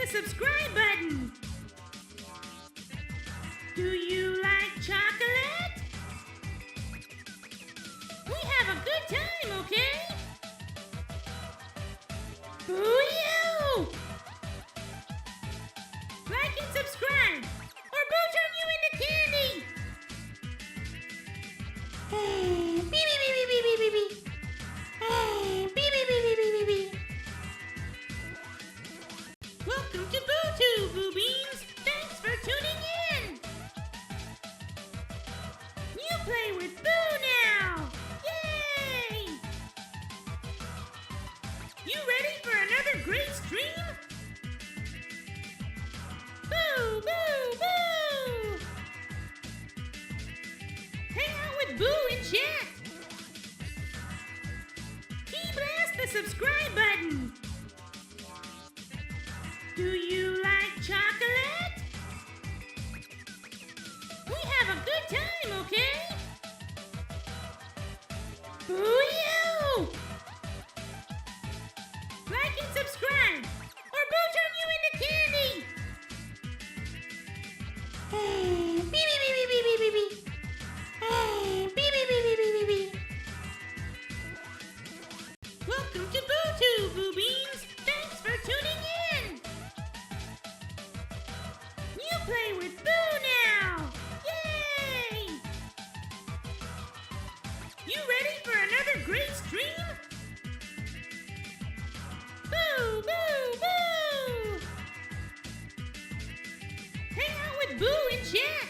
subscribe button. Do you like chocolate? We have a good time, okay? Boo you! Like and subscribe, or Boo turn you into candy! Beep, beep, beep, beep, beep, beep, beep. Beep, beep, beep, beep, beep, beep, beep. Welcome to BuuTube, Buu Beans! Thanks for tuning in! You play with Buu now! Yay! You ready for another great stream? Boo, boo, boo! Hang out with Buu in chat! Key blast the subscribe button! Do you like chocolate? We have a good time, okay? Boo you! Like and subscribe, or Boo turn you into candy! Beep, beep, beep, beep, beep, beep, beep. Beep, beep, beep, beep, beep, beep, beep. Welcome to BuuTube, Buu Beans! Thanks for tuning in! You play with Buu now! Yay! You ready for another great stream? Boo, boo, boo! Hang out with Buu in chat!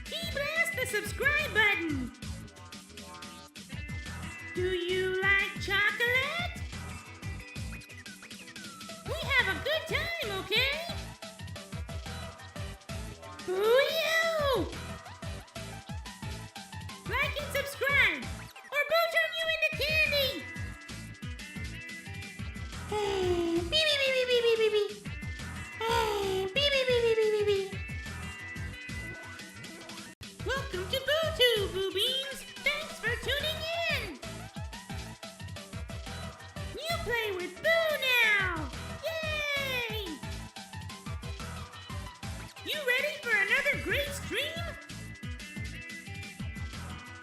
Key blast the subscribe button! Do you like chocolate? We have a good time, okay? Boo you! Like and subscribe, or Boo turn you into candy! Beep, beep, beep, beep, beep, beep, beep. Beep, beep, beep, beep, beep, beep, beep. Welcome to BuuTube, Buu Beans! Thanks for tuning in! You play with Buu now! Yay! You ready for another great stream?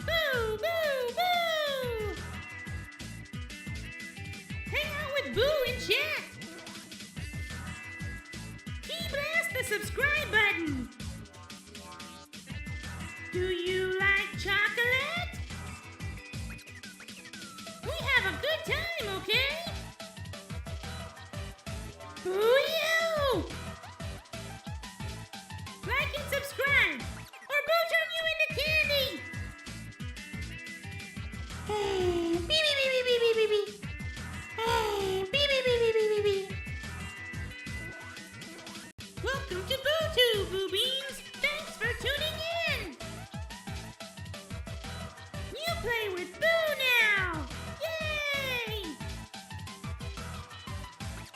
Boo, boo, boo! Hang out with Buu in chat! Key blast the subscribe button! Do you like chocolate? We have a good time, okay? Boo you! Like and subscribe, or Boo turn you into candy! Beep, beep, beep, beep, beep, beep, beep. Beep, beep, beep, beep, beep, beep, beep. Welcome to BuuTube, Buu Beans! Thanks for tuning in! You play with Buu now! Yay!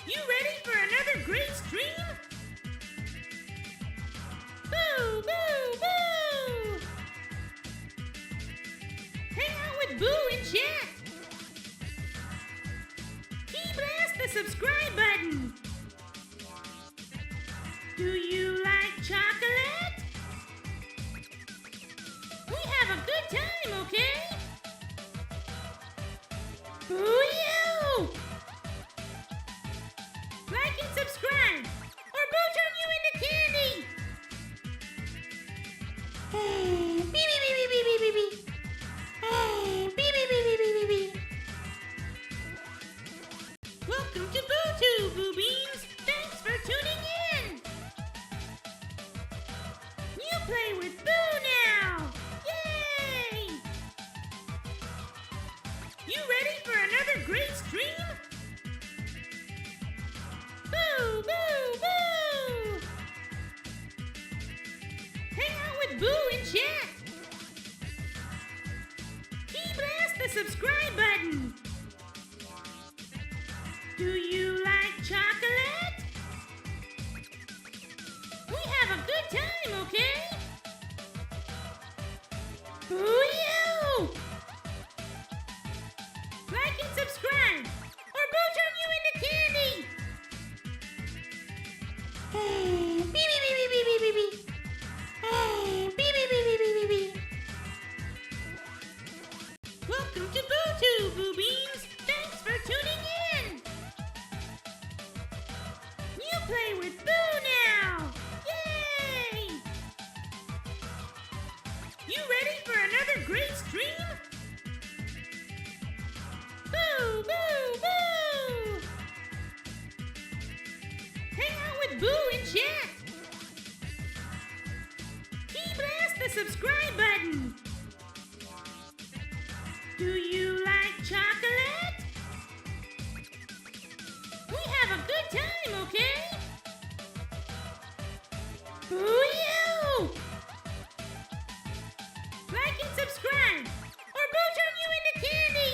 You ready for another great stream? Boo, boo, boo! Hang out with Buu in chat! Key blast the subscribe button! Do you like chocolate? We have a good time, okay? Boo you! Like and subscribe, or Boo turn you into candy! Beep, beep, beep, beep, beep, beep, beep. Beep, beep, beep, beep, beep, beep, beep. Welcome to BuuTube, Buu Beans! Thanks for tuning in! You play with Buu now! Yay! You ready for another great stream? Boo, boo, boo! Hang out with Buu in chat! Key blast the subscribe button! Do you like chocolate? We have a good time, okay? Boo you! Like and subscribe, or Boo turn you into candy! you ready for another great stream? Boo, boo, boo! Hang out with Buu in chat. Key blast the subscribe button. Do you like chocolate? We have a good time, okay? Boo you! Like and subscribe, or Buu turn you into candy!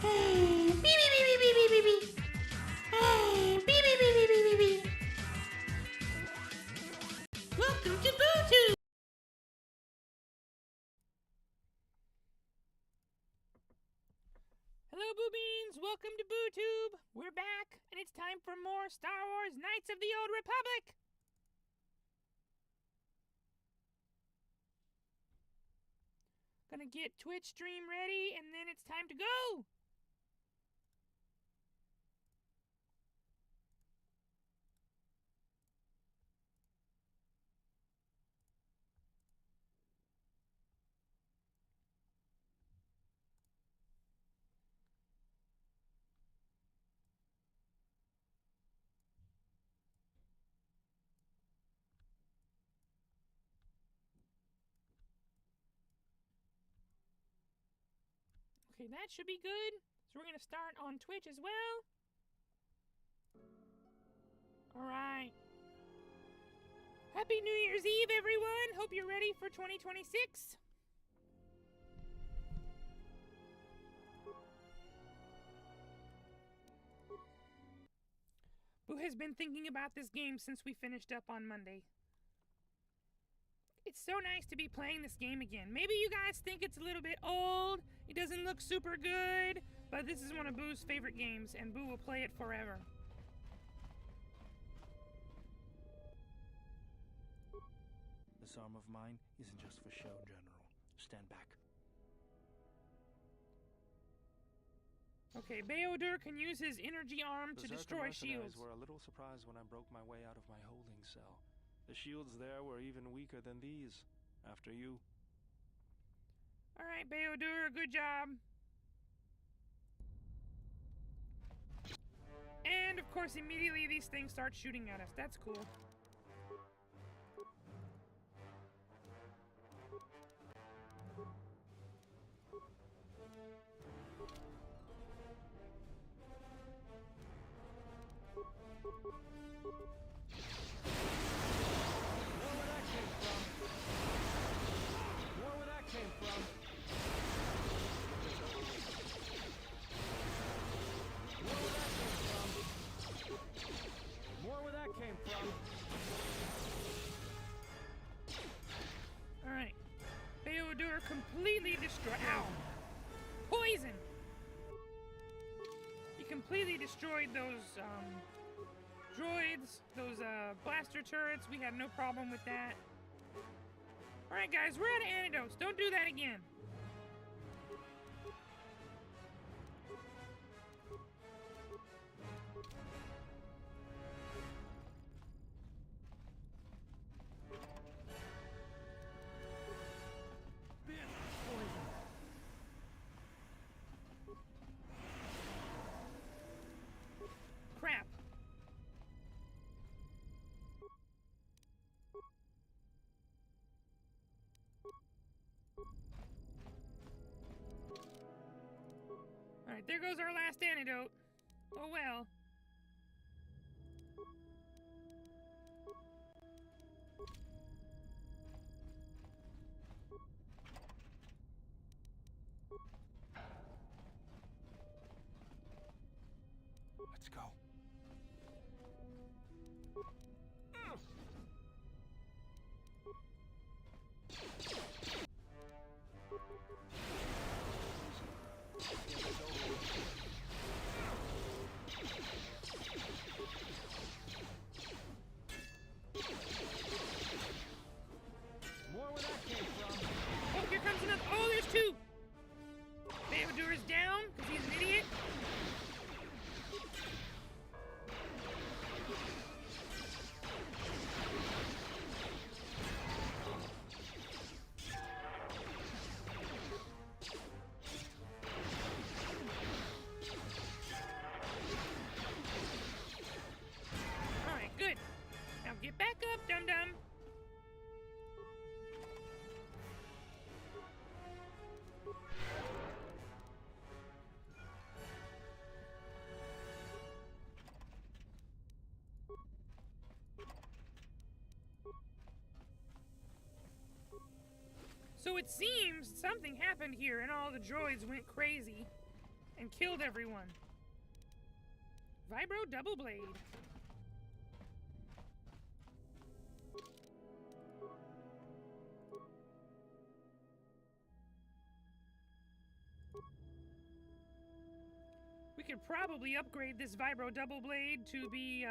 Beep, beep, beep, beep, beep, beep, beep. Beep, beep, beep, beep, beep, beep, beep. Welcome to BuuTube! Hello, Buu Beans! Welcome to BuuTube! We're back, and it's time for more Star Wars Knights of the Old Republic! Gonna get Twitch stream ready, and then it's time to go! Okay, that should be good. So we're gonna start on Twitch as well. Alright. Happy New Year's Eve, everyone! Hope you're ready for 2026. Buu has been thinking about this game since we finished up on Monday. It's so nice to be playing this game again. Maybe you guys think it's a little bit old, it doesn't look super good, but this is one of Buu's favorite games, and Buu will play it forever. This arm of mine isn't just for show, General. Stand back. Okay, Beodur can use his energy arm to Berserker destroy mercenaries shields. were a little surprised when I broke my way out of my holding cell. The shields there were even weaker than these. After you. Alright, Beodur, good job. And, of course, immediately these things start shooting at us. That's cool. Alright. Beodur completely destroyed. Ow! Poison! He completely destroyed those, droids, those, blaster turrets. We had no problem with that. Alright, guys, we're out of antidotes. Don't do that again. Crap. Alright, there goes our last antidote. Oh well. Let's go. Get back up, dum-dum. So it seems something happened here and all the droids went crazy and killed everyone. Vibro double blade. We could probably upgrade this Vibro double blade to be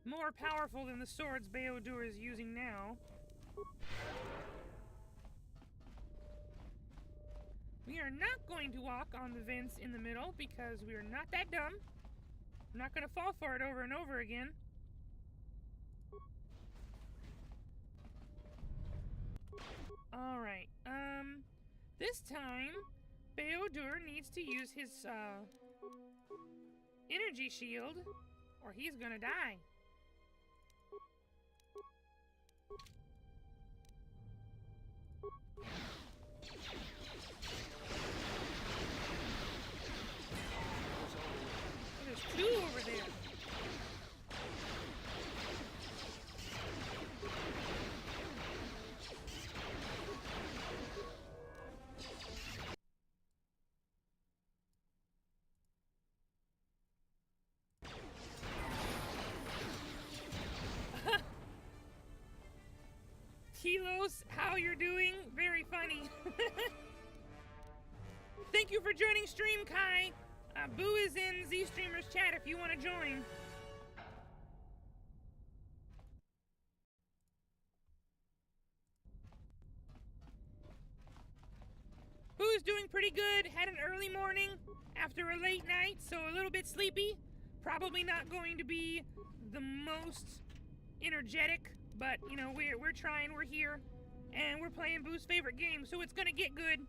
more powerful than the swords Beodur is using now. We are not going to walk on the vents in the middle because we are not that dumb. I'm not going to fall for it over and over again. Alright, this time, Beodur needs to use his, energy shield, or he's gonna die. There's two over there. Telos, how you're doing? Very funny. Thank you for joining stream, Kai. Boo is in Z Streamer's chat if you want to join. Boo is doing pretty good. Had an early morning after a late night, so a little bit sleepy. Probably not going to be the most energetic, but you know, we're trying, we're here, and we're playing Boo's favorite game, so it's gonna get good.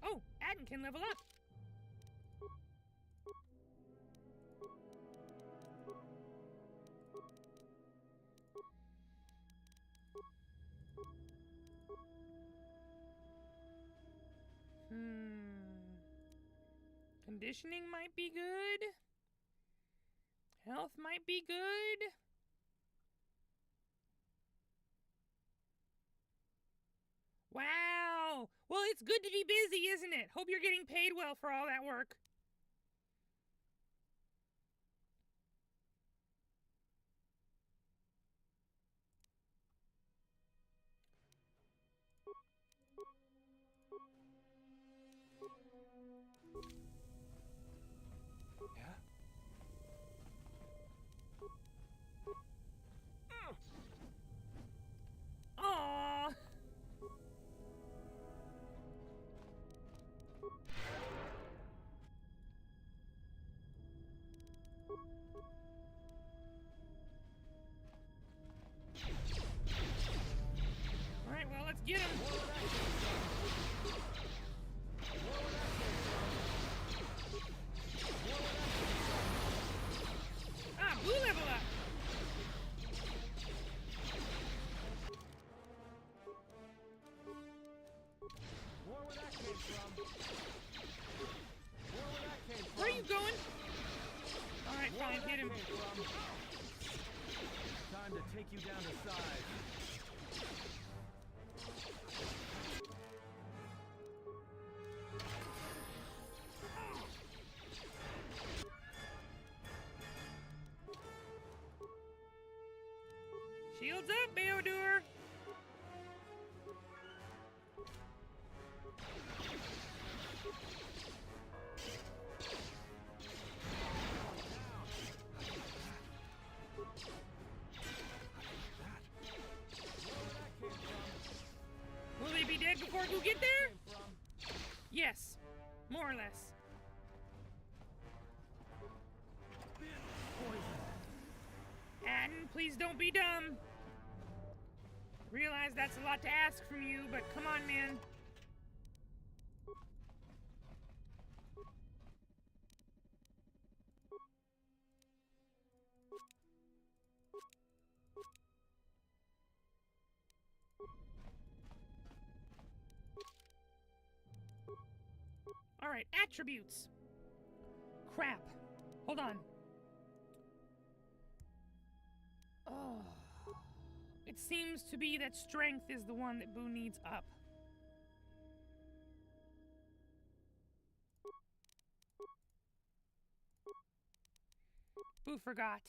Oh, Adden can level up. Conditioning might be good. Health might be good. Wow! Well, it's good to be busy, isn't it? Hope you're getting paid well for all that work. Yeah? Aww. Alright, well, let's get him. Ah, Buu level up. Where are you going? Alright, fine, hit him. Time to take you down to size. Shields up, Beodur. Will they be dead before we get there? Yes, more or less. Adden, please don't be dumb. Realize that's a lot to ask from you, but come on, man. attributes. Crap. Hold on. Oh. It seems to be that strength is the one that Buu needs up. Buu forgot.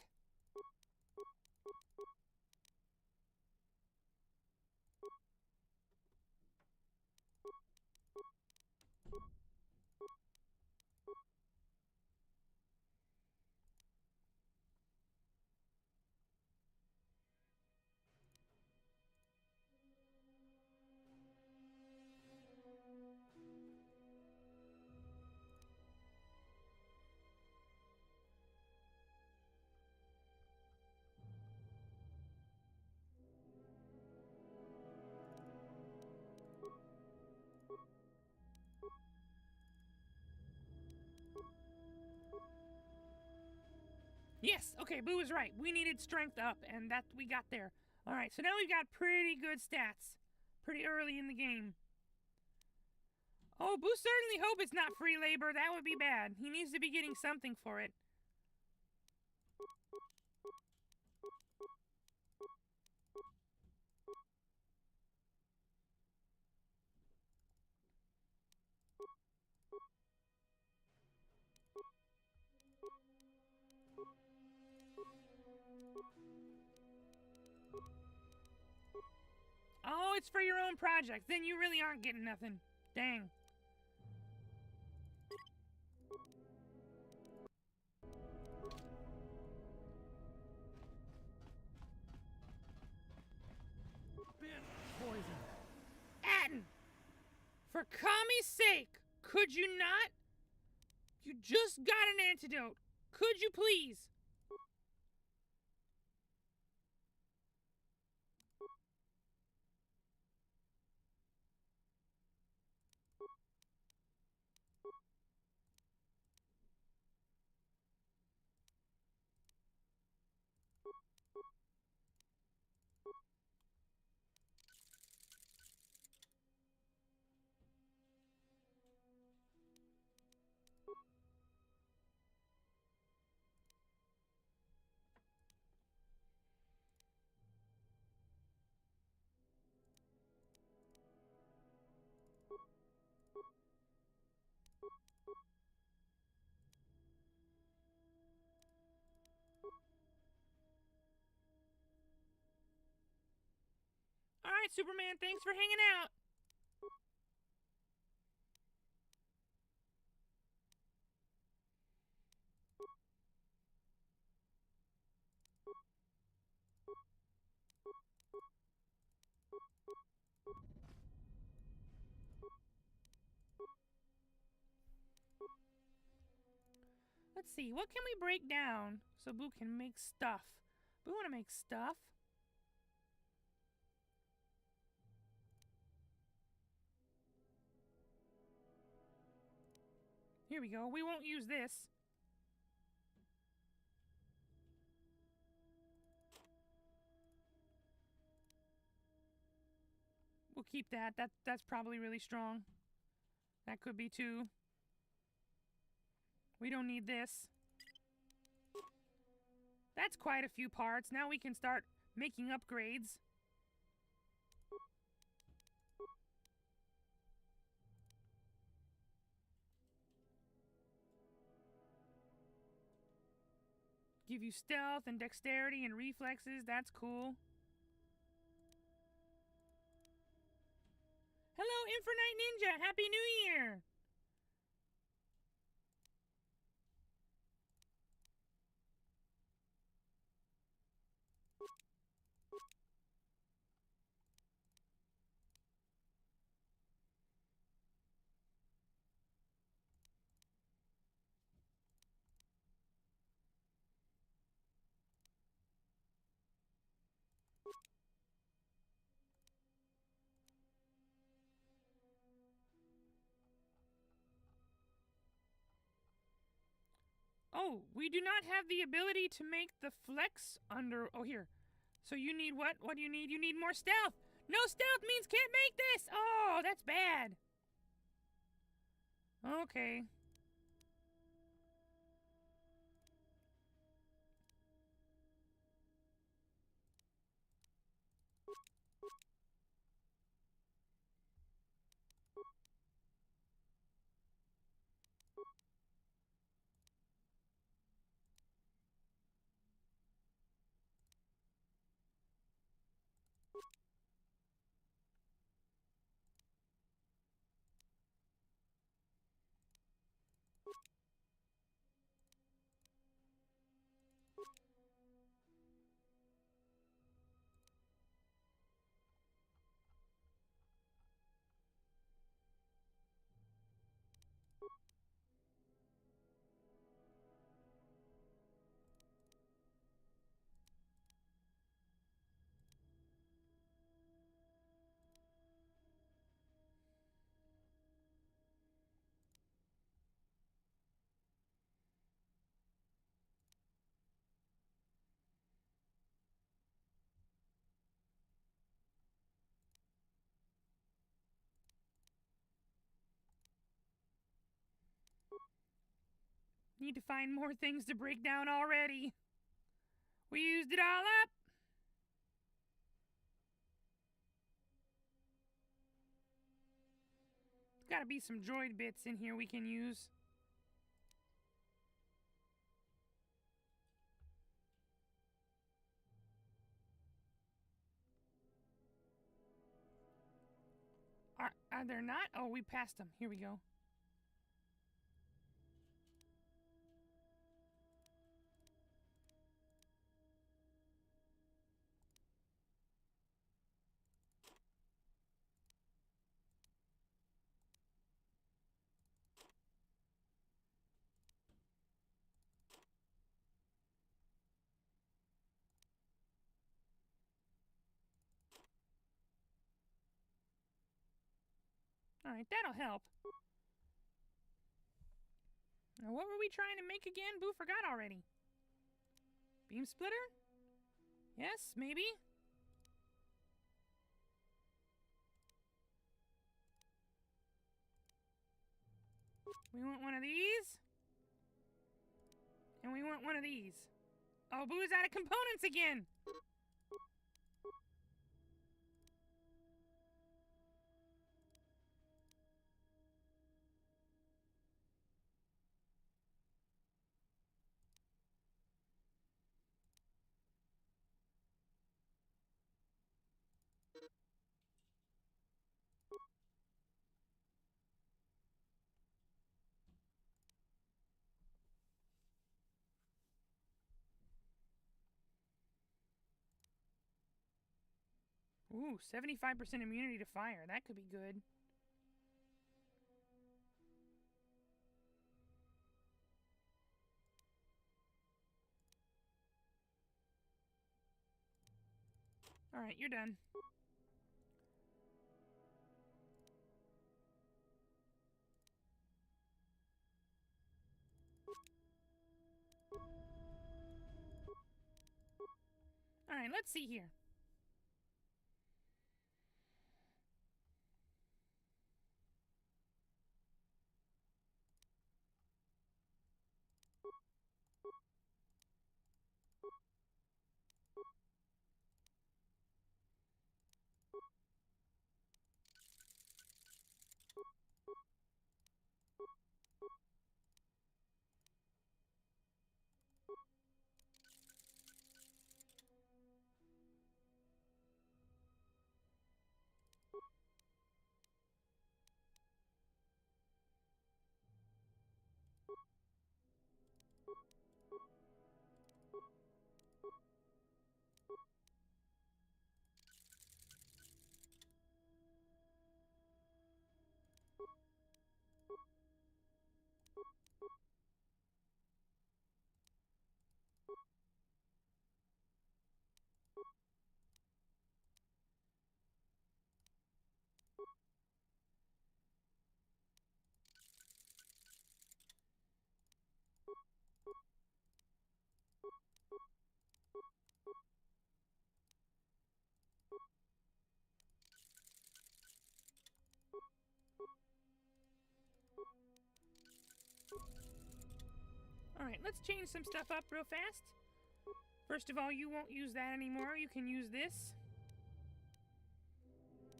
Yes, okay, Buu was right. We needed strength up, and that we got there. Alright, so now we've got pretty good stats. Pretty early in the game. Oh, Buu certainly hope it's not free labor. That would be bad. He needs to be getting something for it. Oh, it's for your own project. Then you really aren't getting nothing. Dang. Poison. Atten! For Kami's sake, could you not? You just got an antidote. Could you please? Alright, Superman, thanks for hanging out. Let's see, what can we break down so Buu can make stuff? We want to make stuff. Here we go. We won't use this. We'll keep that. That's probably really strong. That could be too. We don't need this. That's quite a few parts. Now we can start making upgrades. Give you stealth and dexterity and reflexes. That's cool. Hello, Infernite Ninja. Happy New Year. Oh, we do not have the ability to make the flex under... Oh, here. So you need what? What do you need? You need more stealth. No stealth means can't make this. Oh, that's bad. Okay. Need to find more things to break down already. We used it all up. There's gotta be some droid bits in here we can use. Are there not? Oh, we passed them. Here we go. Alright, that'll help. Now, what were we trying to make again? Boo forgot already. Beam splitter? Yes, maybe? We want one of these. And we want one of these. Oh, Boo's out of components again! Ooh, 75% immunity to fire. That could be good. Alright, you're done. Alright, let's see here. Alright, let's change some stuff up real fast. First of all, you won't use that anymore. You can use this.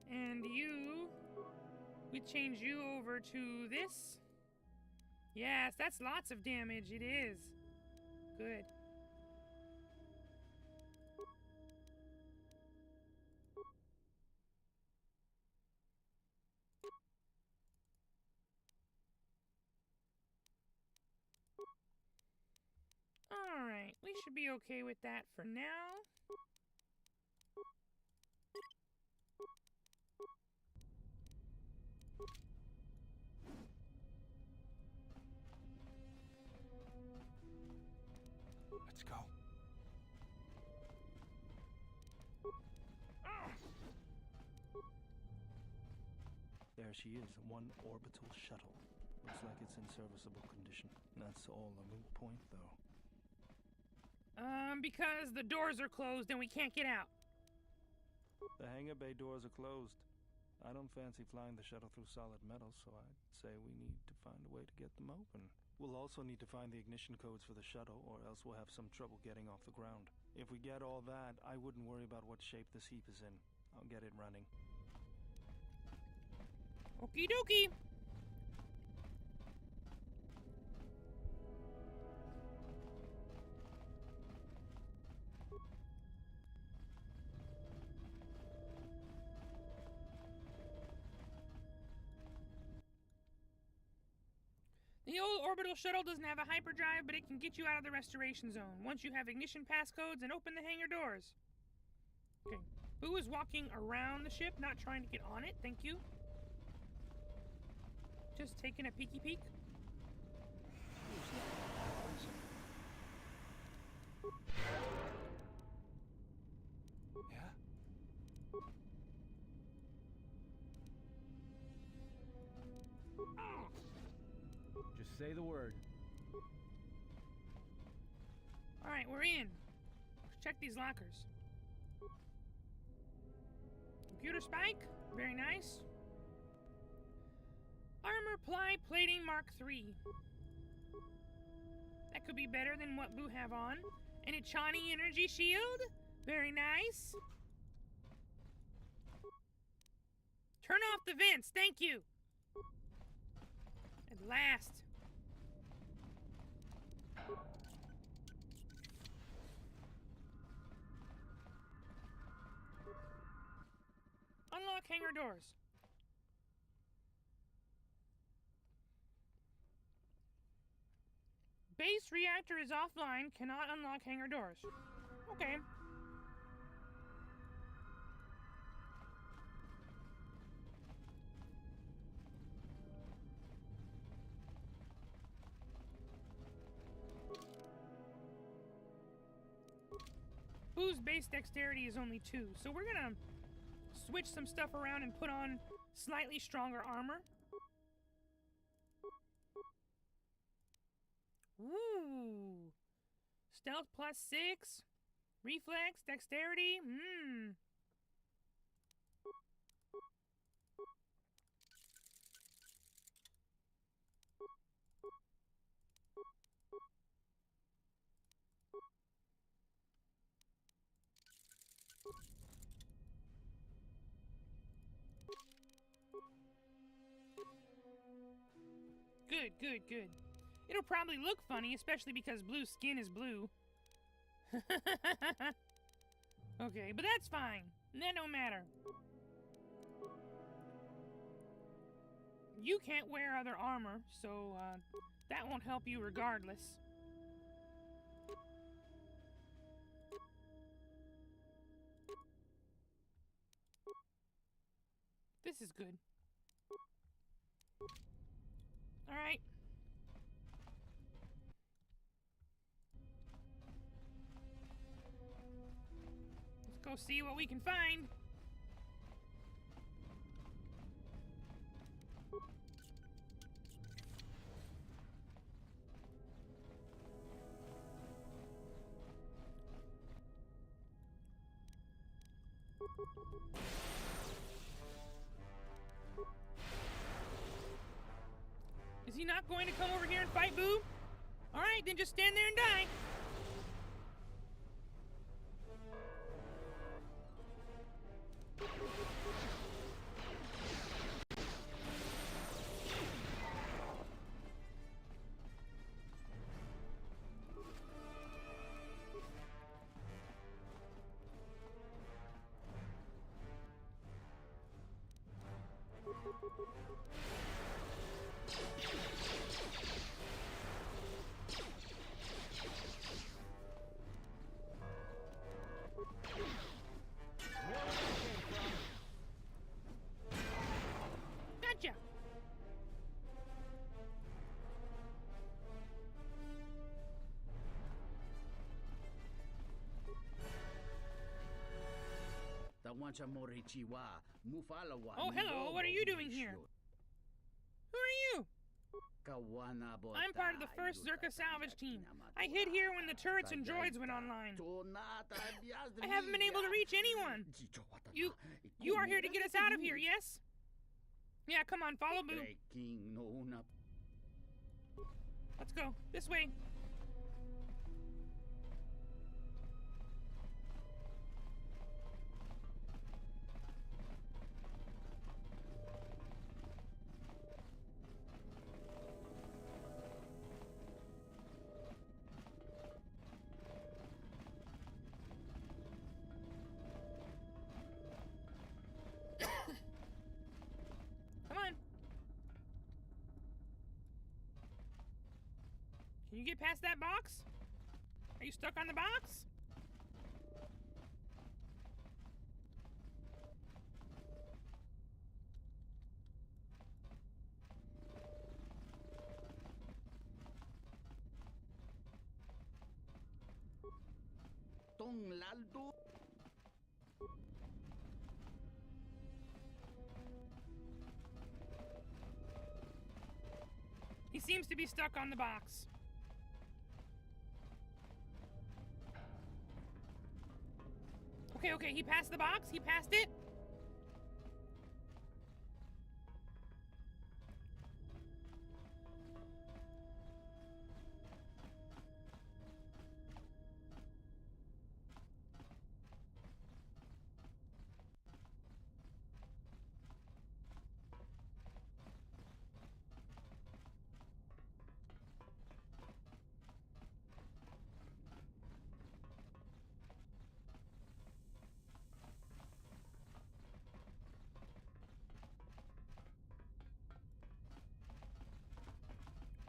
And you... we change you over to this. Yes, that's lots of damage. It is. Good. Alright, we should be okay with that for now. Let's go. There she is, one orbital shuttle. Looks like it's in serviceable condition. That's all a moot point, though. Because the doors are closed and we can't get out. The hangar bay doors are closed. I don't fancy flying the shuttle through solid metal, so I'd say we need to find a way to get them open. We'll also need to find the ignition codes for the shuttle, or else we'll have some trouble getting off the ground. If we get all that, I wouldn't worry about what shape this heap is in. I'll get it running. Okie dokie. The old orbital shuttle doesn't have a hyperdrive, but it can get you out of the restoration zone once you have ignition passcodes and open the hangar doors. Okay. Buu is walking around the ship, not trying to get on it. Thank you. Just taking a peeky peek. Yeah? Just say the word. Alright, we're in. Let's check these lockers. Computer spike. Very nice. Armor ply plating Mark III. That could be better than what Buu have on. An Ichani energy shield. Very nice. Turn off the vents. Thank you. At last. Unlock hangar doors. Base reactor is offline, cannot unlock hangar doors. Okay. Buu's base dexterity is only 2, so we're gonna switch some stuff around and put on slightly stronger armor. Ooh. Stealth +6. Reflex, dexterity. Good, good, good. It'll probably look funny, especially because Blue's skin is blue. Okay, but that's fine. That don't matter. You can't wear other armor, so that won't help you regardless. This is good. Alright. Let's go see what we can find. Is he not going to come over here and fight Buu? Alright, then just stand there and die. Gotcha. Oh, hello. What are you doing here? Who are you? I'm part of the first Zerka salvage team. I hid here when the turrets and droids went online. I haven't been able to reach anyone. You are here to get us out of here, yes? Yeah, come on, follow Buu. Let's go. This way. Come on. Can you get past that box? Are you stuck on the box? He seems to be stuck on the box. Okay, he passed the box. He passed it.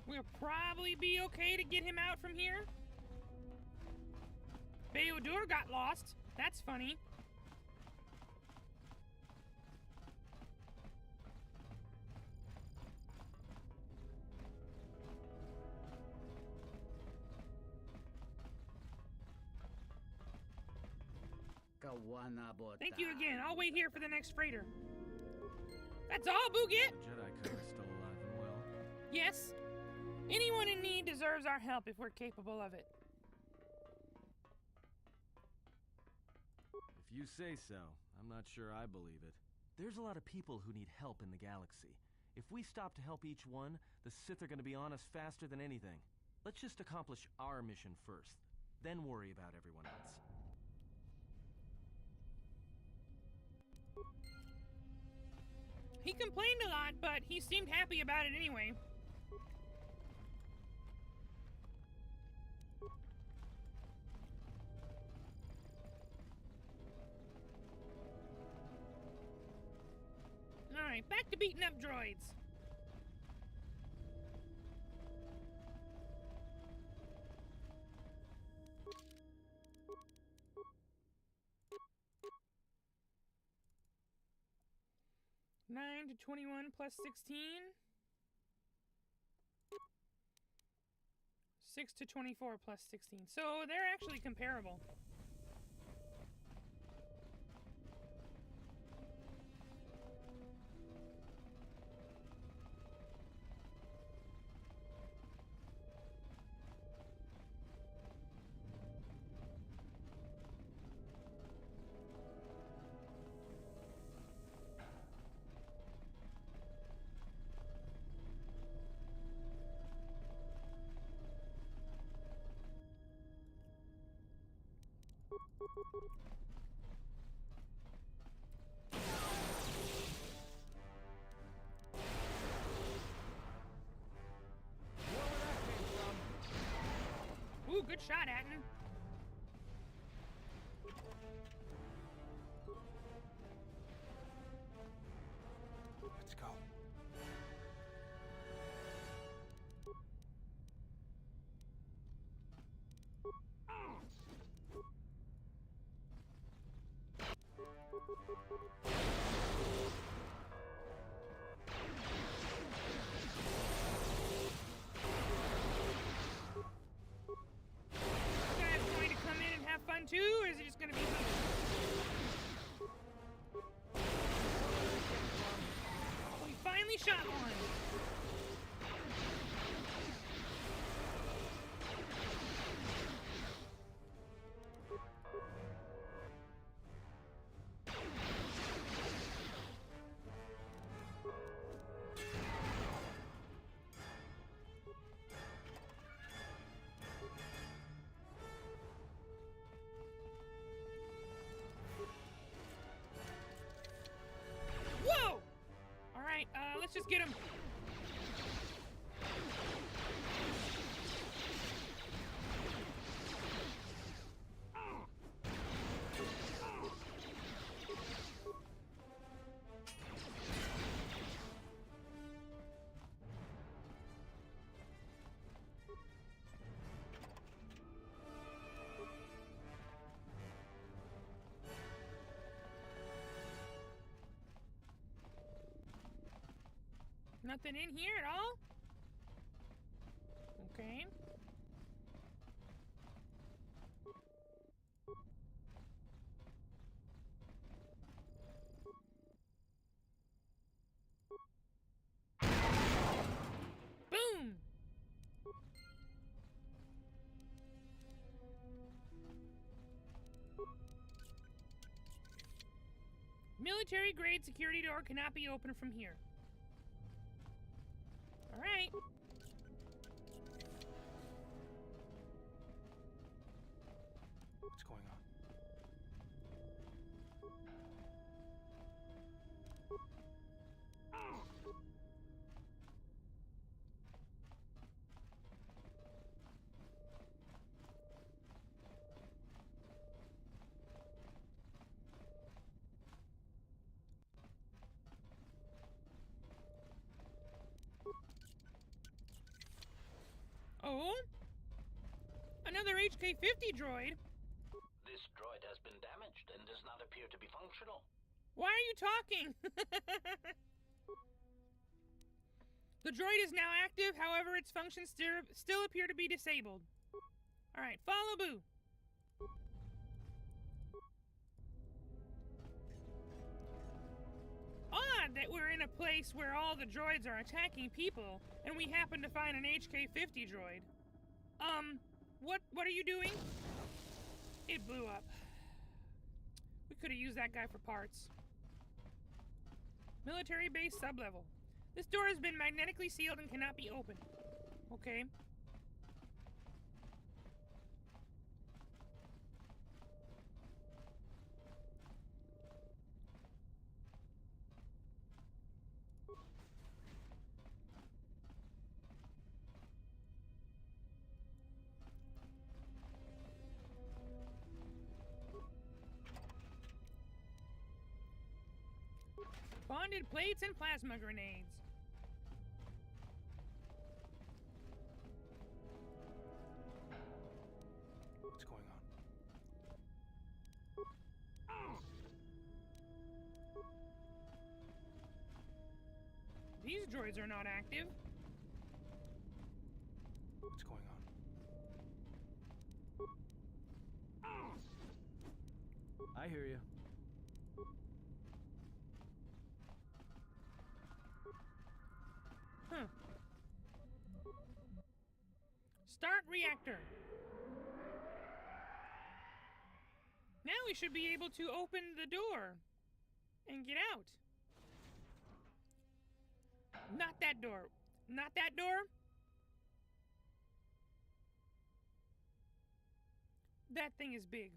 We'll probably be okay to get him out from here. Beodur got lost. That's funny. Thank you again. I'll wait here for the next freighter. That's all, Buu get. Jedi code is still alive and well. Yes. Anyone in need deserves our help if we're capable of it. If you say so, I'm not sure I believe it. There's a lot of people who need help in the galaxy. If we stop to help each one, the Sith are going to be on us faster than anything. Let's just accomplish our mission first, then worry about everyone else. He complained a lot, but he seemed happy about it anyway. Alright, back to beating up droids. Nine to 21 plus 16. 6 to 24 plus 16. So they're actually comparable. Ooh, good shot, Atten. Let's go. You guys going to come in and have fun too, or is it just gonna be me? We finally shot one. Whoa! All right, let's just get him. Nothing in here at all? Okay. Boom! Military grade security door cannot be opened from here. All right. What's going on? Oh? Another HK-50 droid? This droid has been damaged and does not appear to be functional. Why are you talking? The droid is now active, however, its functions still appear to be disabled. Alright, follow Buu. Odd that we're in a place where all the droids are attacking people, and we happen to find an HK-50 droid. What are you doing? It blew up. We could have used that guy for parts. Military base sublevel. This door has been magnetically sealed and cannot be opened. Okay. Bonded plates and plasma grenades. What's going on? These droids are not active. What's going on? I hear you. Huh. Start reactor. Now we should be able to open the door and get out. Not that door. Not that door. That thing is big.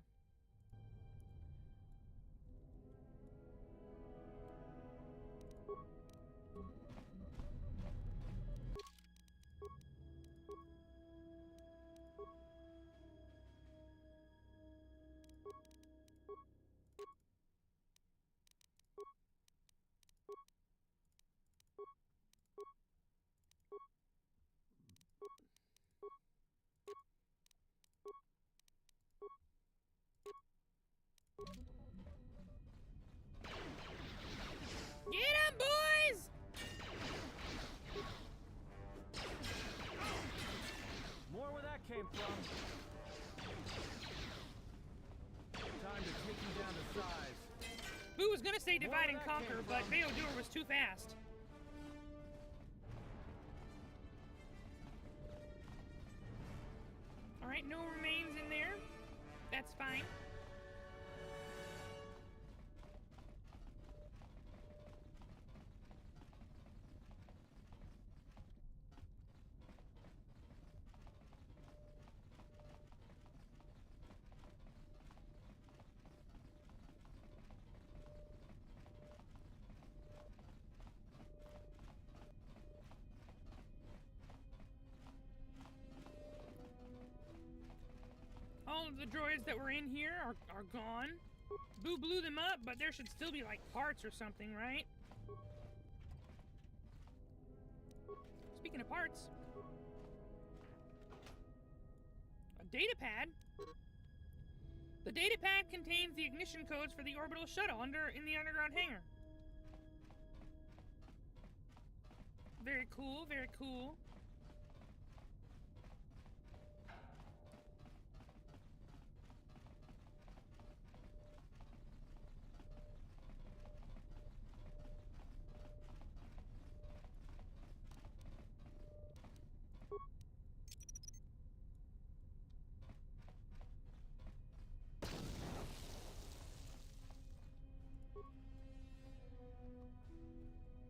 gonna say divide and conquer, but Beodur was too fast. Alright, no remains in there. That's fine. All of the droids that were in here are gone. Buu blew them up, but there should still be like parts or something, right? Speaking of parts, a data pad. The data pad contains the ignition codes for the orbital shuttle in the underground hangar. Very cool, very cool.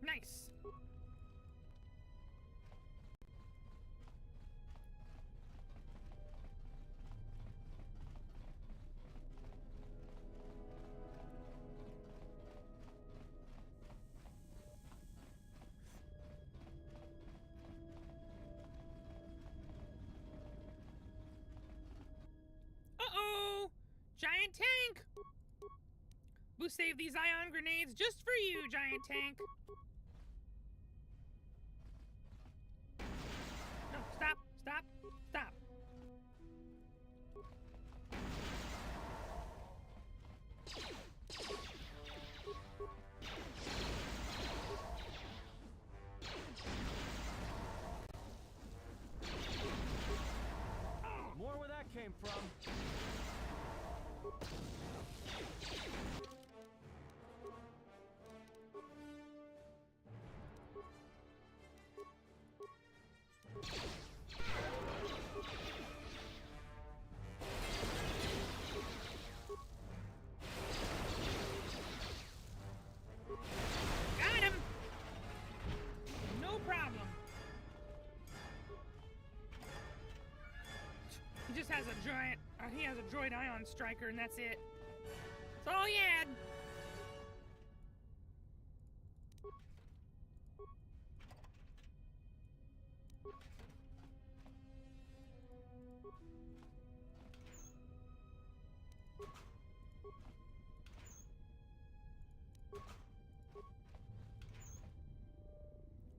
Nice. Uh-oh! Giant tank! Buu saved these ion grenades just for you, giant tank. No, stop, stop, stop. More where that came from. Got him! No problem. He just has a giant, he has a droid ion striker and that's it. That's all he had.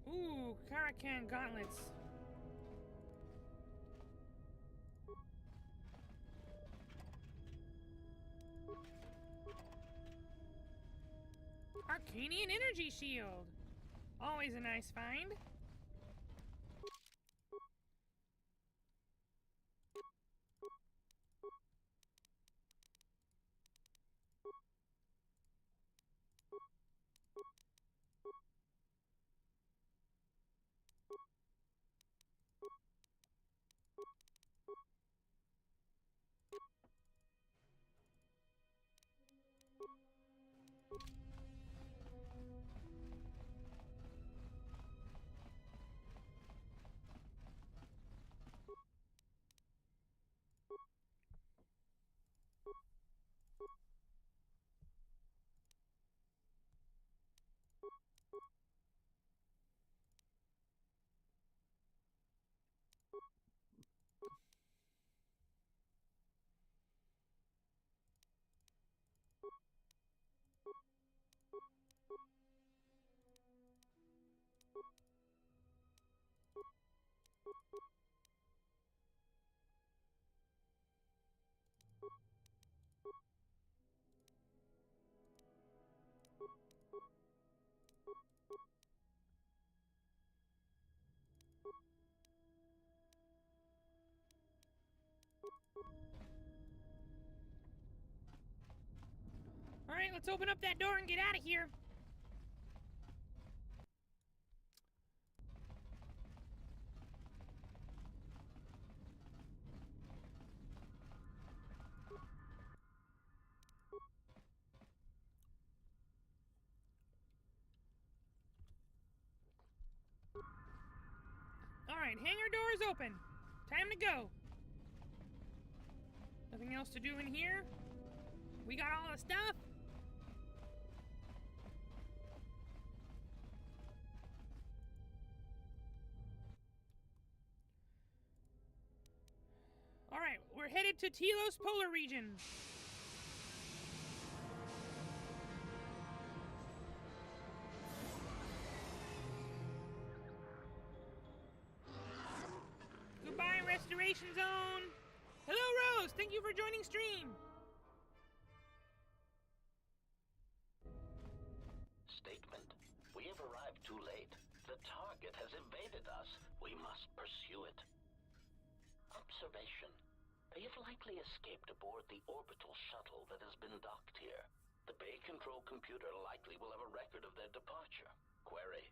Ooh, Karakan gauntlets. Arcanian energy shield. Always a nice find. let's open up that door and get out of here. Alright, hangar doors open. Time to go. Nothing else to do in here. We got all the stuff. Alright, we're headed to Telos Polar Region. Goodbye, Restoration Zone. Hello, Rose. Thank you for joining stream. Statement. We have arrived too late. The target has evaded us. We must pursue it. Observation. They have likely escaped aboard the orbital shuttle that has been docked here. The bay control computer likely will have a record of their departure. Query.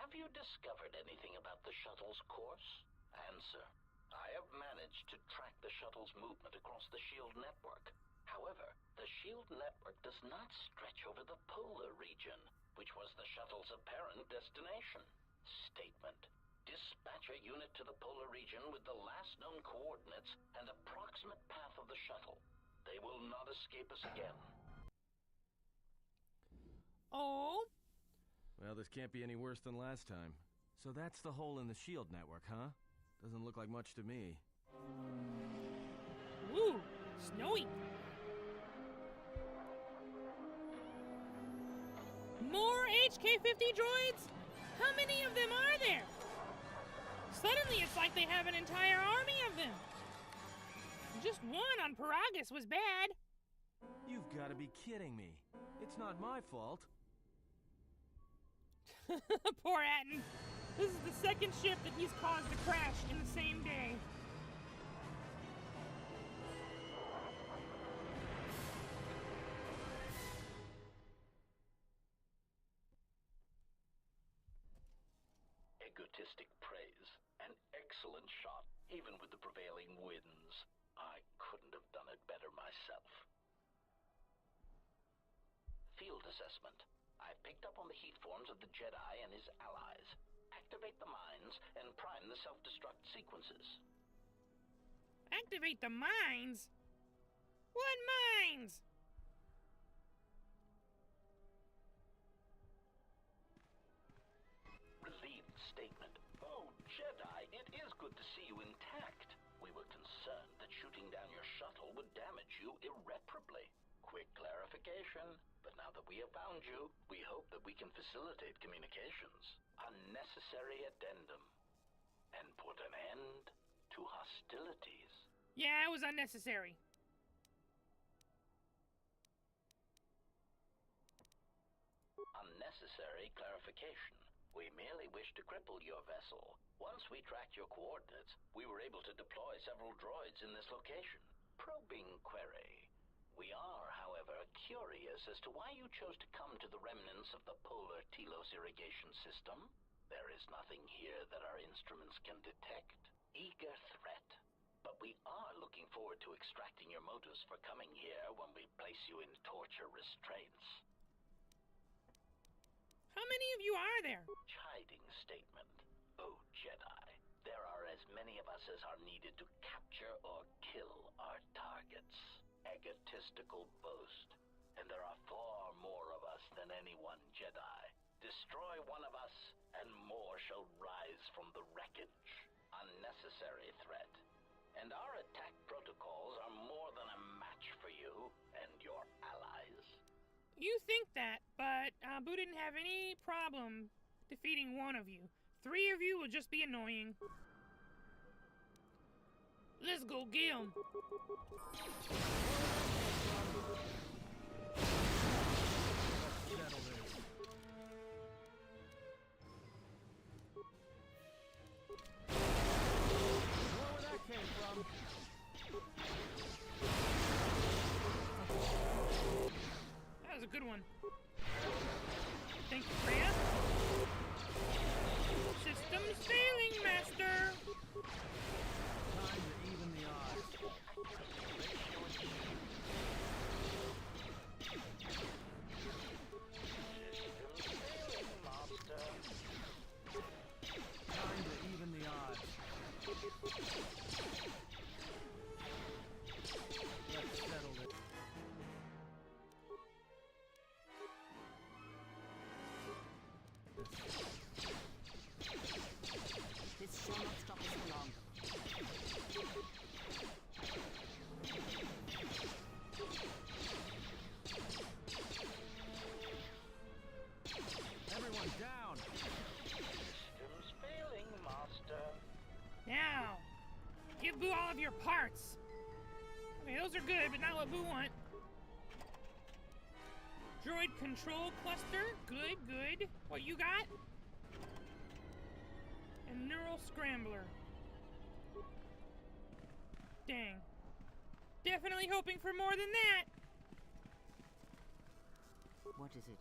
Have you discovered anything about the shuttle's course? Answer. I have managed to track the shuttle's movement across the SHIELD network. However, the SHIELD network does not stretch over the polar region, which was the shuttle's apparent destination. Statement. Dispatch a unit to the polar region with the last known coordinates and approximate path of the shuttle. They will not escape us again. Oh? Well, this can't be any worse than last time. So that's the hole in the SHIELD network, huh? Doesn't look like much to me. Ooh, snowy. More HK-50 droids? How many of them are there? Suddenly it's like they have an entire army of them. Just one on Paragus was bad. You've got to be kidding me. It's not my fault. Poor Atten. This is the second ship that he's caused to crash in the same day. Egotistic praise. An excellent shot, even with the prevailing winds. I couldn't have done it better myself. Field assessment. I picked up on the heat forms of the Jedi and his allies. Activate the mines and prime the self-destruct sequences. Activate the mines? What mines? Relieved statement. Oh, Jedi, it is good to see you intact. We were concerned that shooting down your shuttle would damage you irreparably. Quick clarification, but now that we have found you, we hope that we can facilitate communications. Unnecessary addendum. And put an end to hostilities. Yeah, it was unnecessary. Unnecessary clarification. We merely wish to cripple your vessel. Once we tracked your coordinates, we were able to deploy several droids in this location. Probing query. We are, however, curious as to why you chose to come to the remnants of the polar Telos irrigation system. There is nothing here that our instruments can detect. Eager threat. But we are looking forward to extracting your motives for coming here when we place you in torture restraints. How many of you are there? Chiding statement. Oh, Jedi. There are as many of us as are needed to capture or kill our targets. Egotistical boast. And there are far more of us than any one Jedi. Destroy one of us, and more shall rise from the wreckage. Unnecessary threat. And our attack protocols are more than a match for you and your allies. You think that, but Buu didn't have any problem defeating one of you. 3 of you will just be annoying. Let's go get 'em. That was a one. Thank you, Freya. System's failing, Master. Time to even the odds. Time to even the odds. Let's settle it. This shall not stop us for long. Everyone down! Systems failing, Master. Now, give Buu all of your parts. Okay, those are good, but not what Buu want. Droid control cluster. Good, good. What you got? And neural scrambler. Dang. Definitely hoping for more than that. What is it?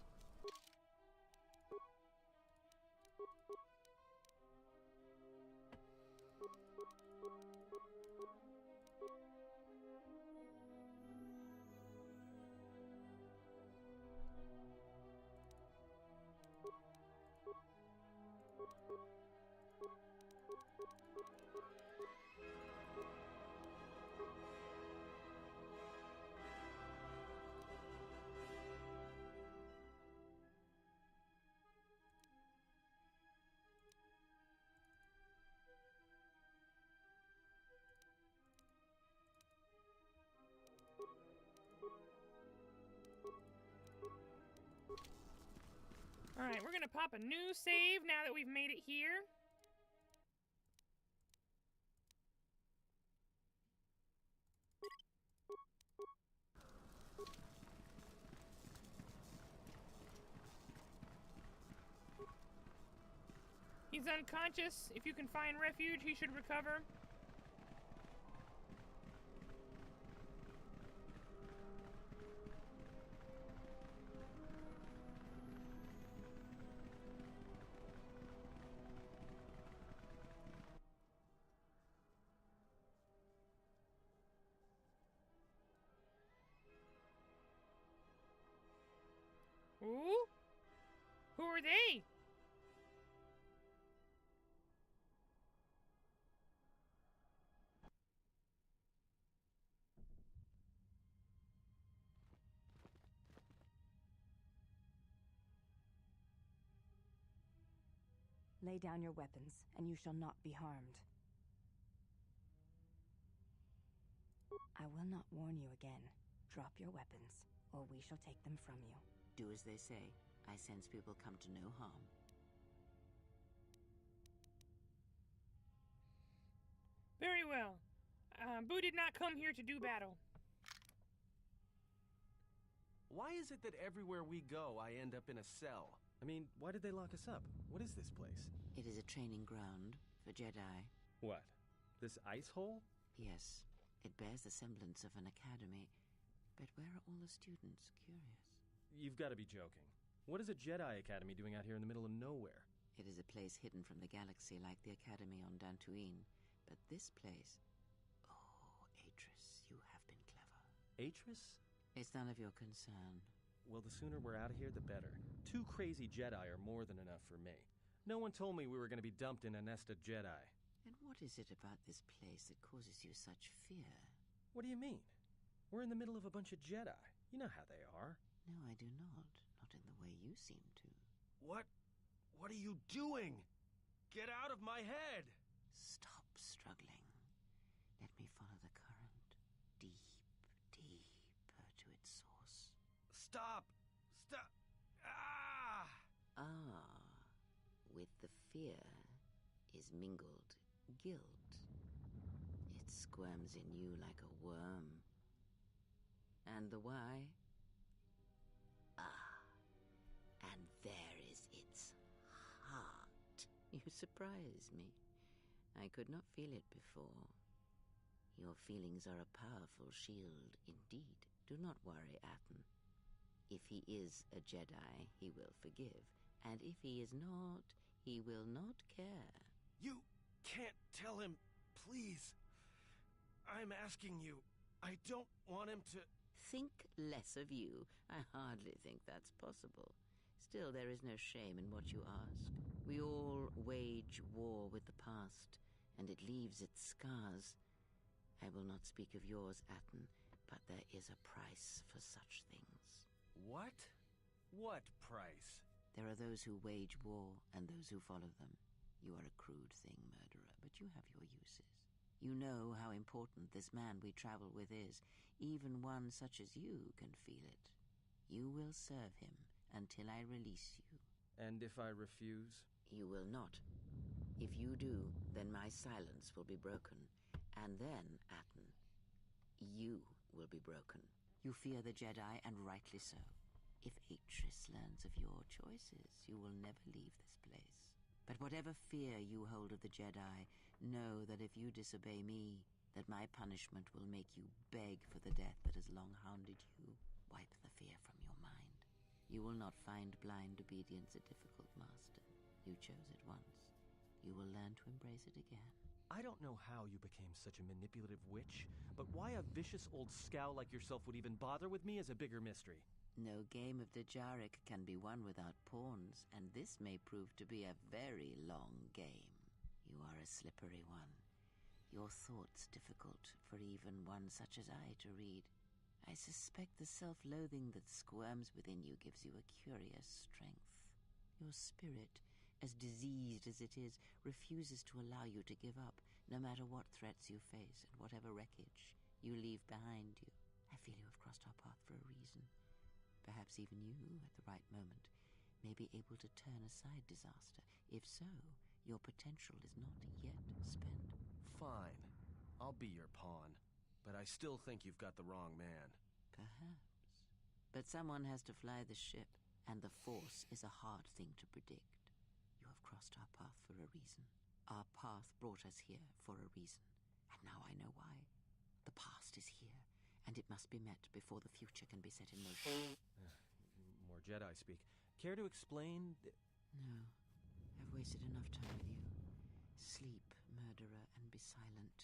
Alright, we're gonna pop a new save now that we've made it here. He's unconscious. If you can find refuge, he should recover. Ooh? Who are they? Lay down your weapons, and you shall not be harmed. I will not warn you again. Drop your weapons, or we shall take them from you. Do as they say. I sense people come to no harm. Very well. Buu did not come here to do battle. Why is it that everywhere we go, I end up in a cell? I mean, why did they lock us up? What is this place? It is a training ground for Jedi. What? This ice hole? Yes, it bears the semblance of an academy. But where are all the students? Curious. You've got to be joking. What is a Jedi Academy doing out here in the middle of nowhere? It is a place hidden from the galaxy like the academy on Dantooine. But this place... Oh, Atris, you have been clever. Atris? It's none of your concern. Well, the sooner we're out of here, the better. 2 crazy Jedi are more than enough for me. No one told me we were going to be dumped in a nest of Jedi. And what is it about this place that causes you such fear? What do you mean? We're in the middle of a bunch of Jedi. You know how they are. No, I do not. Not in the way you seem to. What? What are you doing? Get out of my head! Stop struggling. Let me follow the current. Deep, deeper to its source. Stop! Stop! Ah! Ah, with the fear is mingled guilt. It squirms in you like a worm. And the why? Ah, and there is its heart. You surprise me. I could not feel it before. Your feelings are a powerful shield indeed. Do not worry, Athen. If he is a Jedi, he will forgive. And if he is not, he will not care. You can't tell him, please. I'm asking you. I don't want him to... Think less of you. I hardly think that's possible. Still, there is no shame in what you ask. We all wage war with the past, and it leaves its scars. I will not speak of yours, Atten, but there is a price for such things. What? What price? There are those who wage war and those who follow them. You are a crude thing, murderer, but you have your uses. You know how important this man we travel with is. Even one such as you can feel it. You will serve him until I release you. And if I refuse? You will not. If you do, then my silence will be broken. And then, Atten, you will be broken. You fear the Jedi, and rightly so. If Atris learns of your choices, you will never leave this place. But whatever fear you hold of the Jedi, know that if you disobey me, that my punishment will make you beg for the death that has long hounded you. Wipe the fear from your mind. You will not find blind obedience a difficult master. You chose it once. You will learn to embrace it again. I don't know how you became such a manipulative witch, but why a vicious old scowl like yourself would even bother with me is a bigger mystery. No game of Djarik can be won without pawns, and this may prove to be a very long game. You are a slippery one. Your thoughts difficult for even one such as I to read. I suspect the self-loathing that squirms within you gives you a curious strength. Your spirit, as diseased as it is, refuses to allow you to give up, no matter what threats you face and whatever wreckage you leave behind you. I feel you have crossed our path for a reason. Perhaps even you, at the right moment, may be able to turn aside disaster. If so, your potential is not yet spent. Fine. I'll be your pawn. But I still think you've got the wrong man. Perhaps. But someone has to fly the ship, and the Force is a hard thing to predict. You have crossed our path for a reason. Our path brought us here for a reason, and now I know why. The past is here, and it must be met before the future can be set in motion. More Jedi speak. Care to explain? No. I've wasted enough time with you. Sleep, murderer, and be silent.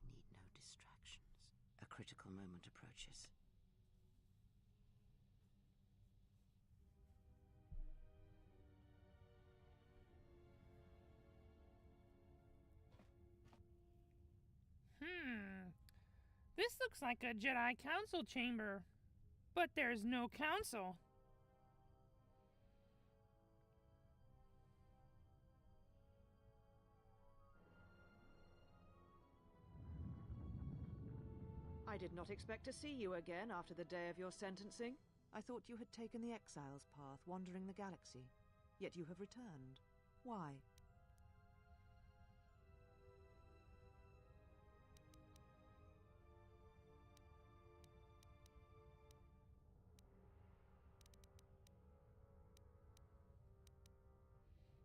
I need no distractions. A critical moment approaches. This looks like a Jedi Council chamber. But there's no council. I did not expect to see you again after the day of your sentencing. I thought you had taken the exile's path, wandering the galaxy. Yet you have returned. Why?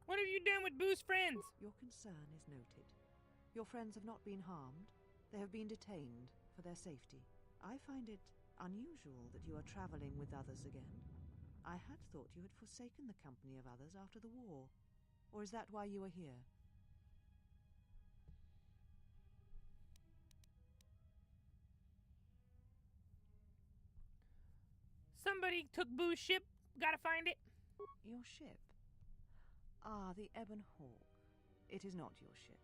What have you done with Buu's friends? Your concern is noted. Your friends have not been harmed. They have been detained for their safety. I find it unusual that you are traveling with others again. I had thought you had forsaken the company of others after the war. Or is that why you are here? Somebody took Buu's ship. Gotta find it. Your ship? Ah, the Ebon Hawk. It is not your ship.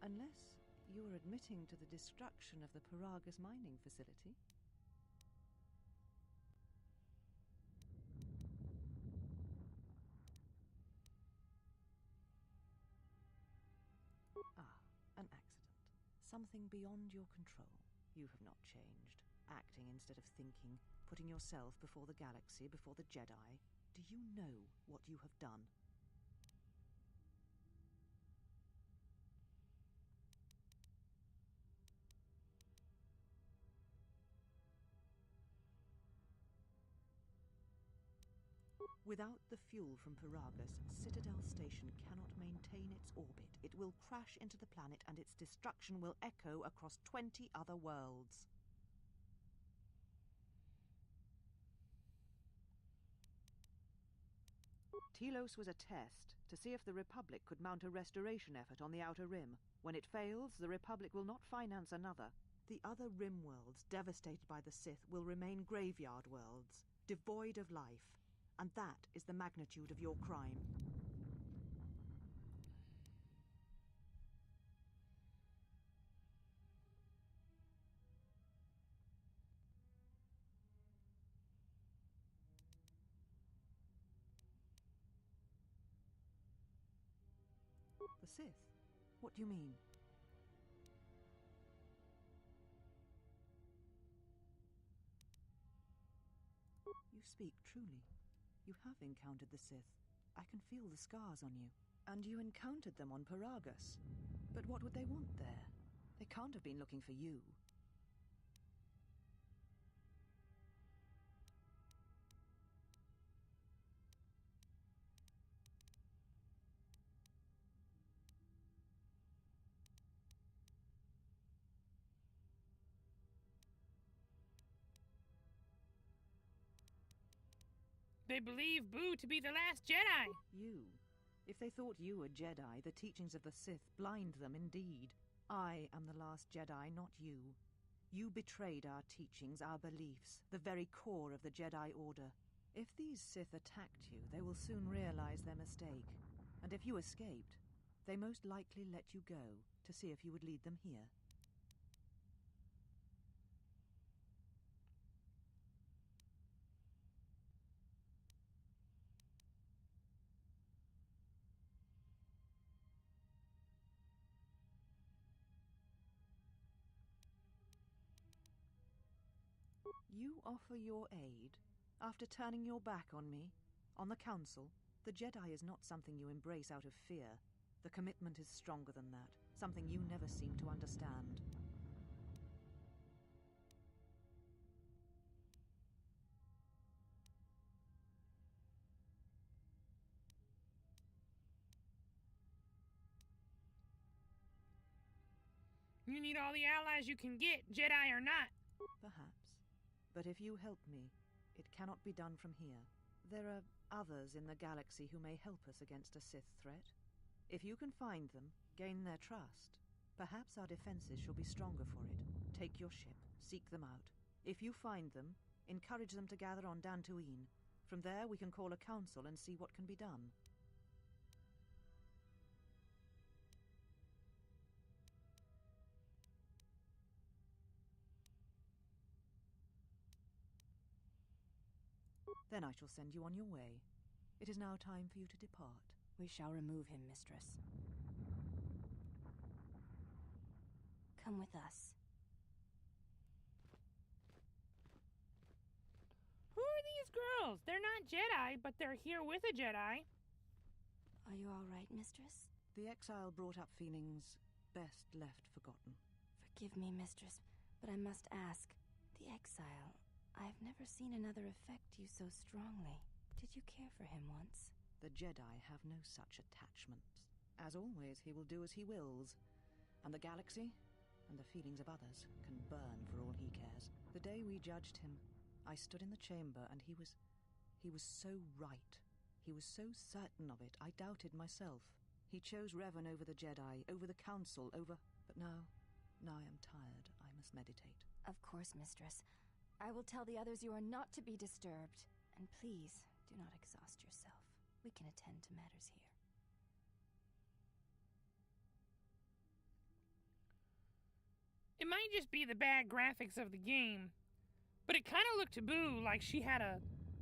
Unless you are admitting to the destruction of the Paragus mining facility. Ah, an accident. Something beyond your control. You have not changed. Acting instead of thinking, putting yourself before the galaxy, before the Jedi. Do you know what you have done? Without the fuel from Paragus, Citadel Station cannot maintain its orbit. It will crash into the planet and its destruction will echo across 20 other worlds. Telos was a test to see if the Republic could mount a restoration effort on the Outer Rim. When it fails, the Republic will not finance another. The other Rim worlds devastated by the Sith will remain graveyard worlds, devoid of life. And that is the magnitude of your crime. The Sith? What do you mean? You speak truly. You have encountered the Sith. I can feel the scars on you. And you encountered them on Paragus. But what would they want there? They can't have been looking for you. They believe Buu to be the last Jedi. You. If they thought you were Jedi, the teachings of the Sith blind them indeed. I am the last Jedi, not you. You betrayed our teachings, our beliefs, the very core of the Jedi Order. If these Sith attacked you, they will soon realize their mistake. And if you escaped, they most likely let you go to see if you would lead them here. You offer your aid after turning your back on me, on the Council. The Jedi is not something you embrace out of fear. The commitment is stronger than that, something you never seem to understand. You need all the allies you can get, Jedi or not. Perhaps. But if you help me, it cannot be done from here. There are others in the galaxy who may help us against a Sith threat. If you can find them, gain their trust, perhaps our defenses shall be stronger for it. Take your ship, seek them out. If you find them, encourage them to gather on Dantooine. From there we can call a council and see what can be done. Then I shall send you on your way. It is now time for you to depart. We shall remove him, Mistress. Come with us. Who are these girls? They're not Jedi, but they're here with a Jedi. Are you all right, Mistress? The exile brought up feelings best left forgotten. Forgive me, Mistress, but I must ask. The exile, I've never seen another affect you so strongly. Did you care for him once? The Jedi have no such attachments. As always, he will do as he wills. And the galaxy, and the feelings of others, can burn for all he cares. The day we judged him, I stood in the chamber and he was so right. He was so certain of it, I doubted myself. He chose Revan over the Jedi, over the Council, over... But now I am tired. I must meditate. Of course, Mistress. I will tell the others you are not to be disturbed. And please, do not exhaust yourself. We can attend to matters here. It might just be the bad graphics of the game, but it kind of looked to Buu like she had a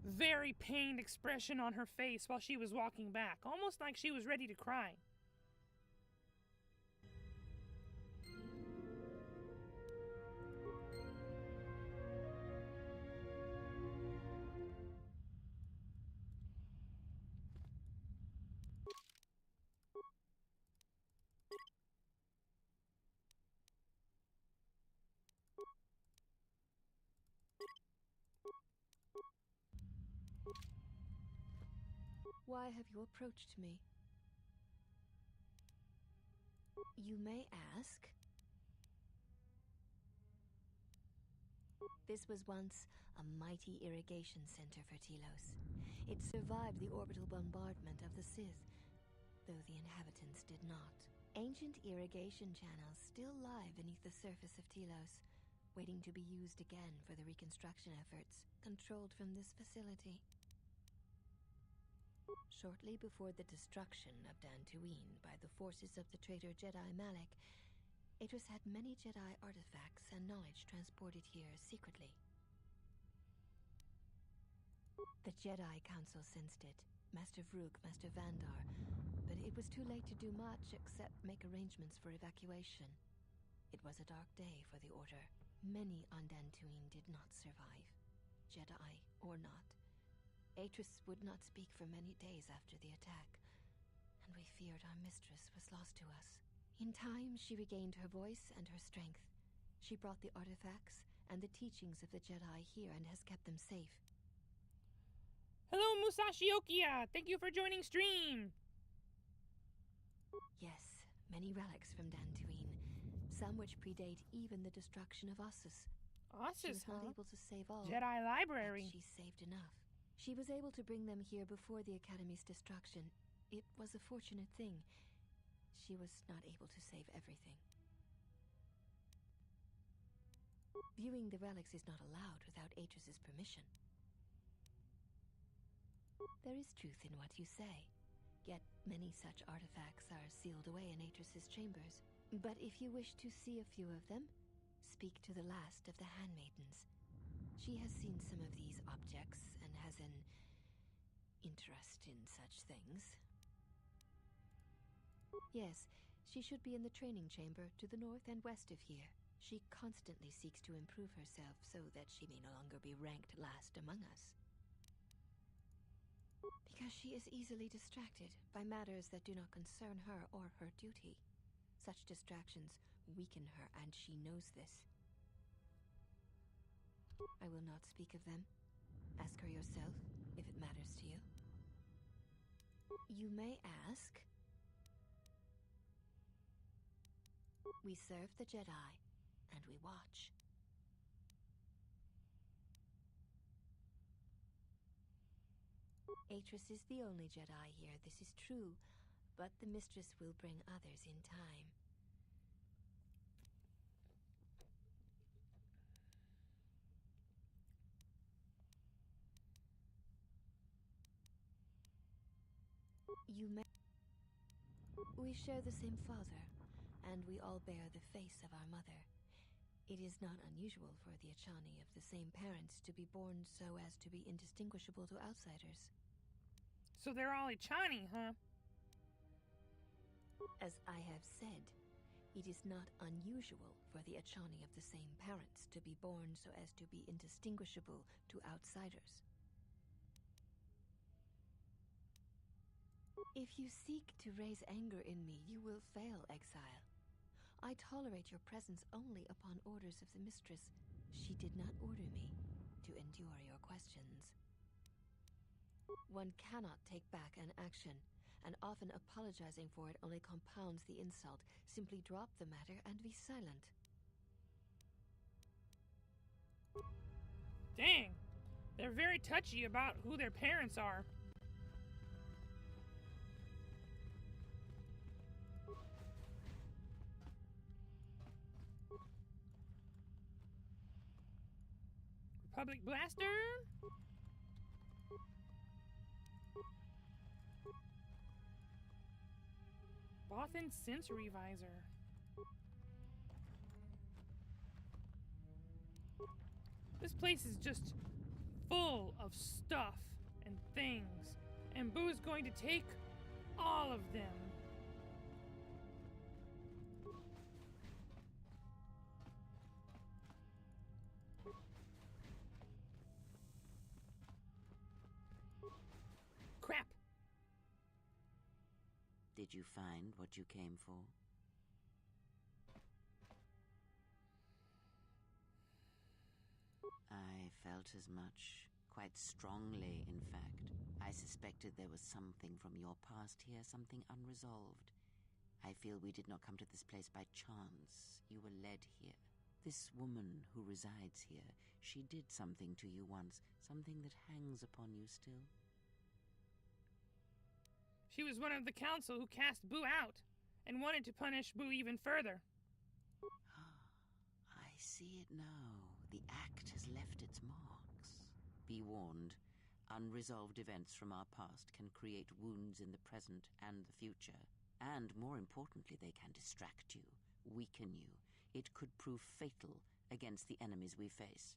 very pained expression on her face while she was walking back, almost like she was ready to cry. Why have you approached me? You may ask. This was once a mighty irrigation center for Telos. It survived the orbital bombardment of the Sith, though the inhabitants did not. Ancient irrigation channels still lie beneath the surface of Telos, waiting to be used again for the reconstruction efforts, controlled from this facility. Shortly before the destruction of Dantooine by the forces of the traitor Jedi Malak, Atris had many Jedi artifacts and knowledge transported here secretly. The Jedi Council sensed it, Master Vrook, Master Vandar, but it was too late to do much except make arrangements for evacuation. It was a dark day for the Order. Many on Dantooine did not survive, Jedi or not. Atris would not speak for many days after the attack, and we feared our mistress was lost to us. In time, she regained her voice and her strength. She brought the artifacts and the teachings of the Jedi here and has kept them safe. Hello, Maxiuchiha! Thank you for joining stream! Yes, many relics from Dantooine, some which predate even the destruction of Ossus. She was not able to save all. Jedi library. But she saved enough. She was able to bring them here before the Academy's destruction. It was a fortunate thing. She was not able to save everything. Viewing the relics is not allowed without Atris's permission. There is truth in what you say, yet many such artifacts are sealed away in Atris's chambers. But if you wish to see a few of them, speak to the last of the handmaidens. She has seen some of these objects and has an interest in such things. Yes, she should be in the training chamber to the north and west of here. She constantly seeks to improve herself so that she may no longer be ranked last among us. Because she is easily distracted by matters that do not concern her or her duty. Such distractions weaken her, and she knows this. I will not speak of them. Ask her yourself, if it matters to you. You may ask. We serve the Jedi, and we watch. Atris is the only Jedi here, this is true, but the Mistress will bring others in time. You may... We share the same father, and we all bear the face of our mother. It is not unusual for the Achani of the same parents to be born so as to be indistinguishable to outsiders. So they're all Achani, huh? As I have said, it is not unusual for the Achani of the same parents to be born so as to be indistinguishable to outsiders. If you seek to raise anger in me, you will fail, exile. I tolerate your presence only upon orders of the Mistress. She did not order me to endure your questions. One cannot take back an action, and often apologizing for it only compounds the insult. Simply drop the matter and be silent. Dang, they're very touchy about who their parents are. Republic Blaster. Bothan Sensory Visor. This place is just full of stuff and things, and Buu's going to take all of them. Crap! Did you find what you came for? I felt as much. Quite strongly, in fact. I suspected there was something from your past here, something unresolved. I feel we did not come to this place by chance. You were led here. This woman who resides here, she did something to you once, something that hangs upon you still. She was one of the council who cast Buu out and wanted to punish Buu even further. I see it now. The act has left its marks. Be warned, unresolved events from our past can create wounds in the present and the future. And more importantly, they can distract you, weaken you. It could prove fatal against the enemies we face.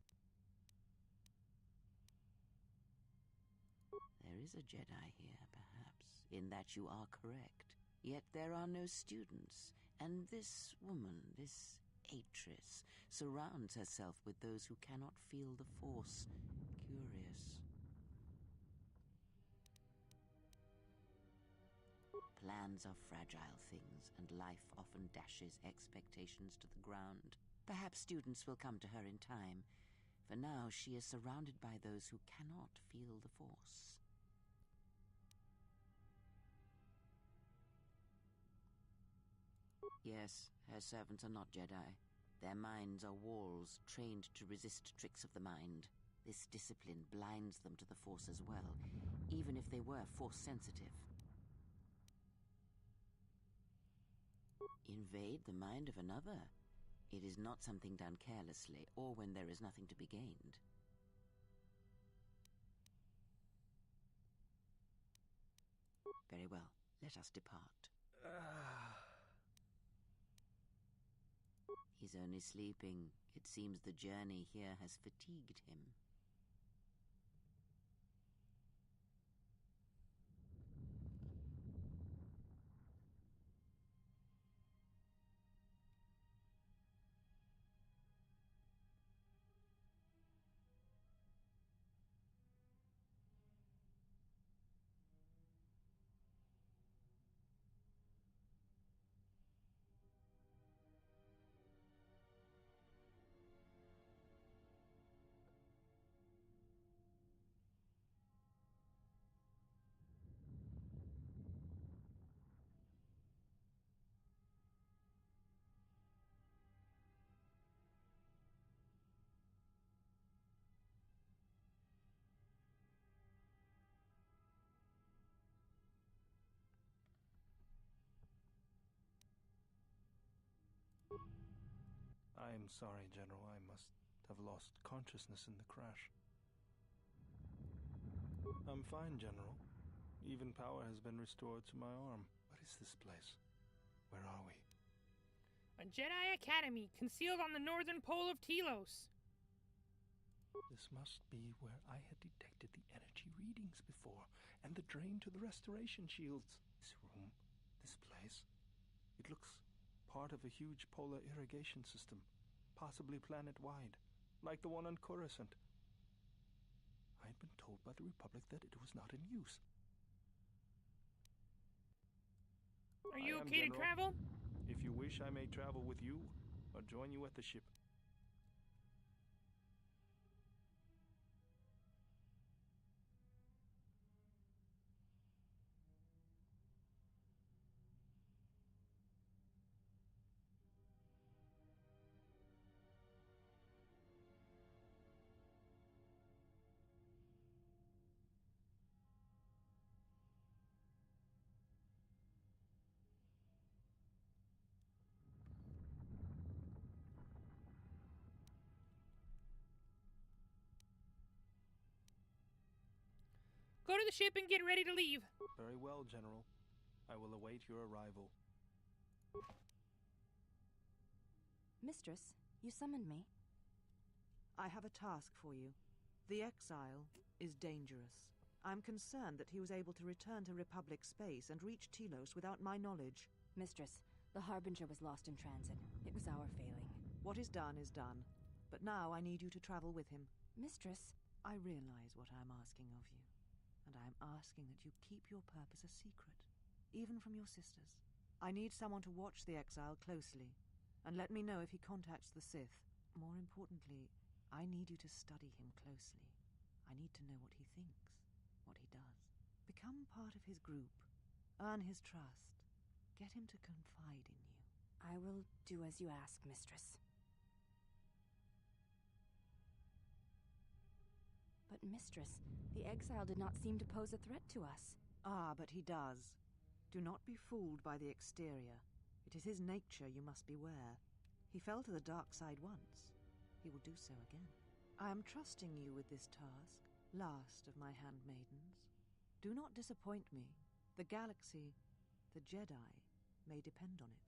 There is a Jedi here, perhaps, in that you are correct. Yet there are no students, and this woman, this Atress, surrounds herself with those who cannot feel the Force. Curious. Plans are fragile things, and life often dashes expectations to the ground. Perhaps students will come to her in time. For now, she is surrounded by those who cannot feel the Force. Yes, her servants are not Jedi. Their minds are walls trained to resist tricks of the mind. This discipline blinds them to the Force as well, even if they were Force-sensitive. Invade the mind of another? It is not something done carelessly, or when there is nothing to be gained. Very well, let us depart. He's only sleeping. It seems the journey here has fatigued him. I'm sorry, General. I must have lost consciousness in the crash. I'm fine, General. Even power has been restored to my arm. What is this place? Where are we? A Jedi Academy, concealed on the northern pole of Telos. This must be where I had detected the energy readings before, and the drain to the restoration shields. This room, this place, it looks part of a huge polar irrigation system, possibly planet-wide, like the one on Coruscant. I had been told by the Republic that it was not in use. Are you okay to travel? If you wish, I may travel with you, or join you at the ship. Go to the ship and get ready to leave. Very well, General. I will await your arrival. Mistress, you summoned me. I have a task for you. The exile is dangerous. I'm concerned that he was able to return to Republic space and reach Telos without my knowledge. Mistress, the Harbinger was lost in transit. It was our failing. What is done is done. But now I need you to travel with him. Mistress, I realize what I'm asking of you. And I am asking that you keep your purpose a secret, even from your sisters. I need someone to watch the exile closely, and let me know if he contacts the Sith. More importantly, I need you to study him closely. I need to know what he thinks, what he does. Become part of his group. Earn his trust. Get him to confide in you. I will do as you ask, Mistress. But, Mistress, the exile did not seem to pose a threat to us. Ah, but he does. Do not be fooled by the exterior. It is his nature, you must beware. He fell to the dark side once. He will do so again. I am trusting you with this task, last of my handmaidens. Do not disappoint me. The galaxy, the Jedi, may depend on it.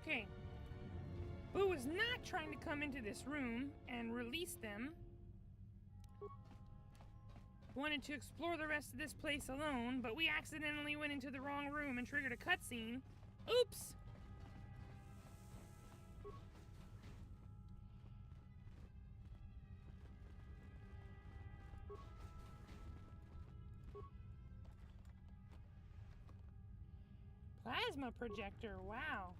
Okay. Buu is not trying to come into this room and release them. Wanted to explore the rest of this place alone, but we accidentally went into the wrong room and triggered a cutscene. Oops! Plasma projector, wow.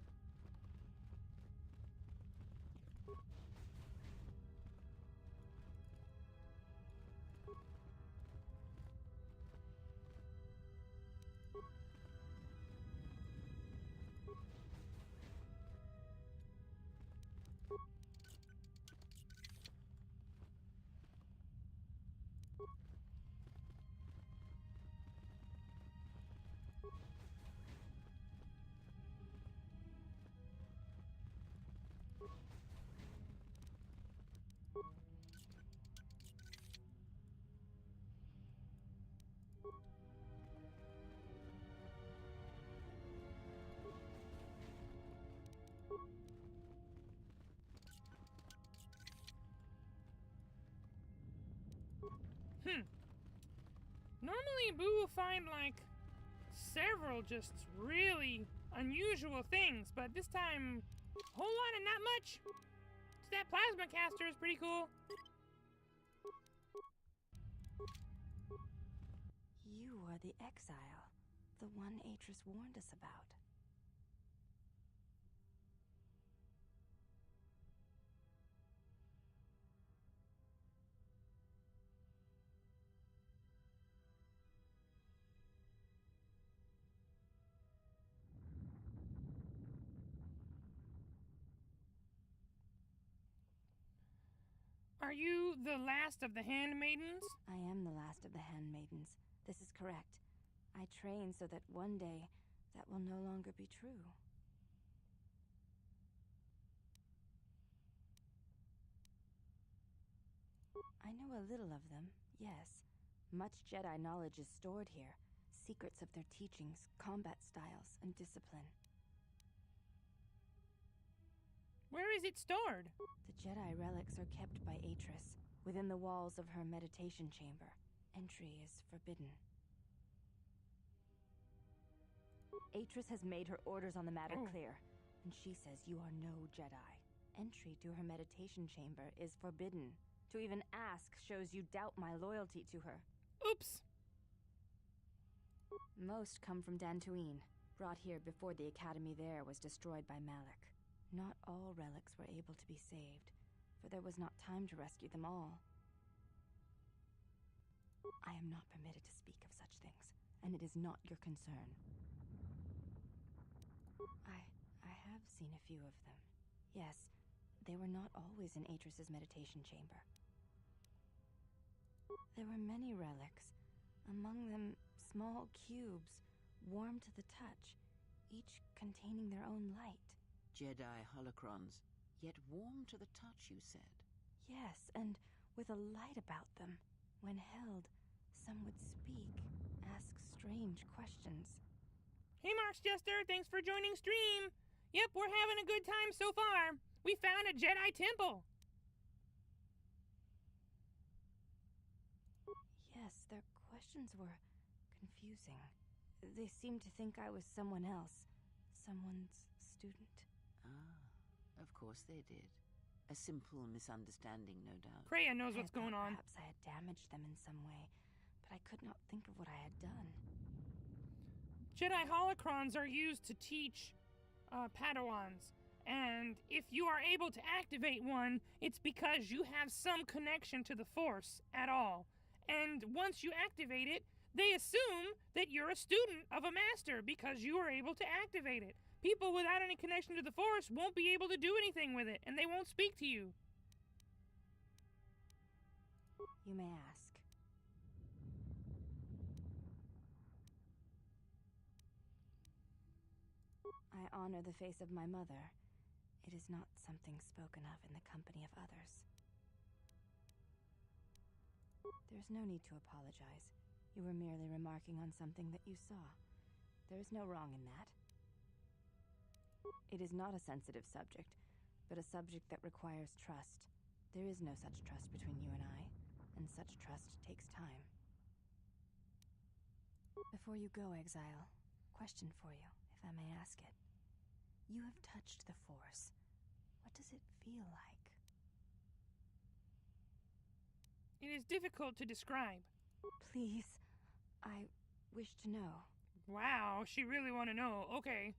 Normally, Buu will find, like, several just really unusual things, but this time, a whole lot and not much. So that plasma caster is pretty cool. You are the exile, the one Atris warned us about. Are you the last of the handmaidens? I am the last of the handmaidens. This is correct. I train so that one day that will no longer be true. I know a little of them, yes. Much Jedi knowledge is stored here. Secrets of their teachings, combat styles, and discipline. Where is it stored? The Jedi relics are kept by Atris, within the walls of her meditation chamber. Entry is forbidden. Atris has made her orders on the matter clear, and she says you are no Jedi. Entry to her meditation chamber is forbidden. To even ask shows you doubt my loyalty to her. Oops! Most come from Dantooine, brought here before the academy there was destroyed by Malak. Not all relics were able to be saved, for there was not time to rescue them all. I am not permitted to speak of such things, and it is not your concern. I have seen a few of them. Yes, they were not always in Atris's meditation chamber. There were many relics, among them small cubes, warm to the touch, each containing their own light. Jedi holocrons, yet warm to the touch, you said? Yes, and with a light about them. When held, some would speak, ask strange questions. Hey, Marks Jester, thanks for joining stream. Yep, we're having a good time so far. We found a Jedi temple. Yes, their questions were confusing. They seemed to think I was someone else, someone's student. Ah, of course they did. A simple misunderstanding, no doubt. Kreia knows I what's going on. Perhaps I had damaged them in some way, but I could not think of what I had done. Jedi holocrons are used to teach Padawans. And if you are able to activate one, it's because you have some connection to the Force at all. And once you activate it, they assume that you're a student of a master because you are able to activate it. People without any connection to the Force won't be able to do anything with it, and they won't speak to you. You may ask. I honor the face of my mother. It is not something spoken of in the company of others. There's no need to apologize. You were merely remarking on something that you saw. There is no wrong in that. It is not a sensitive subject, but a subject that requires trust. There is no such trust between you and I, and such trust takes time. Before you go, Exile, question for you, if I may ask it. You have touched the Force. What does it feel like? It is difficult to describe. Please, I wish to know. Wow, she really want to know. Okay.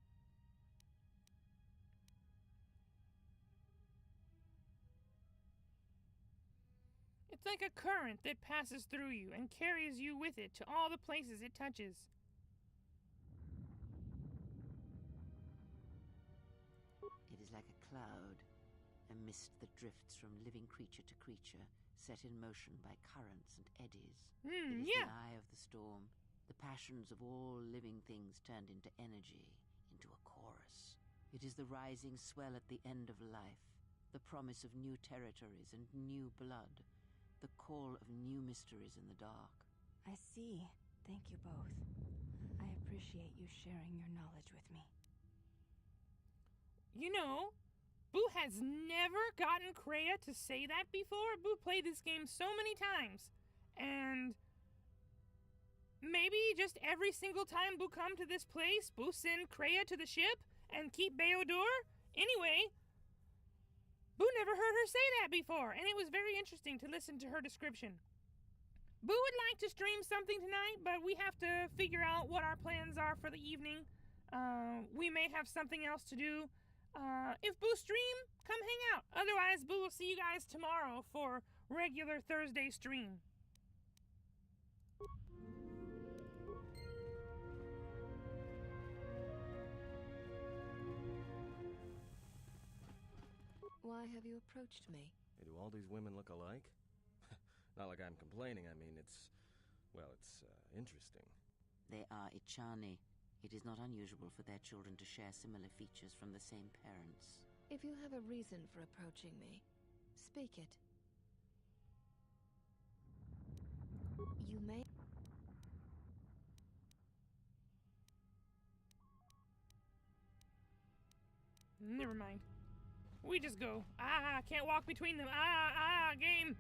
It's like a current that passes through you and carries you with it to all the places it touches. It is like a cloud, a mist that drifts from living creature to creature, set in motion by currents and eddies. It is Yeah. the eye of the storm, the passions of all living things turned into energy, into a chorus. It is the rising swell at the end of life, the promise of new territories and new blood, the call of new mysteries in the dark. I see. Thank you both. I appreciate you sharing your knowledge with me. You know, Buu has never gotten Kreia to say that before. Buu played this game so many times. And maybe just every single time Buu come to this place, Buu send Kreia to the ship and keep Beodur. Anyway, Buu never heard her say that before, and it was very interesting to listen to her description. Buu would like to stream something tonight, but we have to figure out what our plans are for the evening. We may have something else to do. If Buu stream, come hang out. Otherwise, Buu will see you guys tomorrow for regular Thursday stream. Why have you approached me? Do all these women look alike? Not like I'm complaining, I mean, it's interesting. They are Ichani. It is not unusual for their children to share similar features from the same parents. If you have a reason for approaching me, speak it. You may... Never mind. We just go. Can't walk between them. Game.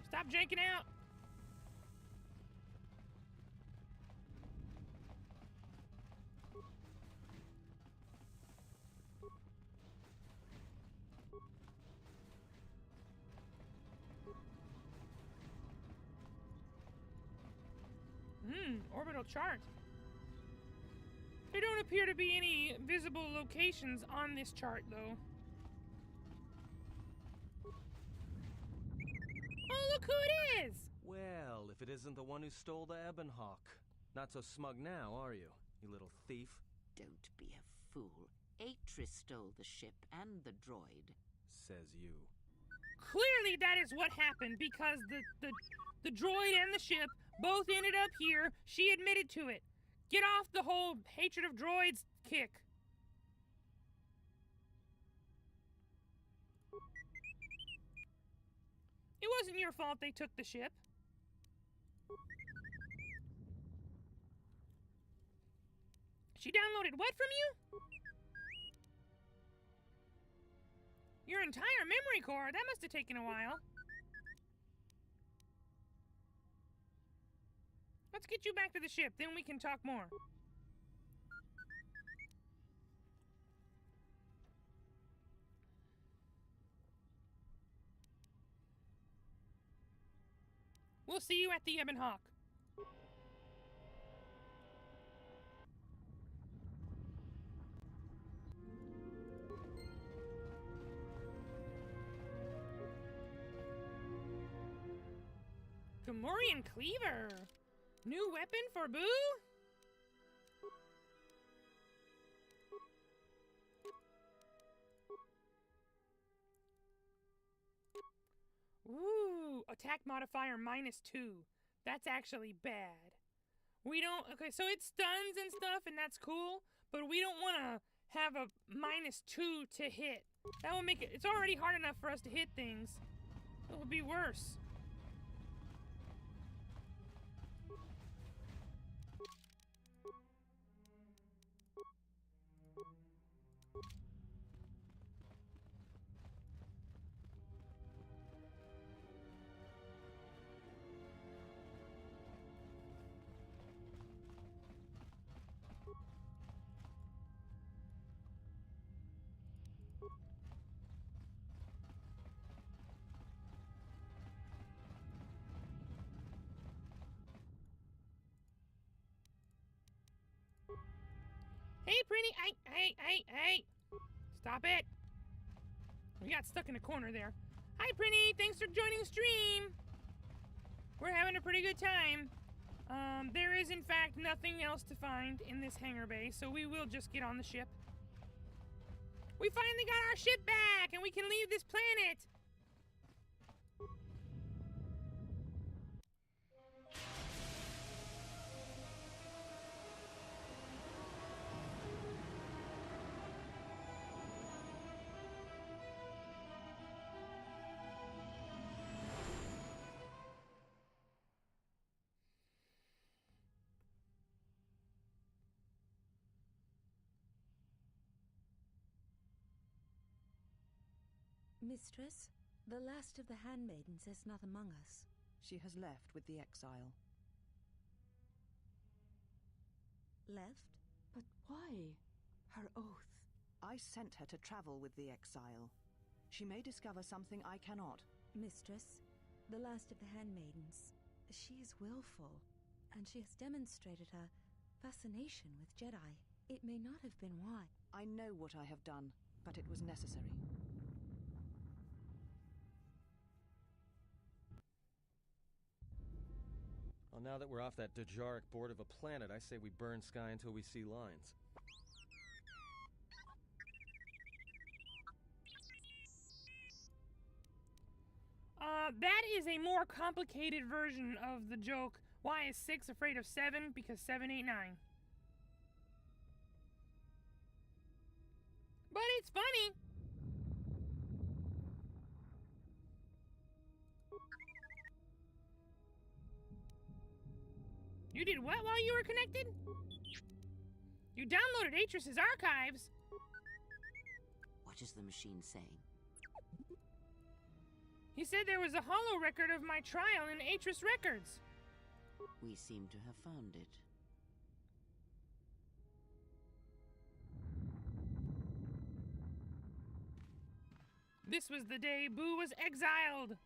Stop janking out. Orbital chart. There don't appear to be any visible locations on this chart, though. Oh, look who it is! Well, if it isn't the one who stole the Ebonhawk. Not so smug now, are you little thief? Don't be a fool. Atris stole the ship and the droid. says you. Clearly that is what happened, because the droid and the ship both ended up here. She admitted to it. Get off the whole hatred of droids kick. It wasn't your fault they took the ship. She downloaded what from you? Your entire memory core? That must have taken a while. Let's get you back to the ship, then we can talk more. We'll see you at the Ebon Hawk. Gamorrean Cleaver. New weapon for Buu? Ooh, attack modifier -2. That's actually bad. We don't, okay, so it stuns and stuff, and that's cool, but we don't want to have a -2 to hit. That will make it, it's already hard enough for us to hit things. It will be worse. Hey, pretty, hey. Stop it. We got stuck in a corner there. Hi, Prinny, thanks for joining the stream. We're having a pretty good time. There is, in fact, nothing else to find in this hangar bay, so we will just get on the ship. We finally got our ship back, and we can leave this planet. Mistress, the last of the handmaidens is not among us. She has left with the exile. Left? But why? Her oath. I sent her to travel with the exile. She may discover something I cannot. Mistress, the last of the handmaidens, she is willful, and she has demonstrated a fascination with Jedi. It may not have been why. I know what I have done, but it was necessary. Well, now that we're off that Dejaric board of a planet, I say we burn sky until we see lines. That is a more complicated version of the joke. Why is 6 afraid of 7? Because 7 ain't 9. But it's funny. You did what while you were connected? You downloaded Atris's archives. What is the machine saying? He said there was a holo record of my trial in Atris Records. We seem to have found it. This was the day Buu was exiled.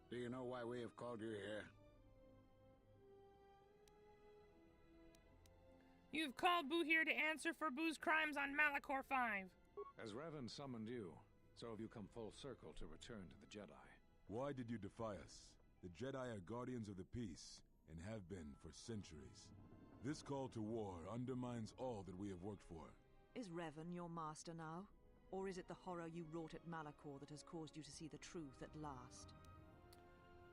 Do you know why we have called you here? You've called Buu here to answer for Buu's crimes on Malachor 5. As Revan summoned you, so have you come full circle to return to the Jedi. Why did you defy us? The Jedi are guardians of the peace, and have been for centuries. This call to war undermines all that we have worked for. Is Revan your master now? Or is it the horror you wrought at Malachor that has caused you to see the truth at last?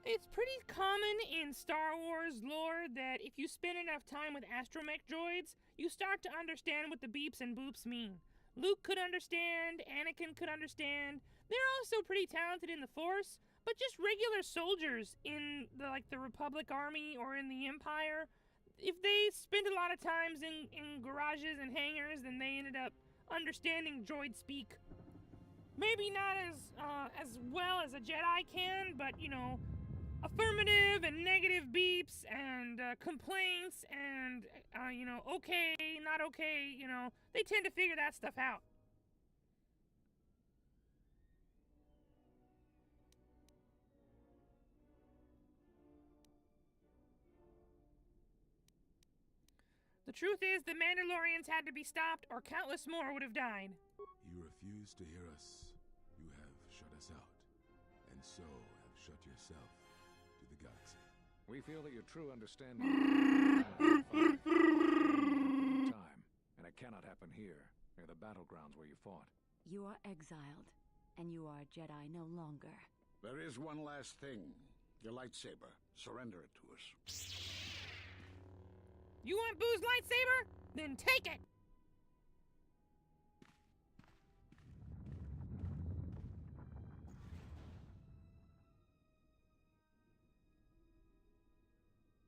It's pretty common in Star Wars lore that if you spend enough time with astromech droids, you start to understand what the beeps and boops mean. Luke could understand, Anakin could understand. They're also pretty talented in the Force, but just regular soldiers in the Republic Army or in the Empire, if they spent a lot of times in garages and hangars, then they ended up understanding droid speak. Maybe not as well as a Jedi can, but, you know, affirmative and negative beeps and complaints and, you know, okay, not okay, you know, they tend to figure that stuff out. The truth is, the Mandalorians had to be stopped, or countless more would have died. You refuse to hear us. You have shut us out, and so have shut yourself to the galaxy. We feel that your true understanding time, and it cannot happen here, near the battlegrounds where you fought. You are exiled, and you are a Jedi no longer. There is one last thing. Your lightsaber. Surrender it to us. You want Buu's lightsaber? Then take it!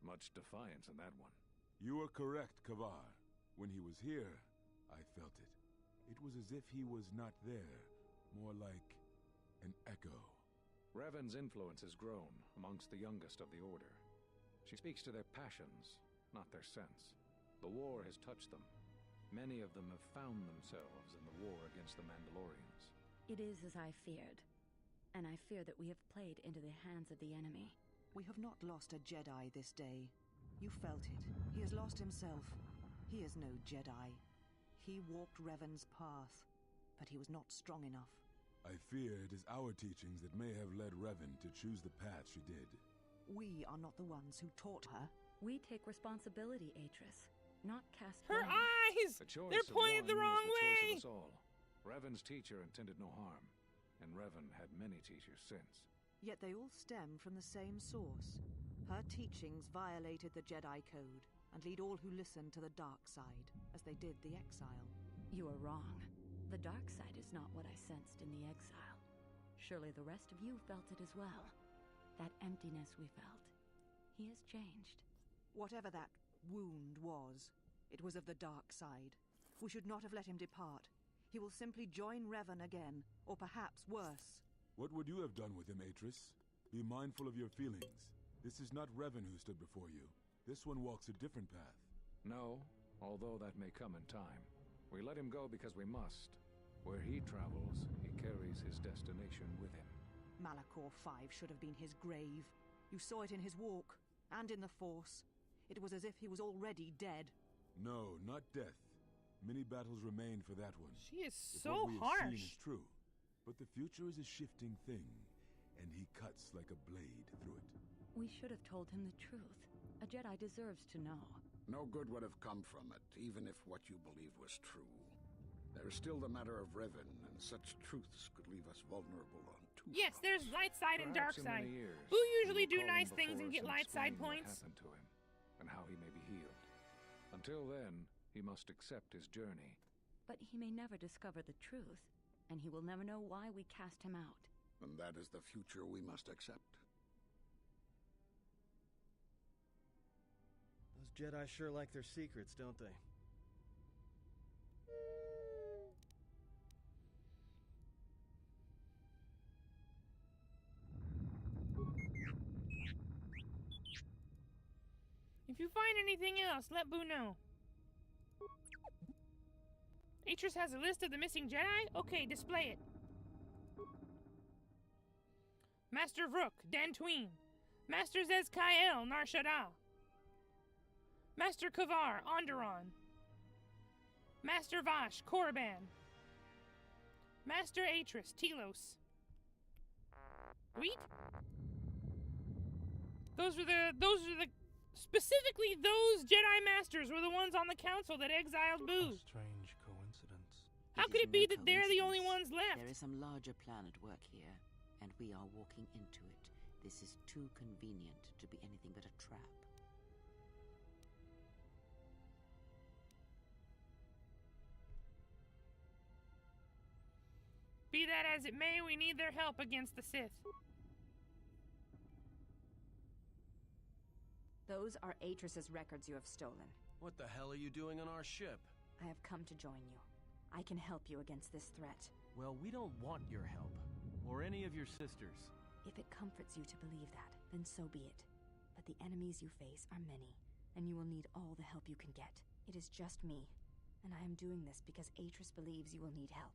Much defiance in that one. You are correct, Kavar. When he was here, I felt it. It was as if he was not there, more like an echo. Revan's influence has grown amongst the youngest of the Order. She speaks to their passions, not their sense. The war has touched them. Many of them have found themselves in the war against the Mandalorians. It is as I feared, and I fear that we have played into the hands of the enemy. We have not lost a Jedi this day. You felt it. He has lost himself. He is no Jedi. He walked Revan's path, but he was not strong enough. I fear it is our teachings that may have led Revan to choose the path she did. We are not the ones who taught her. We take responsibility, Atris, not cast her blame. Eyes! They're pointed the wrong way! Choice of us all. Revan's teacher intended no harm, and Revan had many teachers since. Yet they all stem from the same source. Her teachings violated the Jedi Code and lead all who listen to the dark side, as they did the exile. You are wrong. The dark side is not what I sensed in the exile. Surely the rest of you felt it as well. That emptiness we felt. He has changed. Whatever that wound was, it was of the dark side. We should not have let him depart. He will simply join Revan again, or perhaps worse. What would you have done with him, Atris? Be mindful of your feelings. This is not Revan who stood before you. This one walks a different path. No, although that may come in time. We let him go because we must. Where he travels, he carries his destination with him. Malachor 5 should have been his grave. You saw it in his walk, and in the Force. It was as if he was already dead. No, not death. Many battles remain for that one. She is if so what we harsh. have seen is true. But the future is a shifting thing, and he cuts like a blade through it. We should have told him the truth. A Jedi deserves to know. No good would have come from it, even if what you believed was true. There is still the matter of Revan, and such truths could leave us vulnerable on two Yes, fronts. there's light side and dark Perhaps in side. many years, Buu we usually will do call him nice things and before get us light side explain points. What happened to him, and how he may be healed. Until then, he must accept his journey. But he may never discover the truth, and he will never know why we cast him out. And that is the future we must accept. Those Jedi sure like their secrets, don't they? If you find anything else, let Buu know. Atris has a list of the missing Jedi? Okay, display it. Master Vrook, Dantooine. Master Zez-Kai-El, Nar Shaddaa. Master Kavar, Onderon. Master Vash, Korriban. Master Atris, Telos. Sweet. Those are the Specifically, those Jedi Masters were the ones on the council that exiled Buu. A strange coincidence. How could it be that they're the only ones left? There is some larger plan at work here, and we are walking into it. This is too convenient to be anything but a trap. Be that as it may, we need their help against the Sith. Those are Atris's records you have stolen. What the hell are you doing on our ship? I have come to join you. I can help you against this threat. Well, we don't want your help. Or any of your sisters. If it comforts you to believe that, then so be it. But the enemies you face are many, and you will need all the help you can get. It is just me, and I am doing this because Atris believes you will need help.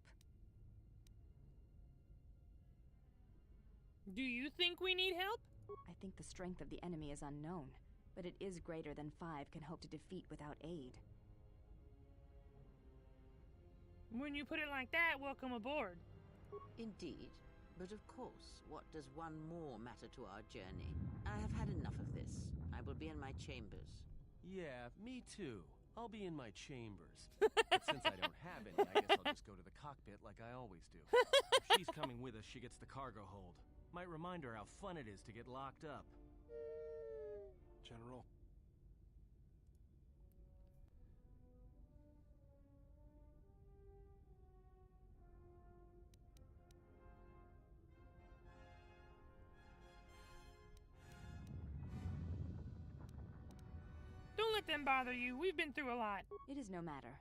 Do you think we need help? I think the strength of the enemy is unknown, but it is greater than 5 can hope to defeat without aid. When you put it like that, welcome aboard. Indeed. But of course, what does one more matter to our journey? I have had enough of this. I will be in my chambers. Yeah, me too. I'll be in my chambers. But since I don't have any, I guess I'll just go to the cockpit like I always do. If she's coming with us, she gets the cargo hold. Might remind her how fun it is to get locked up. General. Don't let them bother you. We've been through a lot. It is no matter.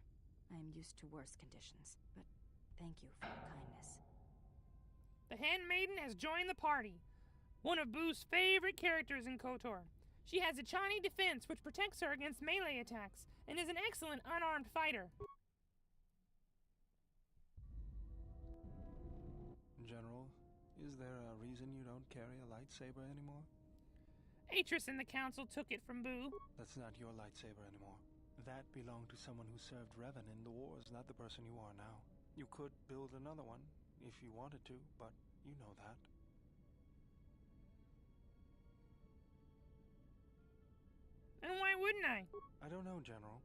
I am used to worse conditions, but thank you for your kindness. The Handmaiden has joined the party. One of Buu's favorite characters in KOTOR. She has a Chani defense which protects her against melee attacks and is an excellent unarmed fighter. General, is there a reason you don't carry a lightsaber anymore? Atris and the council took it from Buu. That's not your lightsaber anymore. That belonged to someone who served Revan in the wars, not the person you are now. You could build another one, if you wanted to, but you know that. And why wouldn't I? I don't know, General,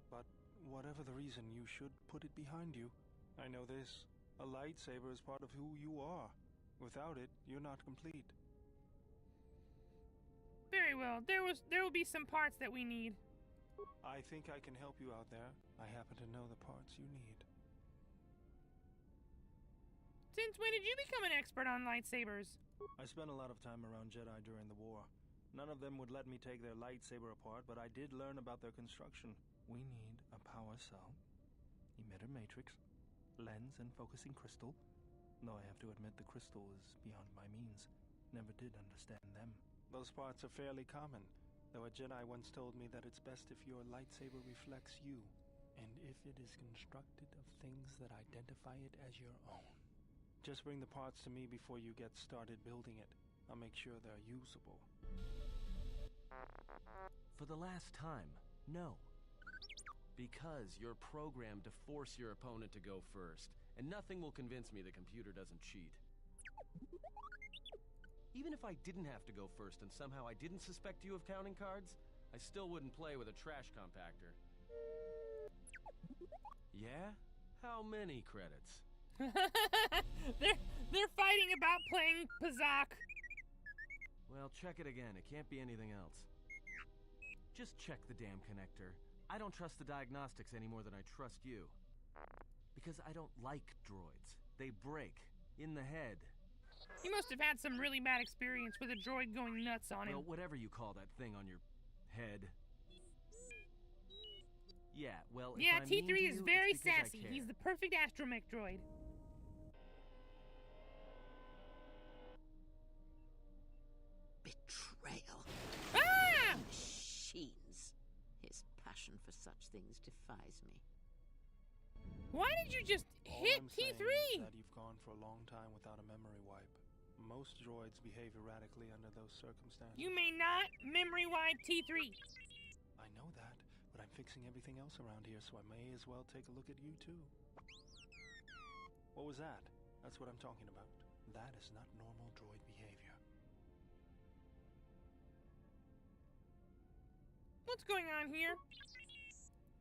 but whatever the reason, you should put it behind you. I know this. A lightsaber is part of who you are. Without it, you're not complete. Very well. There will be some parts that we need. I think I can help you out there. I happen to know the parts you need. Since when did you become an expert on lightsabers? I spent a lot of time around Jedi during the war. None of them would let me take their lightsaber apart, but I did learn about their construction. We need a power cell, emitter matrix, lens and focusing crystal. Though I have to admit the crystal is beyond my means. Never did understand them. Those parts are fairly common, though a Jedi once told me that it's best if your lightsaber reflects you, and if it is constructed of things that identify it as your own. Just bring the parts to me before you get started building it. I'll make sure they're usable. For the last time, no. Because you're programmed to force your opponent to go first, and nothing will convince me the computer doesn't cheat. Even if I didn't have to go first and somehow I didn't suspect you of counting cards, I still wouldn't play with a trash compactor. Yeah? How many credits? They're fighting about playing Pazak. Well, check it again. It can't be anything else. Just check the damn connector. I don't trust the diagnostics any more than I trust you. Because I don't like droids. They break. In the head. You must have had some really bad experience with a droid going nuts on him. Well, whatever you call that thing on your head. Yeah, well, if yeah, I'm T3 mean to is you, very it's because I sassy. care. He's the perfect astromech droid. Betrayal. Ah! Machines. His passion for such things defies me. Why did you just hit All I'm saying T3? is that you've gone for a long time without a memory wipe. Most droids behave erratically under those circumstances. You may not memory wipe T3. I know that, but I'm fixing everything else around here, so I may as well take a look at you too. What was that? That's what I'm talking about. That is not normal droid behavior. What's going on here?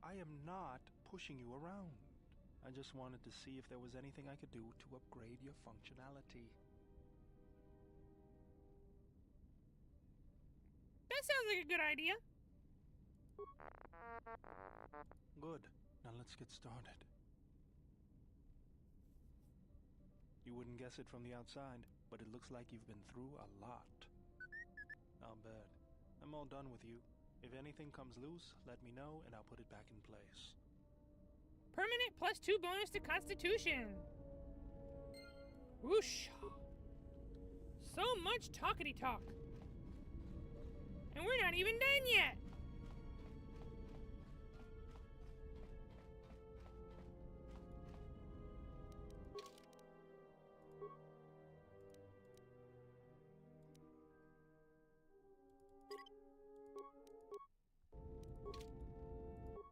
I am not pushing you around. I just wanted to see if there was anything I could do to upgrade your functionality. That sounds like a good idea. Good. Now let's get started. You wouldn't guess it from the outside, but it looks like you've been through a lot. I'll bet. I'm all done with you. If anything comes loose, let me know and I'll put it back in place. Permanent +2 bonus to Constitution. Whoosh. So much talkity talk. And we're not even done yet.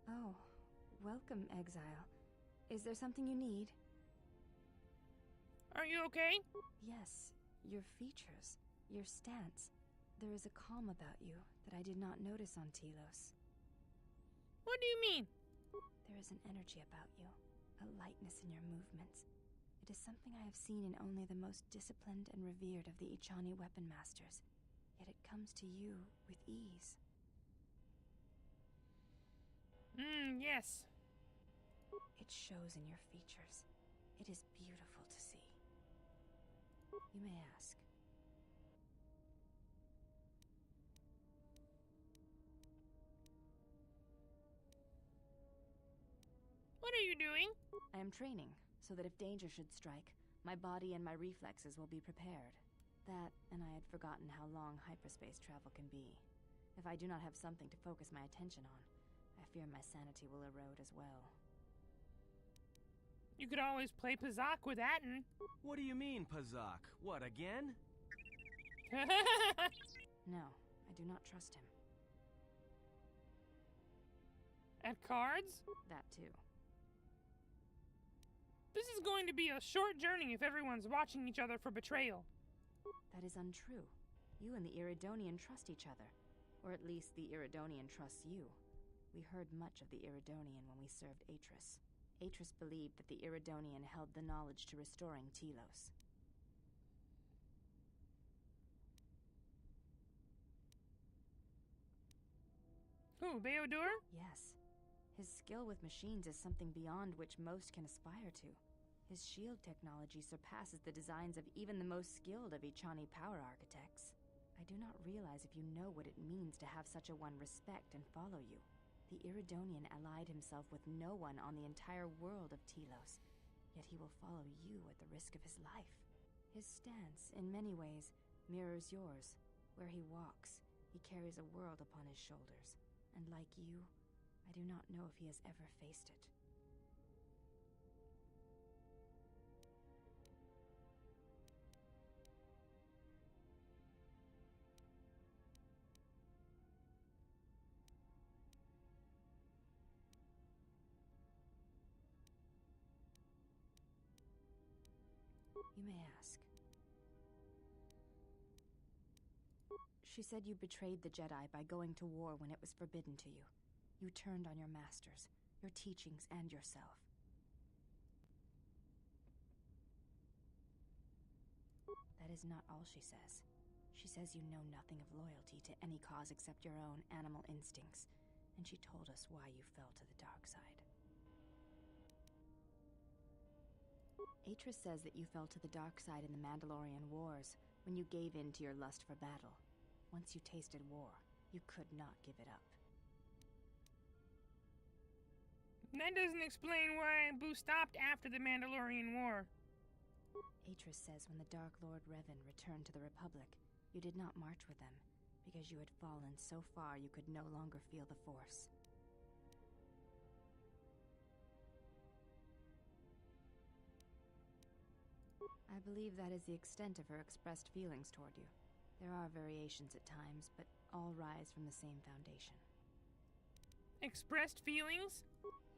Oh, welcome, Exile. Is there something you need? Are you okay? Yes, your features, your stance. There is a calm about you that I did not notice on Telos. What do you mean? There is an energy about you, a lightness in your movements. It is something I have seen in only the most disciplined and revered of the Ichani weapon masters, yet it comes to you with ease. Yes. It shows in your features. It is beautiful to see. You may ask. What are you doing? I am training, so that if danger should strike, my body and my reflexes will be prepared. That, and I had forgotten how long hyperspace travel can be. If I do not have something to focus my attention on, I fear my sanity will erode as well. You could always play Pazak with Atten. What do you mean, Pazak? What, again? No, I do not trust him. At cards? That too. This is going to be a short journey if everyone's watching each other for betrayal. That is untrue. You and the Iridonian trust each other. Or at least the Iridonian trusts you. We heard much of the Iridonian when we served Atris. Atris believed that the Iridonian held the knowledge to restoring Telos. Who, Beodur? Yes. His skill with machines is something beyond which most can aspire to. His shield technology surpasses the designs of even the most skilled of Ichani power architects. I do not realize if you know what it means to have such a one respect and follow you. The Iridonian allied himself with no one on the entire world of Telos, yet he will follow you at the risk of his life. His stance, in many ways, mirrors yours. Where he walks, he carries a world upon his shoulders, and like you, I do not know if he has ever faced it. You may ask. She said you betrayed the Jedi by going to war when it was forbidden to you. You turned on your masters, your teachings, and yourself. That is not all she says. She says you know nothing of loyalty to any cause except your own animal instincts, and she told us why you fell to the dark side. Atris says that you fell to the dark side in the Mandalorian Wars, when you gave in to your lust for battle. Once you tasted war, you could not give it up. That doesn't explain why Buu stopped after the Mandalorian War. Atris says when the Dark Lord Revan returned to the Republic, you did not march with them, because you had fallen so far you could no longer feel the Force. I believe that is the extent of her expressed feelings toward you. There are variations at times, but all rise from the same foundation. Expressed feelings?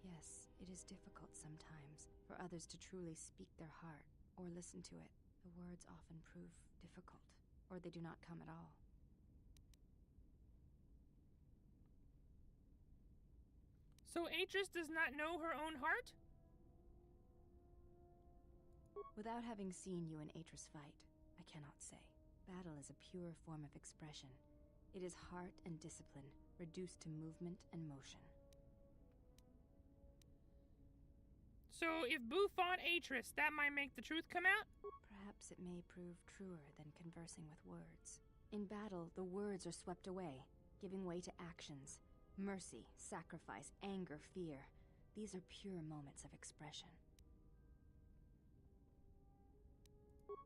Yes, it is difficult sometimes for others to truly speak their heart or listen to it. The words often prove difficult, or they do not come at all. So Atris does not know her own heart? Without having seen you and Atris fight, I cannot say. Battle is a pure form of expression. It is heart and discipline, reduced to movement and motion. So if Buu fought Atris, that might make the truth come out? Perhaps it may prove truer than conversing with words. In battle, the words are swept away, giving way to actions. Mercy, sacrifice, anger, fear. These are pure moments of expression.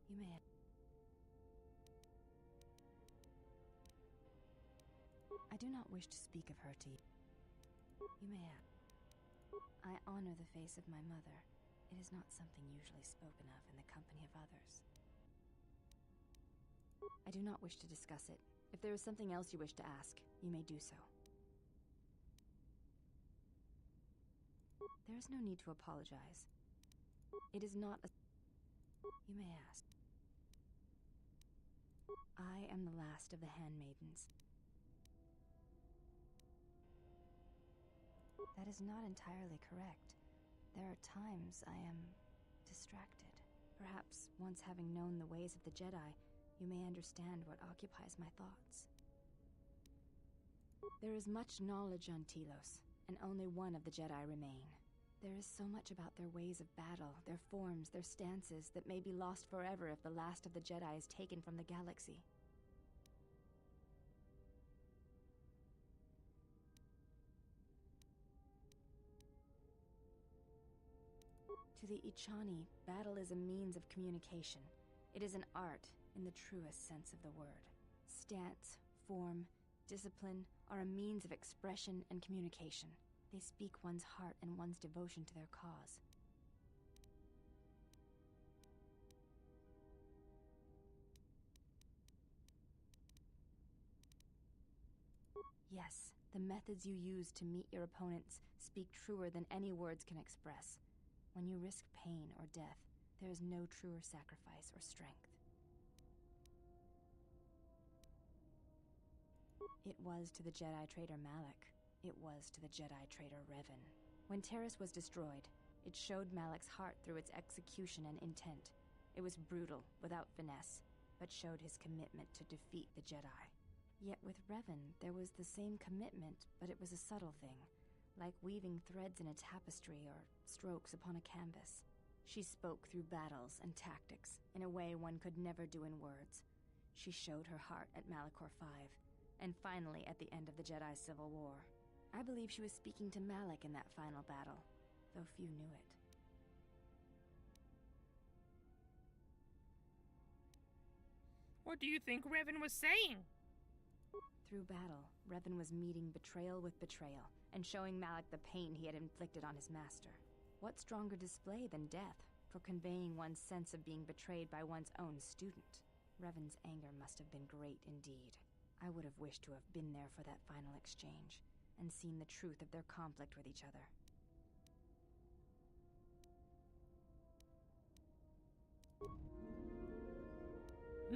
You may have... I do not wish to speak of her to you. You may have... I honor the face of my mother. It is not something usually spoken of in the company of others. I do not wish to discuss it. If there is something else you wish to ask, you may do so. There is no need to apologize. It is not a... You may ask. I am the last of the handmaidens. That is not entirely correct. There are times I am distracted. Perhaps once having known the ways of the Jedi, you may understand what occupies my thoughts. There is much knowledge on Telos, and only one of the Jedi remain. There is so much about their ways of battle, their forms, their stances, that may be lost forever if the last of the Jedi is taken from the galaxy. To the Ichani, battle is a means of communication. It is an art in the truest sense of the word. Stance, form, discipline are a means of expression and communication. They speak one's heart and one's devotion to their cause. Yes, the methods you use to meet your opponents speak truer than any words can express. When you risk pain or death, there is no truer sacrifice or strength. It was to the Jedi traitor Malak. It was to the Jedi traitor Revan. When Terrace was destroyed, it showed Malak's heart through its execution and intent. It was brutal, without finesse, but showed his commitment to defeat the Jedi. Yet with Revan, there was the same commitment, but it was a subtle thing, like weaving threads in a tapestry or strokes upon a canvas. She spoke through battles and tactics in a way one could never do in words. She showed her heart at Malachor V, and finally at the end of the Jedi Civil War. I believe she was speaking to Malak in that final battle, though few knew it. What do you think Revan was saying? Through battle, Revan was meeting betrayal with betrayal, and showing Malak the pain he had inflicted on his master. What stronger display than death for conveying one's sense of being betrayed by one's own student? Revan's anger must have been great indeed. I would have wished to have been there for that final exchange, and seen the truth of their conflict with each other.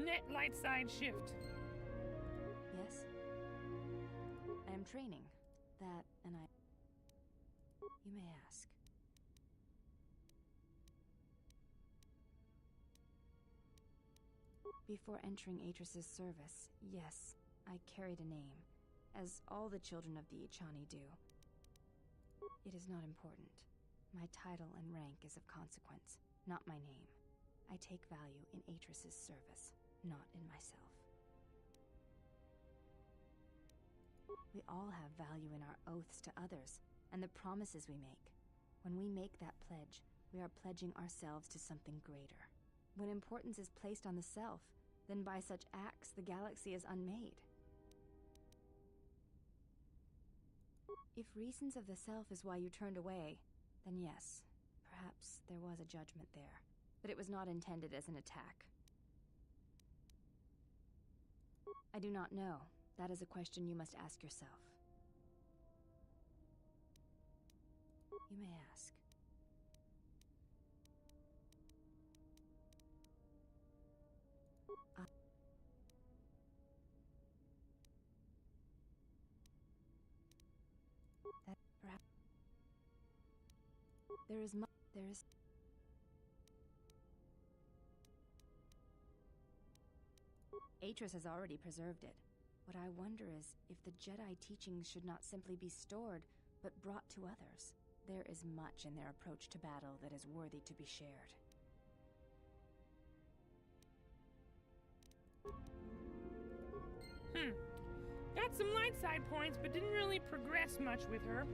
Net light side shift. Yes? I am training. That, and I... You may ask. Before entering Atris's service, yes, I carried a name, as all the children of the Ichani do. It is not important. My title and rank is of consequence, not my name. I take value in Atris's service, not in myself. We all have value in our oaths to others, and the promises we make. When we make that pledge, we are pledging ourselves to something greater. When importance is placed on the self, then by such acts the galaxy is unmade. If reasons of the self is why you turned away, then yes, perhaps there was a judgment there, but it was not intended as an attack. I do not know. That is a question you must ask yourself. You may ask. That perhaps... There is Atris has already preserved it. What I wonder is if the Jedi teachings should not simply be stored, but brought to others. There is much in their approach to battle that is worthy to be shared. Got some light side points, but didn't really progress much with her.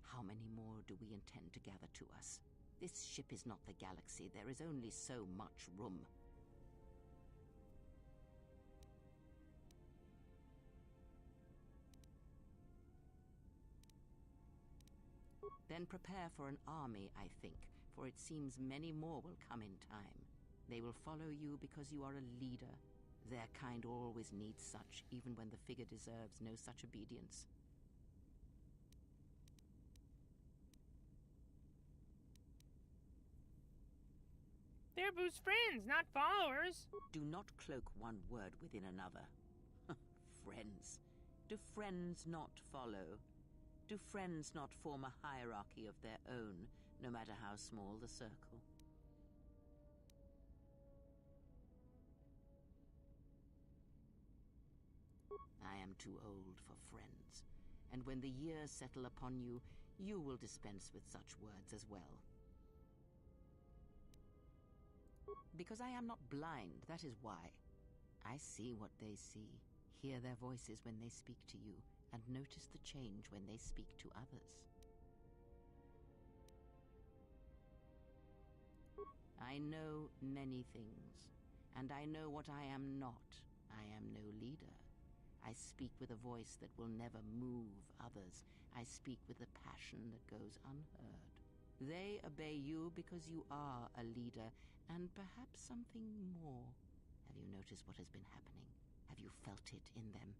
How many more do we intend to gather to us? This ship is not the galaxy. There is only so much room. Then prepare for an army, I think, for it seems many more will come in time. They will follow you because you are a leader. Their kind always needs such, even when the figure deserves no such obedience. They're Buu's friends, not followers. Do not cloak one word within another. Friends. Do friends not follow? Do friends not form a hierarchy of their own, no matter how small the circle? I am too old for friends, and when the years settle upon you, you will dispense with such words as well. Because I am not blind, that is why. I see what they see, hear their voices when they speak to you, and notice the change when they speak to others. I know many things, and I know what I am not. I am no leader. I speak with a voice that will never move others. I speak with a passion that goes unheard. They obey you because you are a leader, and perhaps something more. Have you noticed what has been happening? Have you felt it in them?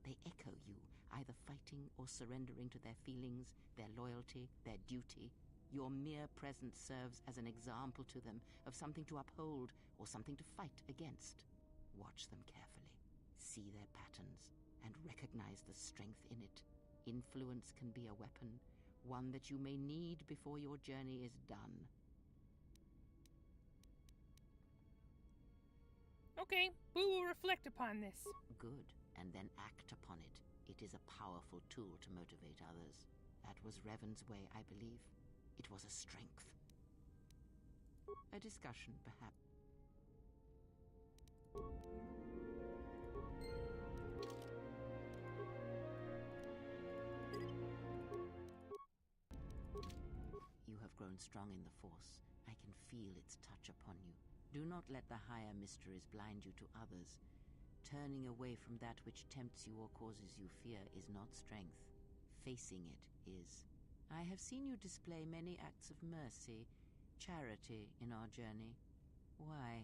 They echo you, either fighting or surrendering to their feelings, their loyalty, their duty. Your mere presence serves as an example to them of something to uphold or something to fight against. Watch them carefully, see their patterns, and recognize the strength in it. Influence can be a weapon, one that you may need before your journey is done. Okay, Buu will reflect upon this. Good, and then act upon it. It is a powerful tool to motivate others. That was Revan's way, I believe. It was a strength. A discussion, perhaps. You have grown strong in the Force. I can feel its touch upon you. Do not let the higher mysteries blind you to others. Turning away from that which tempts you or causes you fear is not strength. Facing it is. I have seen you display many acts of mercy, charity in our journey. Why?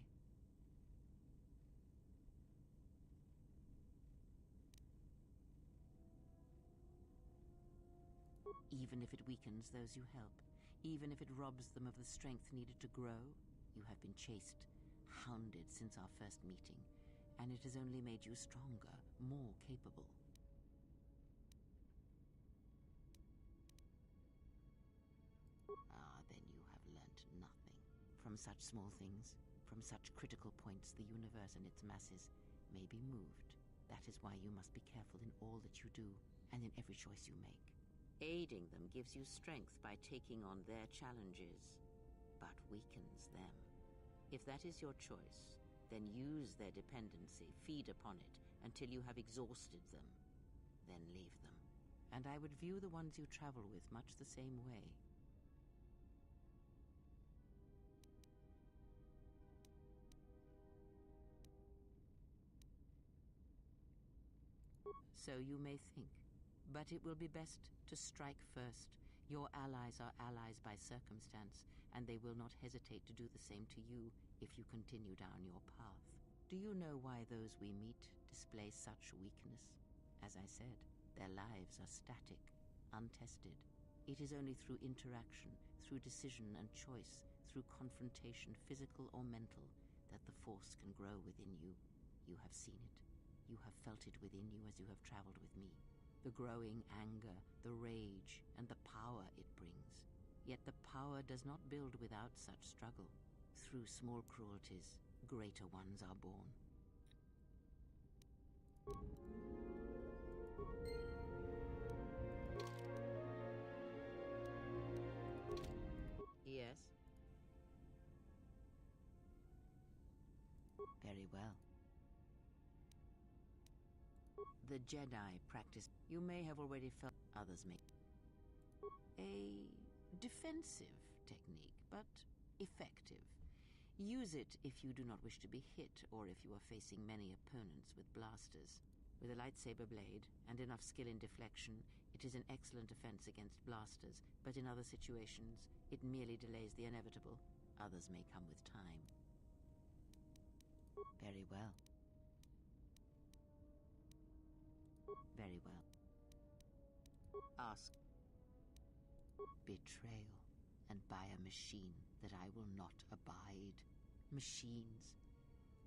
Even if it weakens those you help, even if it robs them of the strength needed to grow, you have been chased, hounded since our first meeting, and it has only made you stronger, more capable. Then you have learnt nothing. From such small things, from such critical points, the universe and its masses may be moved. That is why you must be careful in all that you do, and in every choice you make. Aiding them gives you strength by taking on their challenges, but weakens them. If that is your choice, then use their dependency, feed upon it, until you have exhausted them. Then leave them. And I would view the ones you travel with much the same way. So you may think, but it will be best to strike first. Your allies are allies by circumstance, and they will not hesitate to do the same to you if you continue down your path. Do you know why those we meet display such weakness? As I said, their lives are static, untested. It is only through interaction, through decision and choice, through confrontation, physical or mental, that the Force can grow within you. You have seen it. You have felt it within you as you have traveled with me. The growing anger, the rage, and the power it brings. Yet the power does not build without such struggle. Through small cruelties, greater ones are born. Yes? Very well. The Jedi practice. You may have already felt others may. A defensive technique, but effective. Use it if you do not wish to be hit, or if you are facing many opponents with blasters. With a lightsaber blade and enough skill in deflection, it is an excellent defense against blasters, but in other situations, it merely delays the inevitable. Others may come with time. Very well. Very well. Ask. Betrayal, and by a machine that I will not abide. Machines.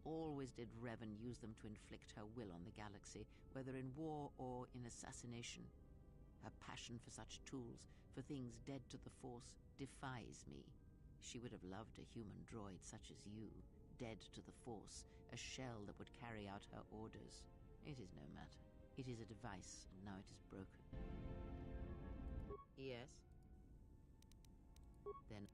Always did Revan use them to inflict her will on the galaxy, whether in war or in assassination. Her passion for such tools, for things dead to the Force, defies me. She would have loved a human droid such as you, dead to the Force, a shell that would carry out her orders. It is no matter. It is a device, and now it is broken. Yes? Then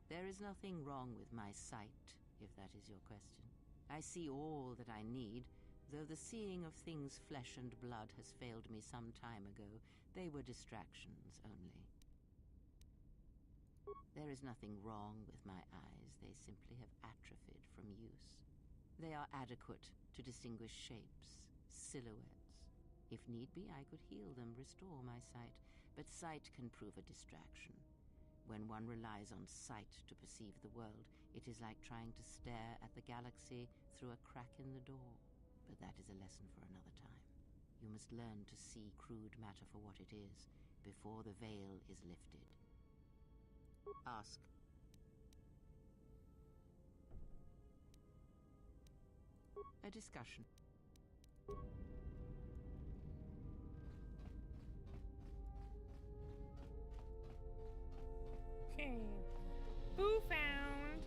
there is nothing wrong with my sight, if that is your question. I see all that I need, though the seeing of things flesh and blood has failed me some time ago. They were distractions only. There is nothing wrong with my eyes. They simply have atrophied from use. They are adequate to distinguish shapes, silhouettes. If need be, I could heal them, restore my sight, but sight can prove a distraction. When one relies on sight to perceive the world, it is like trying to stare at the galaxy through a crack in the door. But that is a lesson for another time. You must learn to see crude matter for what it is, before the veil is lifted. Ask. A discussion. Okay. Buu found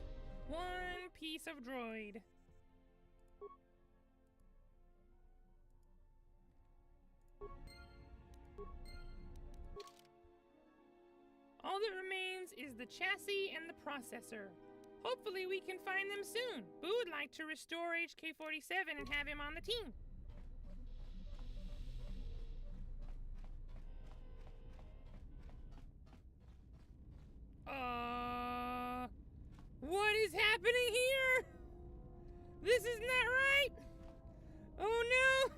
one piece of droid. All that remains is the chassis and the processor. Hopefully we can find them soon. Buu would like to restore HK-47 and have him on the team. What is happening here? This is not right. Oh no.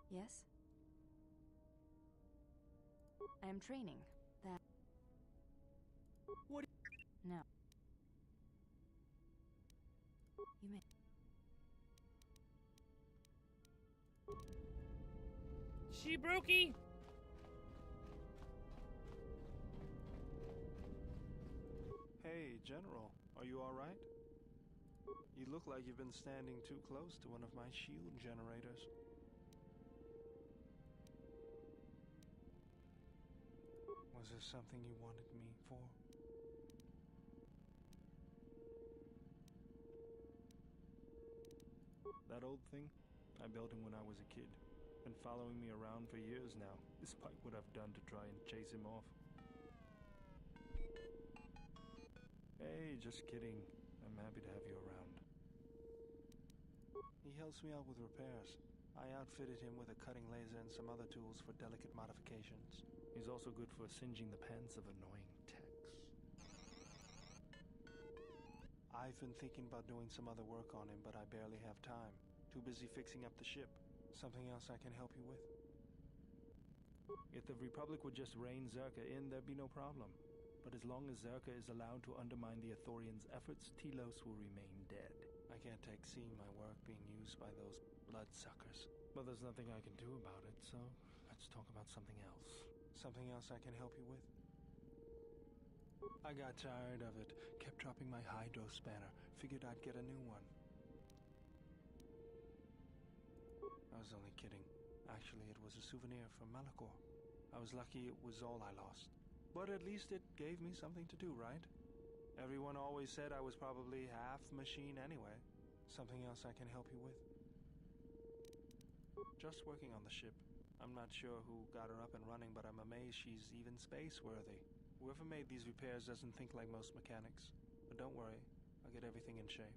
Yes? I am training. That... What? No. You may... She brokey. Hey, General, are you all right? You look like you've been standing too close to one of my shield generators. Was there something you wanted me for? That old thing? I built him when I was a kid. Been following me around for years now, despite what I've done to try and chase him off. Hey, just kidding. I'm happy to have you around. helps me out with repairs. I outfitted him with a cutting laser and some other tools for delicate modifications. He's also good for singeing the pants of annoying techs. I've been thinking about doing some other work on him, but I barely have time. Too busy fixing up the ship. Something else I can help you with? If the Republic would just rein Zerka in, there'd be no problem. But as long as Zerka is allowed to undermine the Ithorians' efforts, Telos will remain dead. I can't take seeing my work being used by those bloodsuckers. But there's nothing I can do about it, so let's talk about something else. Something else I can help you with? I got tired of it. Kept dropping my hydro spanner. Figured I'd get a new one. I was only kidding. Actually, it was a souvenir from Malachor. I was lucky it was all I lost. But at least it gave me something to do, right? Everyone always said I was probably half machine anyway. Something else I can help you with? Just working on the ship. I'm not sure who got her up and running, but I'm amazed she's even space-worthy. Whoever made these repairs doesn't think like most mechanics. But don't worry, I'll get everything in shape.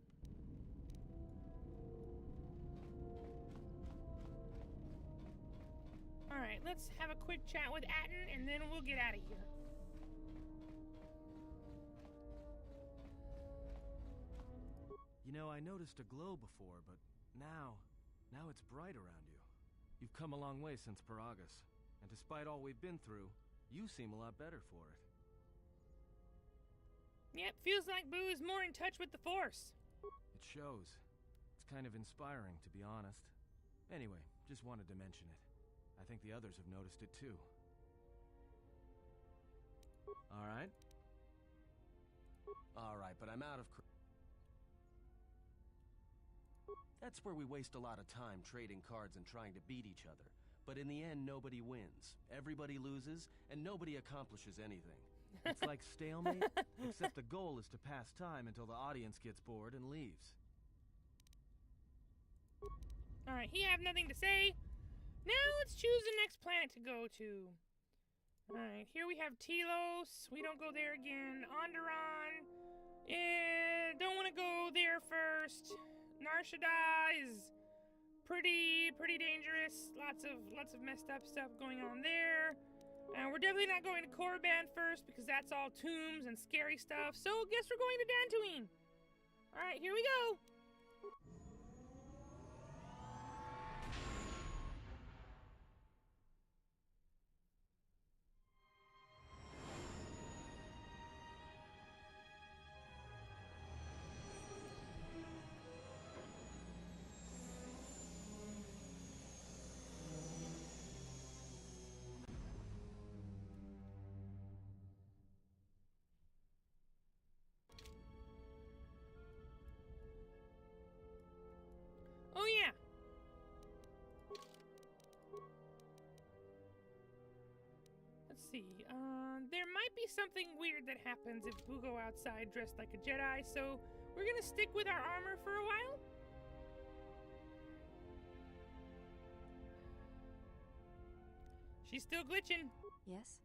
Alright, let's have a quick chat with Atten, and then we'll get out of here. You know, I noticed a glow before, but now it's bright around you. You've come a long way since Paragus, and despite all we've been through, you seem a lot better for it. Yep, feels like Buu is more in touch with the Force. It shows. It's kind of inspiring, to be honest. Anyway, just wanted to mention it. I think the others have noticed it too. Alright, but I'm out of... That's where we waste a lot of time trading cards and trying to beat each other. But in the end, nobody wins. Everybody loses, and nobody accomplishes anything. It's like stalemate, except the goal is to pass time until the audience gets bored and leaves. Alright, he have nothing to say. Now let's choose the next planet to go to. Alright, here we have Telos. We don't go there again. Onderon. Don't want to go there first. Nar Shaddaa is pretty dangerous. Lots of messed up stuff going on there. And we're definitely not going to Korriban first because that's all tombs and scary stuff. So guess we're going to Dantooine. Alright, here we go. Oh yeah. Let's see. There might be something weird that happens if Buu go outside dressed like a Jedi, so we're gonna stick with our armor for a while. She's still glitching. Yes?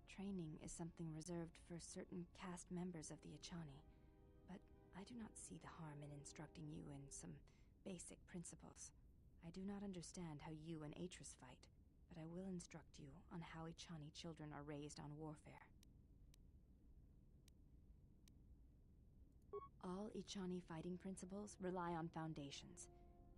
Training is something reserved for certain caste members of the Echani, but I do not see the harm in instructing you in some basic principles. I do not understand how you and Atris fight, but I will instruct you on how Echani children are raised on warfare. All Echani fighting principles rely on foundations.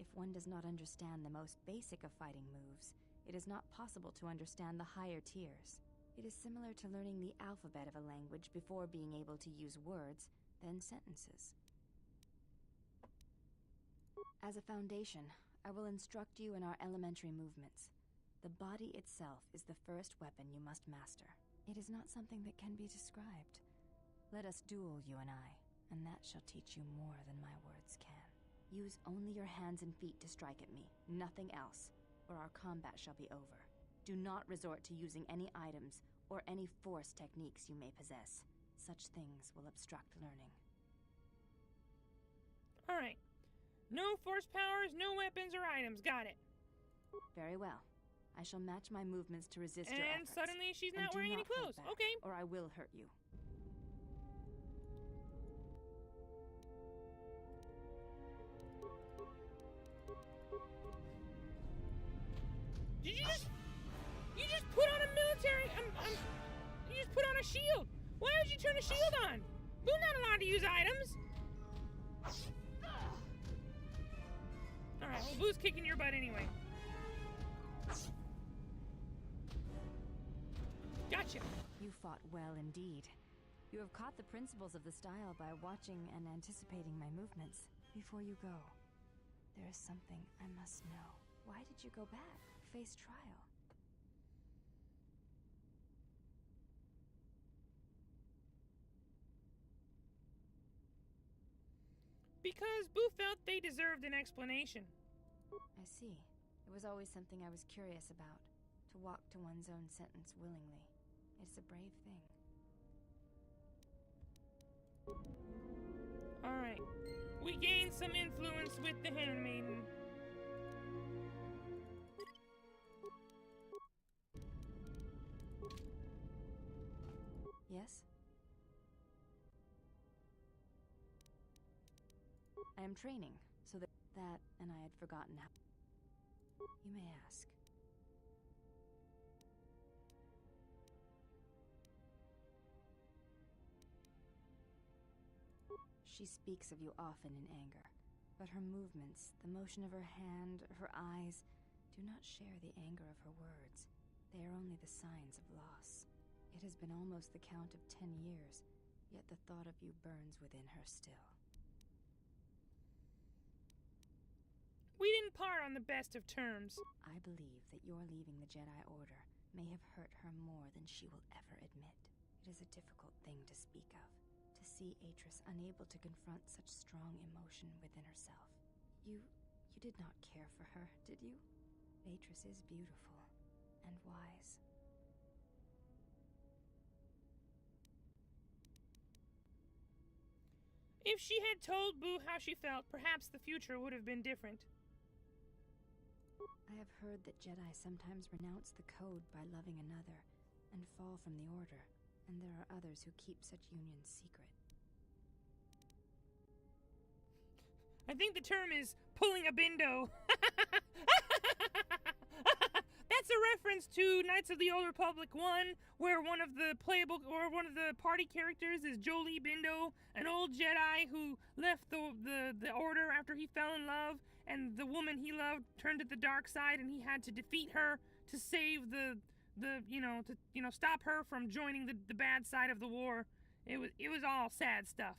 If one does not understand the most basic of fighting moves, it is not possible to understand the higher tiers. It is similar to learning the alphabet of a language before being able to use words, then sentences. As a foundation, I will instruct you in our elementary movements. The body itself is the first weapon you must master. It is not something that can be described. Let us duel, you and I, and that shall teach you more than my words can. Use only your hands and feet to strike at me, nothing else, or our combat shall be over. Do not resort to using any items or any force techniques you may possess. Such things will obstruct learning. Alright. No force powers, no weapons or items. Got it. Very well. I shall match my movements to resist your And efforts. suddenly she's not And do wearing any not hold clothes. back, Okay. or I will hurt you. on a shield? Why would you turn a shield on? Buu not allowed to use items. Alright, well, Buu's kicking your butt anyway. Gotcha. You fought well indeed. You have caught the principles of the style by watching and anticipating my movements. Before you go, there is something I must know. Why did you go back, face trial? Because Buu felt they deserved an explanation. I see. It was always something I was curious about. To walk to one's own sentence willingly. It's a brave thing. Alright. We gained some influence with the handmaiden. Yes? I am training, so that and I had forgotten how. You may ask. She speaks of you often in anger, but her movements, the motion of her hand, her eyes, do not share the anger of her words. They are only the signs of loss. It has been almost the count of 10 years, yet the thought of you burns within her still. We didn't part on the best of terms. I believe that your leaving the Jedi Order may have hurt her more than she will ever admit. It is a difficult thing to speak of, to see Atris unable to confront such strong emotion within herself. You did not care for her, did you? Atris is beautiful and wise. If she had told Buu how she felt, perhaps the future would have been different. I have heard that Jedi sometimes renounce the code by loving another and fall from the Order, and there are others who keep such unions secret. I think the term is pulling a bindo. That's a reference to Knights of the Old Republic 1, where one of the playable, or one of the party characters is Jolee Bindo, an old Jedi who left the Order after he fell in love, and the woman he loved turned to the dark side, and he had to defeat her to save stop her from joining the bad side of the war. It was all sad stuff.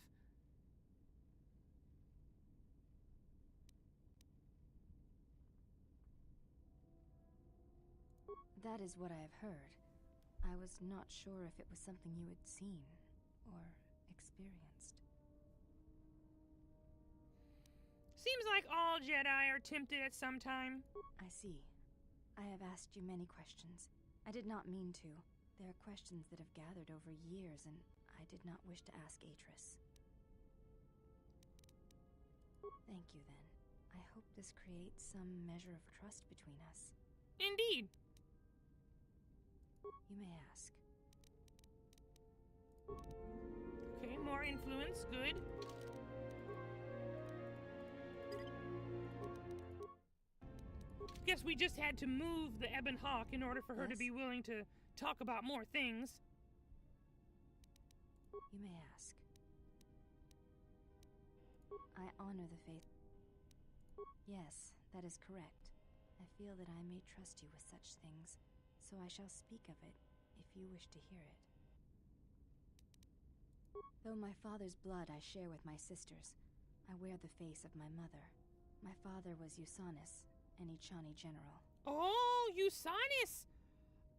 That is what I have heard. I was not sure if it was something you had seen or experienced. Seems like all Jedi are tempted at some time. I see. I have asked you many questions. I did not mean to. There are questions that have gathered over years, and I did not wish to ask Atris. Thank you, then. I hope this creates some measure of trust between us. Indeed. You may ask. Okay, more influence. Good. Guess we just had to move the Ebon Hawk in order for her to be willing to talk about more things. You may ask. I honor the faith. Yes, that is correct. I feel that I may trust you with such things, so I shall speak of it if you wish to hear it. Though my father's blood I share with my sisters, I wear the face of my mother. My father was Usanis, an Ichani general. Oh, Usanis!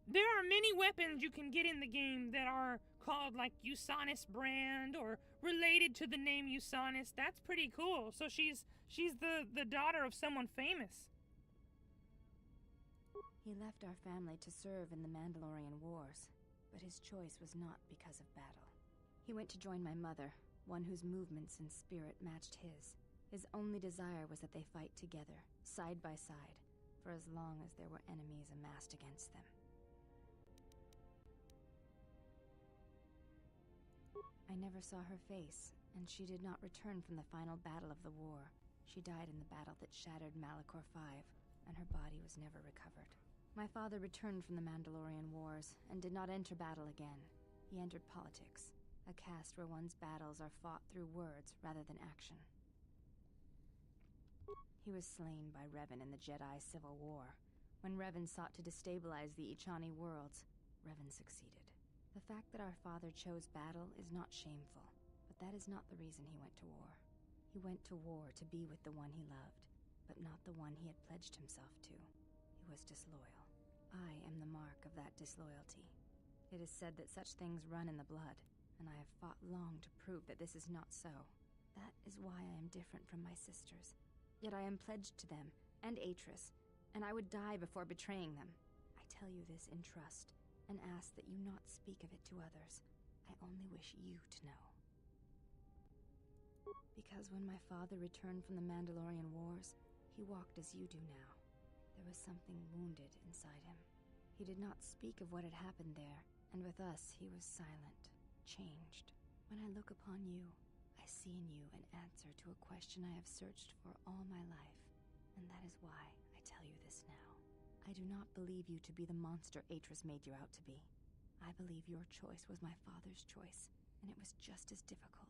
There are many weapons you can get in the game that are called like Usanis brand or related to the name Usanis. That's pretty cool. So she's the daughter of someone famous. He left our family to serve in the Mandalorian Wars, but his choice was not because of battle. He went to join my mother, one whose movements and spirit matched his. His only desire was that they fight together, side by side, for as long as there were enemies amassed against them. I never saw her face, and she did not return from the final battle of the war. She died in the battle that shattered Malachor V, and her body was never recovered. My father returned from the Mandalorian Wars, and did not enter battle again. He entered politics, a caste where one's battles are fought through words rather than action. He was slain by Revan in the Jedi Civil War. When Revan sought to destabilize the Ichani worlds, Revan succeeded. The fact that our father chose battle is not shameful, but that is not the reason he went to war. He went to war to be with the one he loved, but not the one he had pledged himself to. He was disloyal. I am the mark of that disloyalty. It is said that such things run in the blood, and I have fought long to prove that this is not so. That is why I am different from my sisters. Yet I am pledged to them, and Atris, and I would die before betraying them. I tell you this in trust, and ask that you not speak of it to others. I only wish you to know. Because when my father returned from the Mandalorian Wars, he walked as you do now. There was something wounded inside him. He did not speak of what had happened there, and with us he was silent, changed. When I look upon you, I see in you an answer to a question I have searched for all my life, and that is why I tell you this now. I do not believe you to be the monster Atris made you out to be. I believe your choice was my father's choice, and it was just as difficult.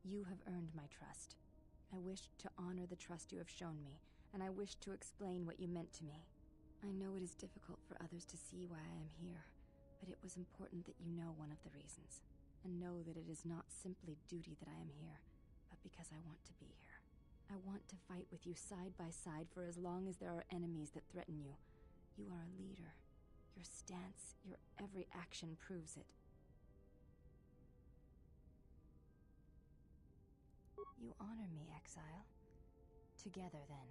You have earned my trust. I wished to honor the trust you have shown me, and I wished to explain what you meant to me. I know it is difficult for others to see why I am here, but it was important that you know one of the reasons, and know that it is not simply duty that I am here, but because I want to be here. I want to fight with you side by side for as long as there are enemies that threaten you. You are a leader. Your stance, your every action proves it. You honor me, exile. Together, then.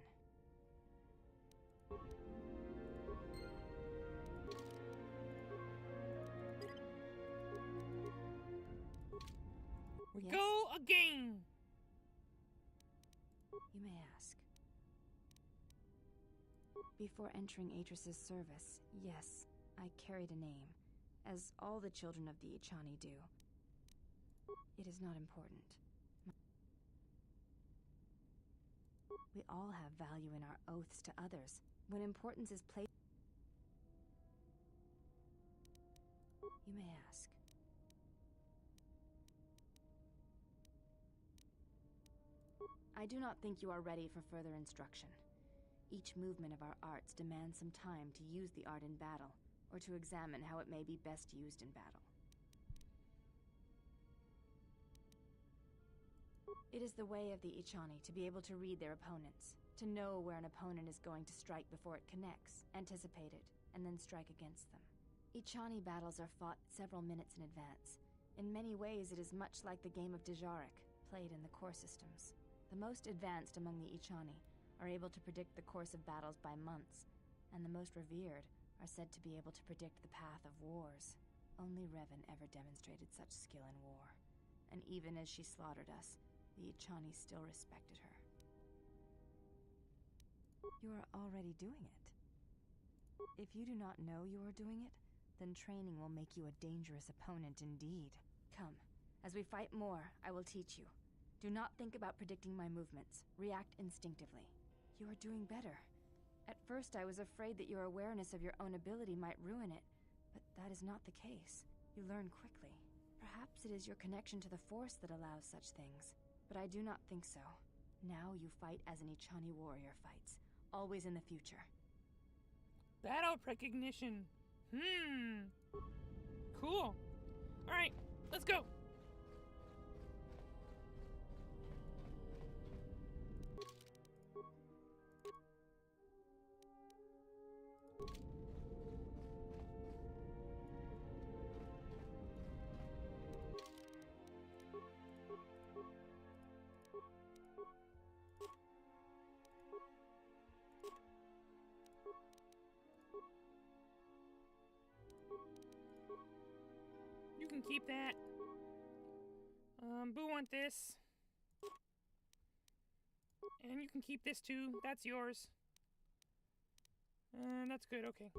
We Yes? go again! You may ask. Before entering Atris's service, yes, I carried a name, as all the children of the Ichani do. It is not important. We all have value in our oaths to others. When importance is placed... You may ask. I do not think you are ready for further instruction. Each movement of our arts demands some time to use the art in battle, or to examine how it may be best used in battle. It is the way of the Ichani to be able to read their opponents, to know where an opponent is going to strike before it connects, anticipate it, and then strike against them. Ichani battles are fought several minutes in advance. In many ways, it is much like the game of Dejarik, played in the core systems. The most advanced among the Ichani are able to predict the course of battles by months, and the most revered are said to be able to predict the path of wars. Only Revan ever demonstrated such skill in war, and even as she slaughtered us, the Ichani still respected her. You are already doing it. If you do not know you are doing it, then training will make you a dangerous opponent indeed. Come, as we fight more, I will teach you. Do not think about predicting my movements. React instinctively. You are doing better. At first I was afraid that your awareness of your own ability might ruin it, but that is not the case. You learn quickly. Perhaps it is your connection to the Force that allows such things, but I do not think so. Now you fight as an Ichani warrior fights, always in the future. Battle recognition. Cool. Alright, let's go. You can keep that. Boo want this. And you can keep this too. That's yours. That's good, okay.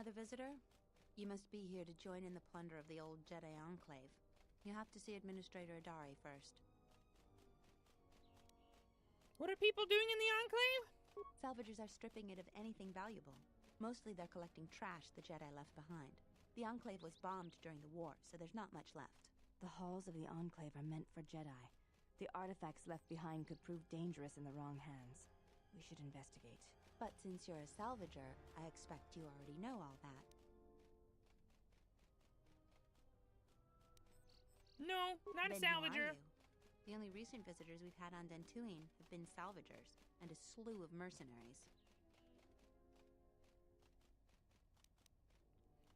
another visitor? You must be here to join in the plunder of the old Jedi Enclave. You have to see Administrator Adari first. What are people doing in the Enclave? Salvagers are stripping it of anything valuable. Mostly they're collecting trash the Jedi left behind. The Enclave was bombed during the war, so there's not much left. The halls of the Enclave are meant for Jedi. The artifacts left behind could prove dangerous in the wrong hands. We should investigate. But since you're a salvager, I expect you already know all that. No, not a Then who salvager. are you? The only recent visitors we've had on Dantooine have been salvagers, and a slew of mercenaries.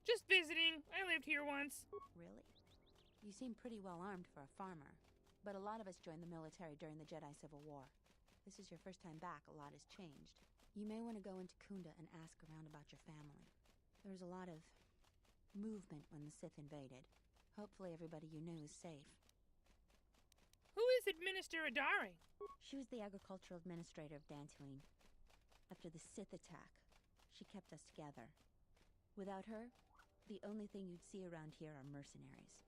Just visiting. I lived here once. Really? You seem pretty well armed for a farmer. But a lot of us joined the military during the Jedi Civil War. This is your first time back, a lot has changed. You may want to go into Kunda and ask around about your family. There was a lot of movement when the Sith invaded. Hopefully everybody you knew is safe. Who is Administrator Adari? She was the agricultural administrator of Dantooine. After the Sith attack, she kept us together. Without her, the only thing you'd see around here are mercenaries.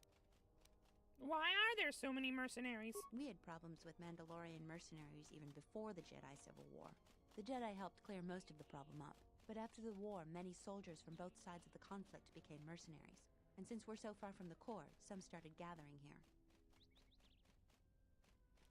Why are there so many mercenaries? We had problems with Mandalorian mercenaries even before the Jedi Civil War. The Jedi helped clear most of the problem up, but after the war, many soldiers from both sides of the conflict became mercenaries. And since we're so far from the core, some started gathering here.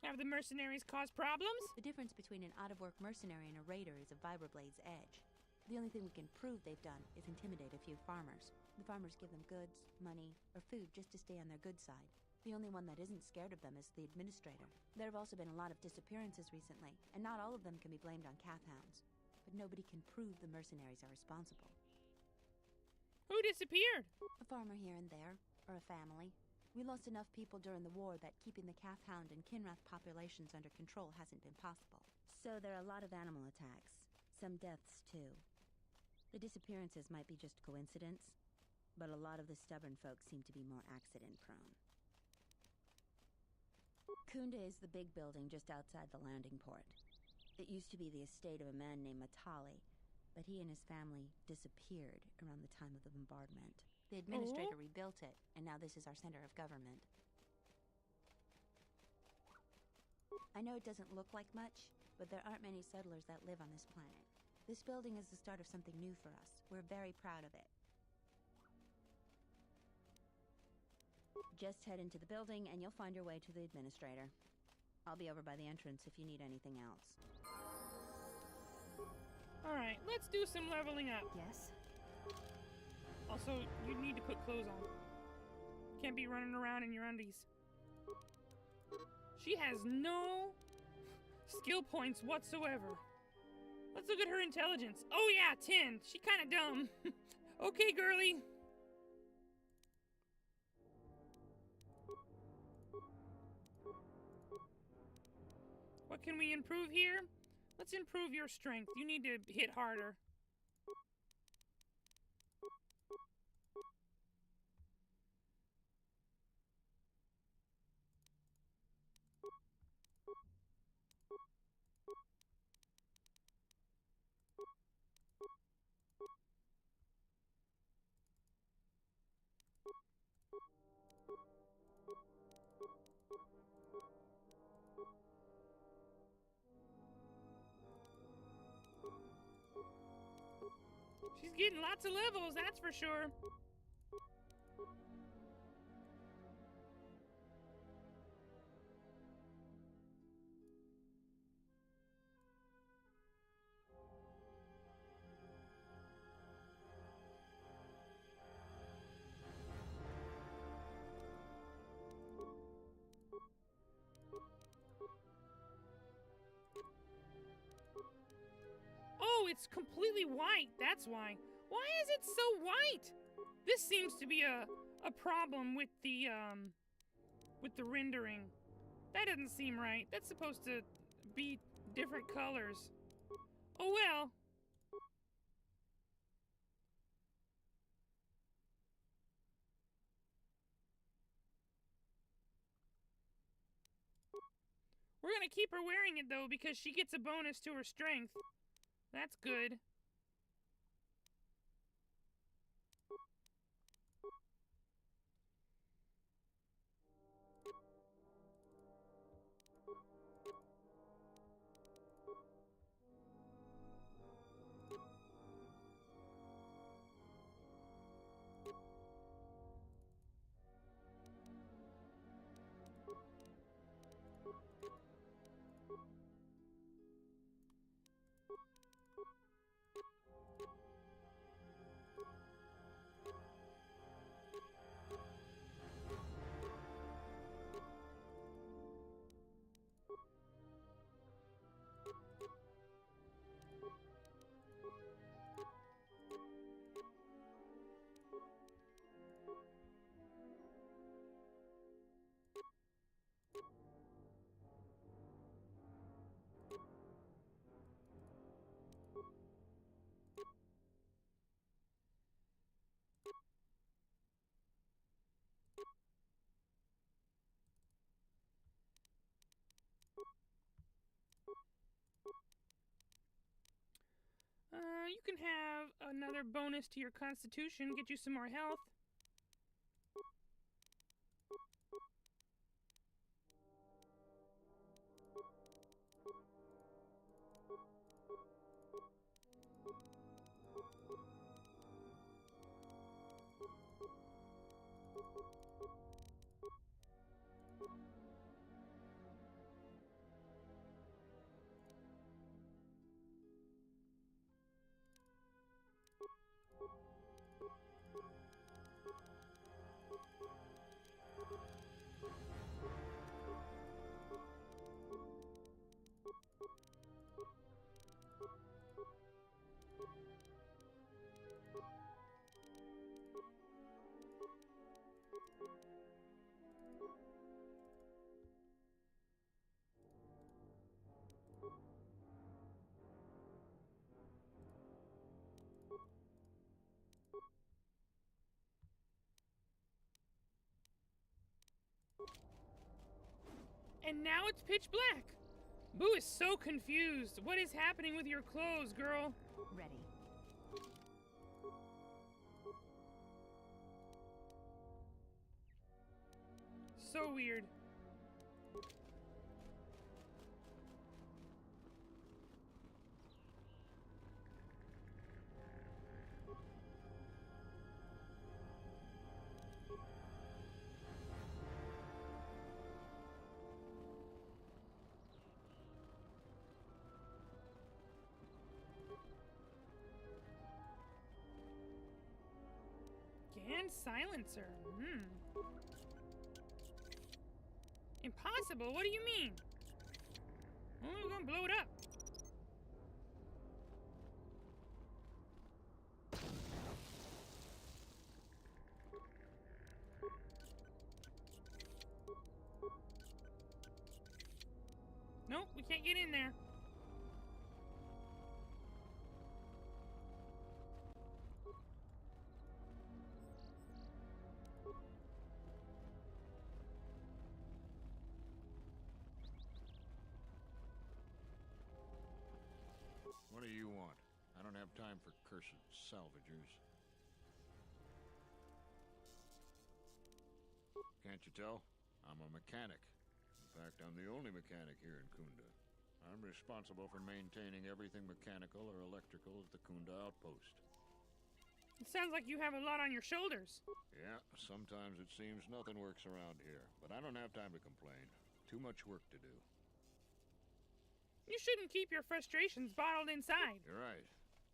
Have the mercenaries caused problems? The difference between an out-of-work mercenary and a raider is a vibroblade's edge. The only thing we can prove they've done is intimidate a few farmers. The farmers give them goods, money, or food just to stay on their good side. The only one that isn't scared of them is the administrator. There have also been a lot of disappearances recently, and not all of them can be blamed on Kath hounds. But nobody can prove the mercenaries are responsible. Who disappeared? A farmer here and there, or a family. We lost enough people during the war that keeping the Kath hound and Kinrath populations under control hasn't been possible. So there are a lot of animal attacks. Some deaths, too. The disappearances might be just coincidence, but a lot of the stubborn folks seem to be more accident-prone. Kunda is the big building just outside the landing port. It used to be the estate of a man named Matali, but he and his family disappeared around the time of the bombardment. The administrator rebuilt it, and now this is our center of government. I know it doesn't look like much, but there aren't many settlers that live on this planet. This building is the start of something new for us. We're very proud of it. Just head into the building and you'll find your way to the administrator. I'll be over by the entrance if you need anything else. Alright, let's do some leveling up. Yes? Also, you need to put clothes on. Can't be running around in your undies. She has no skill points whatsoever. Let's look at her intelligence. Oh yeah, 10. She kinda dumb. Okay, girly. What can we improve here? Let's improve your strength. You need to hit harder. She's getting lots of levels, that's for sure. Oh, it's completely white. That's why. Why is it so white? This seems to be a problem with the rendering. That doesn't seem right. That's supposed to be different colors. Oh well. We're gonna keep her wearing it though because she gets a bonus to her strength. That's good. you can have another bonus to your constitution, get you some more health. And now it's pitch black. Buu is so confused. What is happening with your clothes, girl? Ready. So weird. And silencer. Impossible? What do you mean? Well, we're gonna blow it up. Nope, we can't get in there. What do you want? I don't have time for cursed salvagers. Can't you tell? I'm a mechanic. In fact, I'm the only mechanic here in Kunda. I'm responsible for maintaining everything mechanical or electrical at the Kunda outpost. It sounds like you have a lot on your shoulders. Yeah, sometimes it seems nothing works around here, but I don't have time to complain. Too much work to do. You shouldn't keep your frustrations bottled inside. You're right.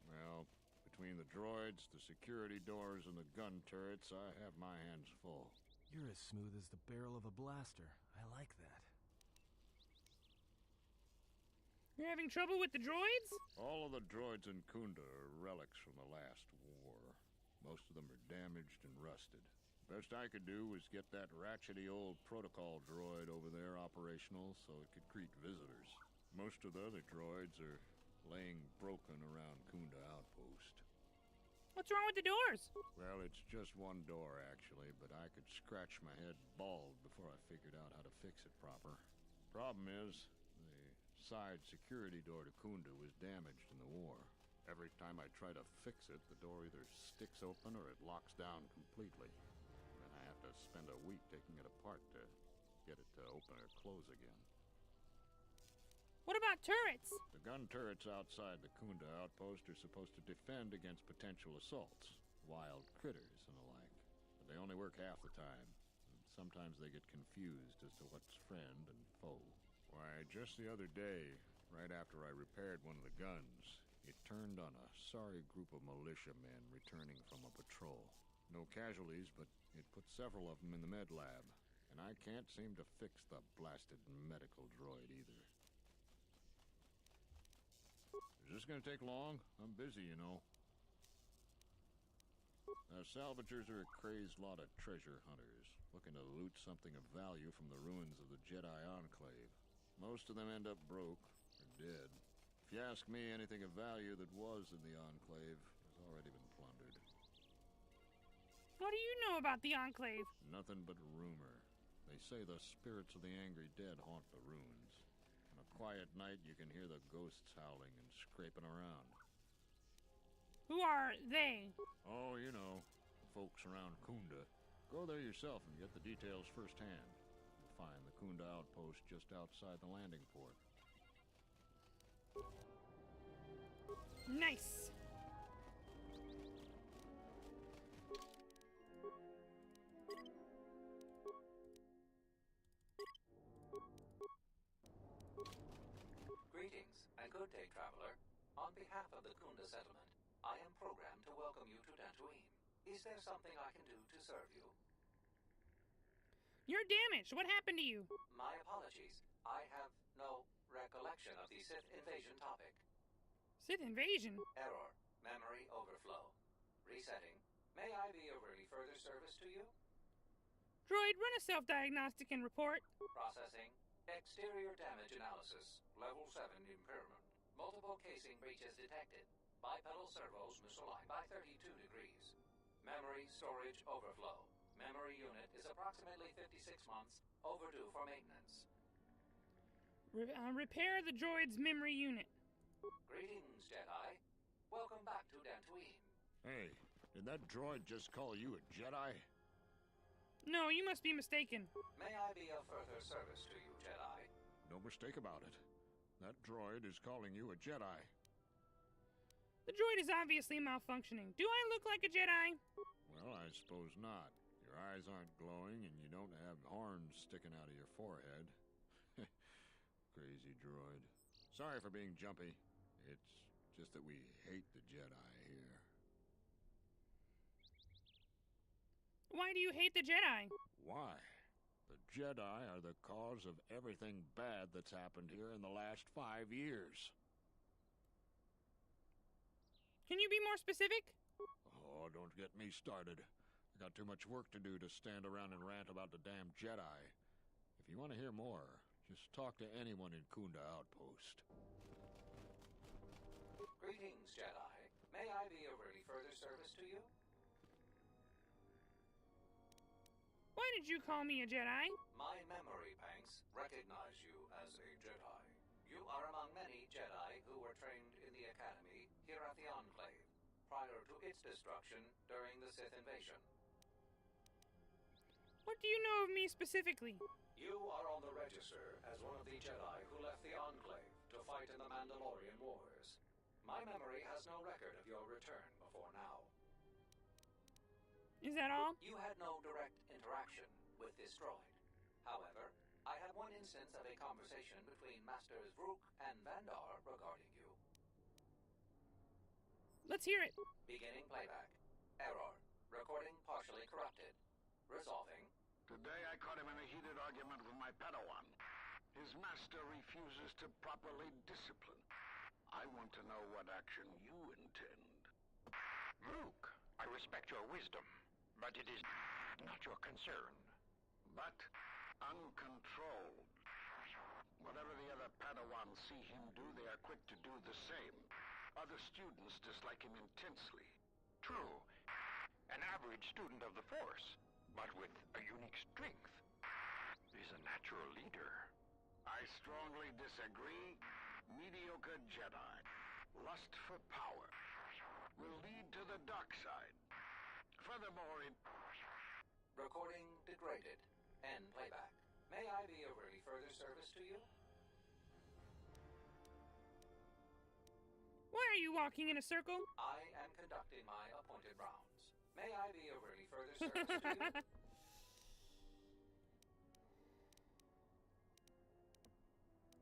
Well, between the droids, the security doors, and the gun turrets, I have my hands full. You're as smooth as the barrel of a blaster. I like that. You're having trouble with the droids? All of the droids in Kunda are relics from the last war. Most of them are damaged and rusted. Best I could do was get that ratchety old protocol droid over there operational so it could greet visitors. Most of the other droids are laying broken around Kunda Outpost. What's wrong with the doors? Well, it's just one door, actually, but I could scratch my head bald before I figured out how to fix it proper. Problem is, the side security door to Kunda was damaged in the war. Every time I try to fix it, the door either sticks open or it locks down completely. Then I have to spend a week taking it apart to get it to open or close again. What about turrets? The gun turrets outside the Kunda outpost are supposed to defend against potential assaults, wild critters and the like. But they only work half the time, and sometimes they get confused as to what's friend and foe. Why, just the other day, right after I repaired one of the guns, it turned on a sorry group of militiamen returning from a patrol. No casualties, but it put several of them in the med lab, and I can't seem to fix the blasted medical droid either. Is this gonna take long? I'm busy, you know. Salvagers are a crazed lot of treasure hunters, looking to loot something of value from the ruins of the Jedi Enclave. Most of them end up broke, or dead. If you ask me, anything of value that was in the Enclave has already been plundered. What do you know about the Enclave? Nothing but rumor. They say the spirits of the angry dead haunt the ruins. On a quiet night, you can hear the ghosts howling and scraping around. Who are they? Oh, you know, folks around Kunda. Go there yourself and get the details firsthand. You'll find the Kunda outpost just outside the landing port. Nice. Greetings, and good day, traveler. On behalf of the Kunda settlement, I am programmed to welcome you to Dantooine. Is there something I can do to serve you? You're damaged. What happened to you? My apologies. I have no recollection of the Sith invasion topic. Sith invasion? Error. Memory overflow. Resetting. May I be of any further service to you? Droid, run a self-diagnostic and report. Processing. Exterior damage analysis. Level 7 impairment. Multiple casing breaches detected. Bipedal servos misaligned by 32 degrees. Memory storage overflow. Memory unit is approximately 56 months overdue for maintenance. Repair the droid's memory unit. Greetings, Jedi. Welcome back to Dantooine. Hey, did that droid just call you a Jedi? No, you must be mistaken. May I be of further service to you, Jedi? No mistake about it. That droid is calling you a Jedi. The droid is obviously malfunctioning. Do I look like a Jedi? Well, I suppose not. Your eyes aren't glowing and you don't have horns sticking out of your forehead. Crazy droid. Sorry for being jumpy. It's just that we hate the Jedi here. Why do you hate the Jedi? Why? The Jedi are the cause of everything bad that's happened here in the last 5 years. Can you be more specific? Oh, don't get me started. I got too much work to do to stand around and rant about the damn Jedi. If you want to hear more, just talk to anyone in Kunda Outpost. Greetings, Jedi. May I be of any further service to you? Why did you call me a Jedi? My memory banks recognize you as a Jedi. You are among many Jedi who were trained in the Academy here at the Enclave, prior to its destruction during the Sith invasion. What do you know of me specifically? You are on the register as one of the Jedi who left the Enclave to fight in the Mandalorian Wars. My memory has no record of your return before now. Is that all? You had no direct interaction with this droid. However, I had one instance of a conversation between Masters Vrook and Vandar regarding you. Let's hear it. Beginning playback. Error. Recording partially corrupted. Resolving. Today I caught him in a heated argument with my Padawan. His master refuses to properly discipline. I want to know what action you intend. Vrook, I respect your wisdom, but it is not your concern. But uncontrolled. Whatever the other Padawans see him do, they are quick to do the same. Other students dislike him intensely. True. An average student of the Force, but with a unique strength, is a natural leader. I strongly disagree. Mediocre Jedi, lust for power, will lead to the dark side. Furthermore, Recording degraded. End playback. May I be of any further service to you? Why are you walking in a circle? I am conducting my appointed rounds. May I be of any further service to you?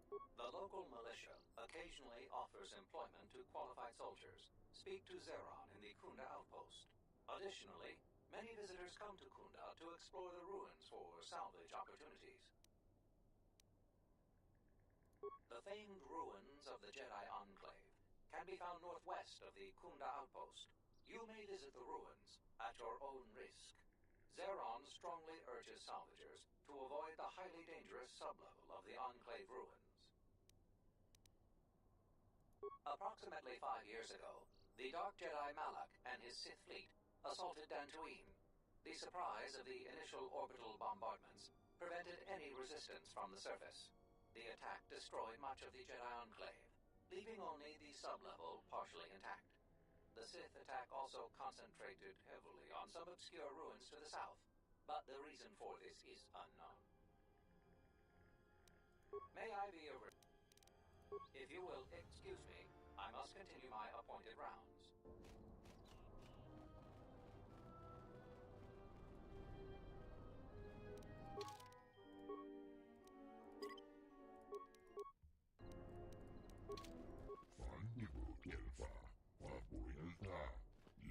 The local militia occasionally offers employment to qualified soldiers. Speak to Zeron in the Kunda outpost. Additionally, many visitors come to Kunda to explore the ruins for salvage opportunities. The famed ruins of the Jedi Enclave can be found northwest of the Kunda outpost. You may visit the ruins at your own risk. Zeron strongly urges salvagers to avoid the highly dangerous sublevel of the Enclave ruins. Approximately 5 years ago, the Dark Jedi Malak and his Sith fleet assaulted Dantooine. The surprise of the initial orbital bombardments prevented any resistance from the surface. The attack destroyed much of the Jedi Enclave, leaving only the sublevel partially intact. The Sith attack also concentrated heavily on some obscure ruins to the south, but the reason for this is unknown. May I be over? If you will excuse me, I must continue my appointed rounds.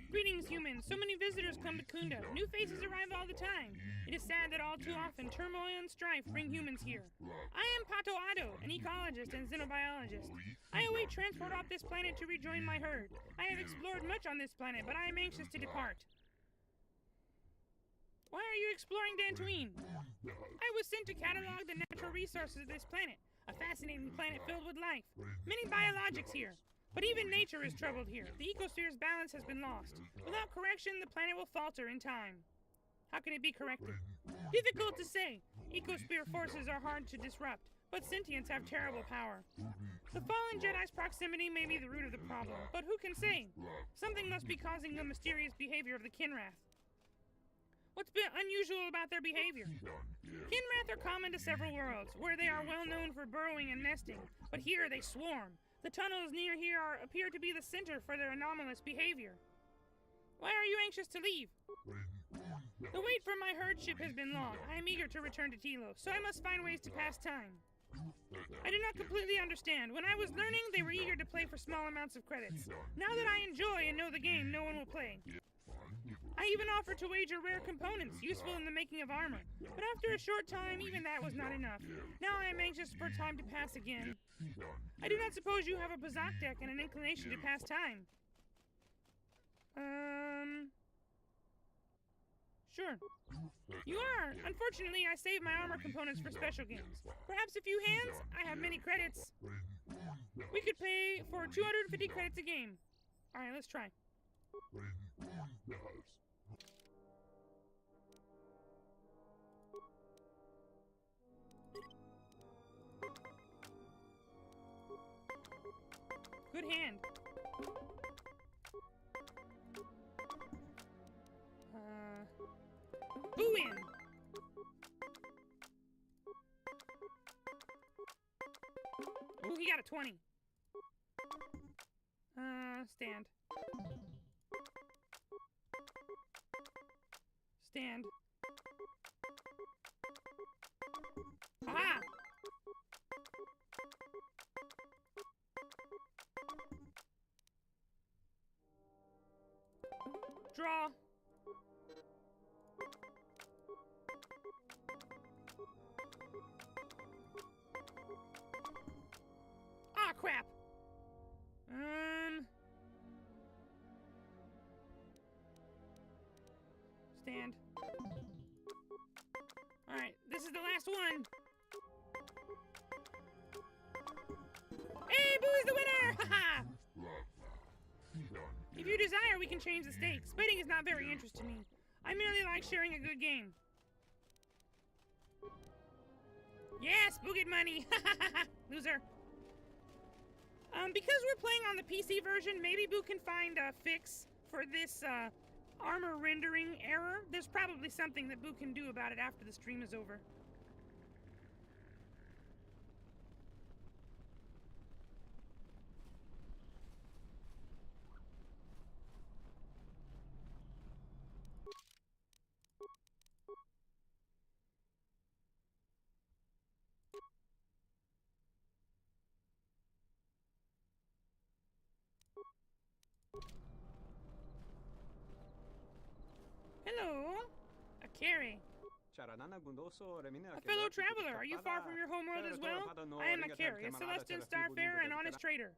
Greetings, humans. So many visitors come to Kunda. New faces arrive all the time. It is sad that all too often turmoil and strife bring humans here. I am Pato Ado, an ecologist and xenobiologist. I await transport off this planet to rejoin my herd. I have explored much on this planet, but I am anxious to depart. Why are you exploring Dantooine? I was sent to catalog the natural resources of this planet. A fascinating planet filled with life. Many biologics here. But even nature is troubled here. The ecosphere's balance has been lost. Without correction, the planet will falter in time. How can it be corrected? Difficult to say. Ecosphere forces are hard to disrupt, but sentients have terrible power. The fallen Jedi's proximity may be the root of the problem, but who can say? Something must be causing the mysterious behavior of the Kinrath. What's been unusual about their behavior? Kinrath are common to several worlds, where they are well known for burrowing and nesting, but here they swarm. The tunnels near here appear to be the center for their anomalous behavior. Why are you anxious to leave? The wait for my herd ship has been long. I am eager to return to Telos, so I must find ways to pass time. I do not completely understand. When I was learning, they were eager to play for small amounts of credits. Now that I enjoy and know the game, no one will play. I even offered to wager rare components, useful in the making of armor. But after a short time, even that was not enough. Now I am anxious for time to pass again. I do not suppose you have a Bazak deck and an inclination to pass time. Sure. You are! Unfortunately, I saved my armor components for special games. Perhaps a few hands? I have many credits. We could pay for 250 credits a game. Alright, let's try. Good hand. Buu in. Ooh, he got a 20. Stand. Stand. Aha! Draw. Ah, crap. Stand. Alright, this is the last one. Hey, Buu is the winner! Haha! If you desire, we can change the stakes. Betting is not very interesting to me. I merely like sharing a good game. Yes, Buu get money! Loser. Because we're playing on the PC version, maybe Buu can find a fix for this, armor rendering error. There's probably something that Buu can do about it after the stream is over. Hello, Akari. A fellow traveler, are you far from your homeworld as well? I am Akari, a Celestian starfarer and honest trader.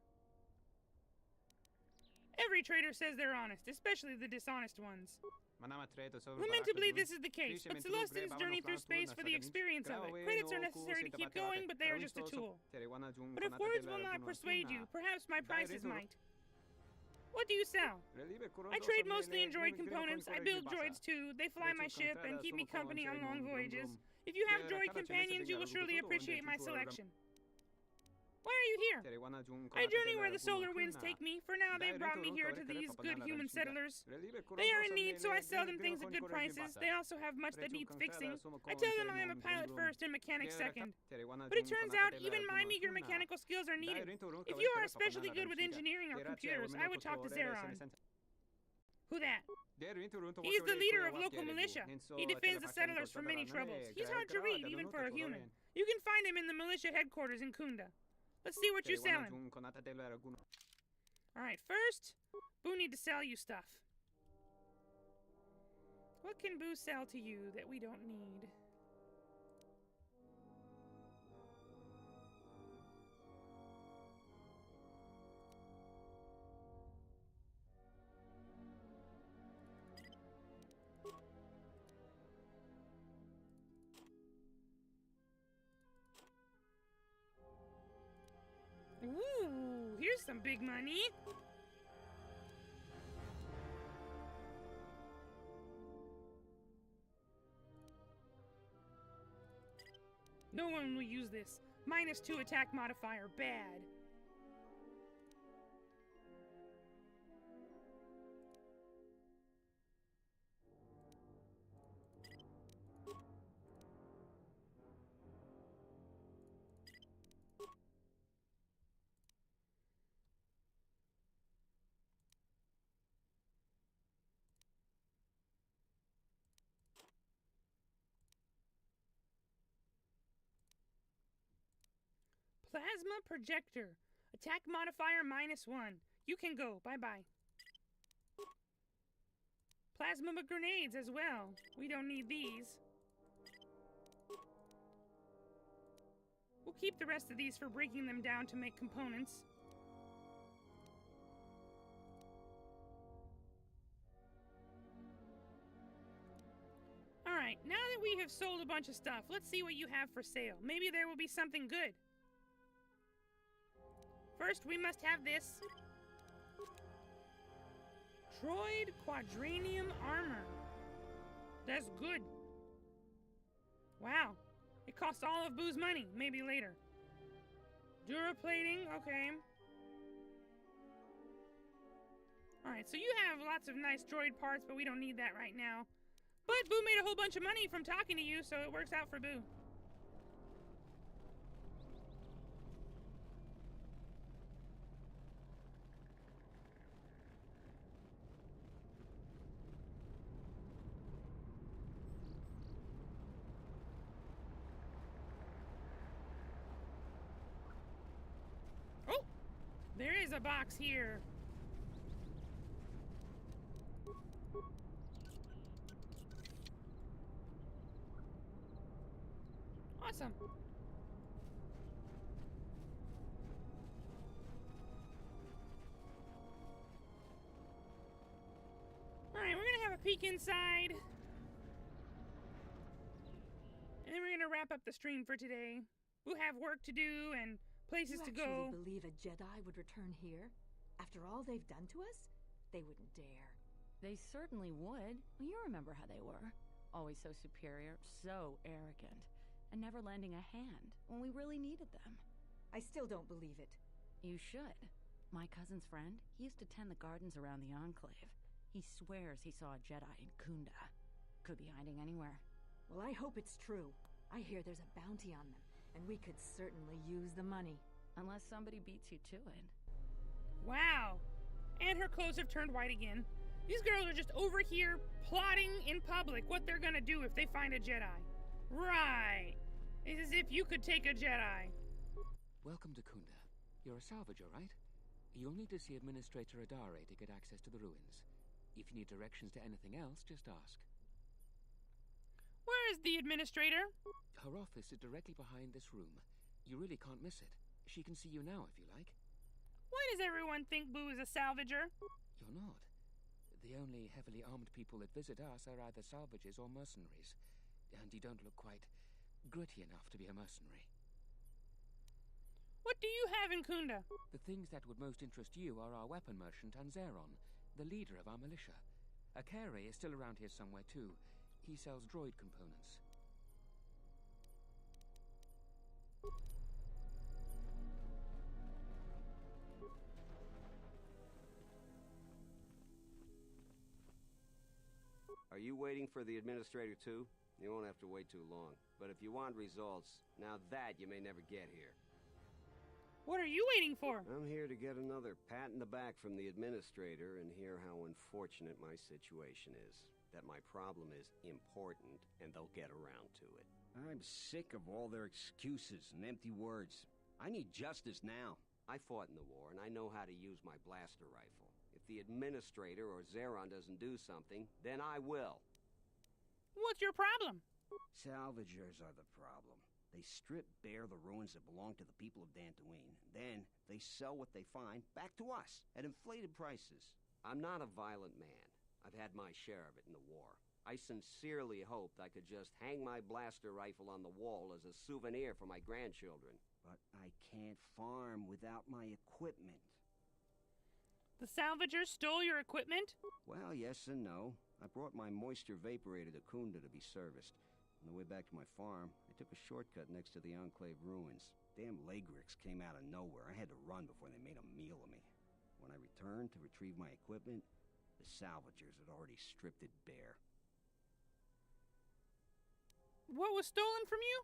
Every trader says they're honest, especially the dishonest ones. Lamentably, this is the case, but Celestians journey through space for the experience of it. Credits are necessary to keep going, but they are just a tool. But if words will not persuade you, perhaps my prices might. What do you sell? I trade mostly in droid components. I build droids too. They fly my ship and keep me company on long voyages. If you have droid companions, you will surely appreciate my selection. Why are you here? I journey where the solar winds take me. For now, they've brought me here to these good human settlers. They are in need, so I sell them things at good prices. They also have much that needs fixing. I tell them I am a pilot first and mechanic second. But it turns out even my meager mechanical skills are needed. If you are especially good with engineering or computers, I would talk to Zeron. Who that? He's the leader of local militia. He defends the settlers from many troubles. He's hard to read, even for a human. You can find him in the militia headquarters in Kunda. Let's see what you're selling. Alright, first, Buu need to sell you stuff. What can Buu sell to you that we don't need? Ooh, here's some big money. No one will use this. -2 attack modifier. Bad. Plasma projector. Attack modifier -1. You can go. Bye-bye. Plasma grenades as well. We don't need these. We'll keep the rest of these for breaking them down to make components. Alright, now that we have sold a bunch of stuff, let's see what you have for sale. Maybe there will be something good. First, we must have this. Droid Quadranium Armor. That's good. Wow. It costs all of Buu's money. Maybe later. Duraplating. Okay. Alright, so you have lots of nice droid parts, but we don't need that right now. But Buu made a whole bunch of money from talking to you, so it works out for Buu. There is a box here. Awesome. Alright, we're gonna have a peek inside. And then we're gonna wrap up the stream for today. We'll have work to do and places to go. You actually believe a Jedi would return here? After all they've done to us? They wouldn't dare. They certainly would. Well, you remember how they were. Always so superior, so arrogant, and never lending a hand when we really needed them. I still don't believe it. You should. My cousin's friend, he used to tend the gardens around the Enclave. He swears he saw a Jedi in Kunda. Could be hiding anywhere. Well, I hope it's true. I hear there's a bounty on them. And we could certainly use the money. Unless somebody beats you to it. Wow. And her clothes have turned white again. These girls are just over here plotting in public what they're gonna do if they find a Jedi. Right. It's as if you could take a Jedi. Welcome to Kunda. You're a salvager, right? You'll need to see Administrator Adare to get access to the ruins. If you need directions to anything else, just ask. Where is the Administrator? Her office is directly behind this room. You really can't miss it. She can see you now if you like. Why does everyone think Buu is a salvager? You're not. The only heavily armed people that visit us are either salvagers or mercenaries. And you don't look quite gritty enough to be a mercenary. What do you have in Kunda? The things that would most interest you are our weapon merchant Anzeron, the leader of our militia. Akere is still around here somewhere too. He sells droid components. you waiting for the administrator too? You won't have to wait too long. But if you want results, now that you may never get here. What are you waiting for? I'm here to get another pat in the back from the administrator and hear how unfortunate my situation is. That my problem is important, and they'll get around to it. I'm sick of all their excuses and empty words. I need justice now. I fought in the war, and I know how to use my blaster rifle. If the administrator or Zeron doesn't do something, then I will. What's your problem? Salvagers are the problem. They strip bare the ruins that belong to the people of Dantooine. Then they sell what they find back to us at inflated prices. I'm not a violent man. I've had my share of it in the war. I sincerely hoped I could just hang my blaster rifle on the wall as a souvenir for my grandchildren. But I can't farm without my equipment. The salvagers stole your equipment? Well, yes and no. I brought my moisture vaporator to Kunda to be serviced. On the way back to my farm, I took a shortcut next to the Enclave ruins. Damn Lagrix came out of nowhere. I had to run before they made a meal of me. When I returned to retrieve my equipment, the salvagers had already stripped it bare. What was stolen from you?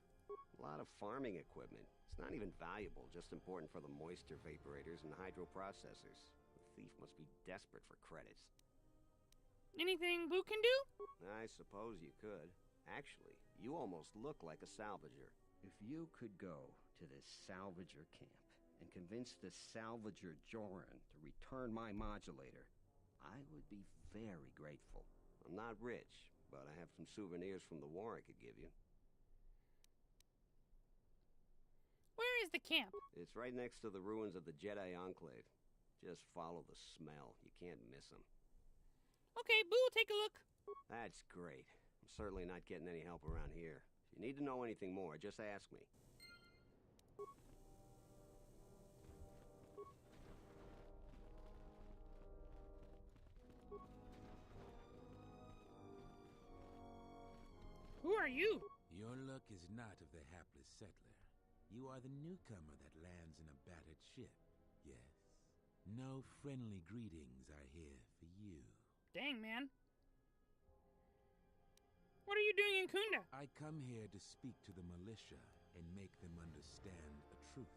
A lot of farming equipment. It's not even valuable, just important for the moisture vaporators and hydroprocessors. The thief must be desperate for credits. Anything Buu can do? I suppose you could. Actually, you almost look like a salvager. If you could go to this salvager camp and convince the salvager Joran to return my modulator, I would be very grateful. I'm not rich, but I have some souvenirs from the war I could give you. Where is the camp? It's right next to the ruins of the Jedi Enclave. Just follow the smell. You can't miss them. Okay, Buu, take a look. That's great. I'm certainly not getting any help around here. If you need to know anything more, just ask me. Who are you? Your luck is not of the hapless settler. You are the newcomer that lands in a battered ship. Yes. No friendly greetings are here for you. Dang, man. What are you doing in Kunda? I come here to speak to the militia and make them understand a truth.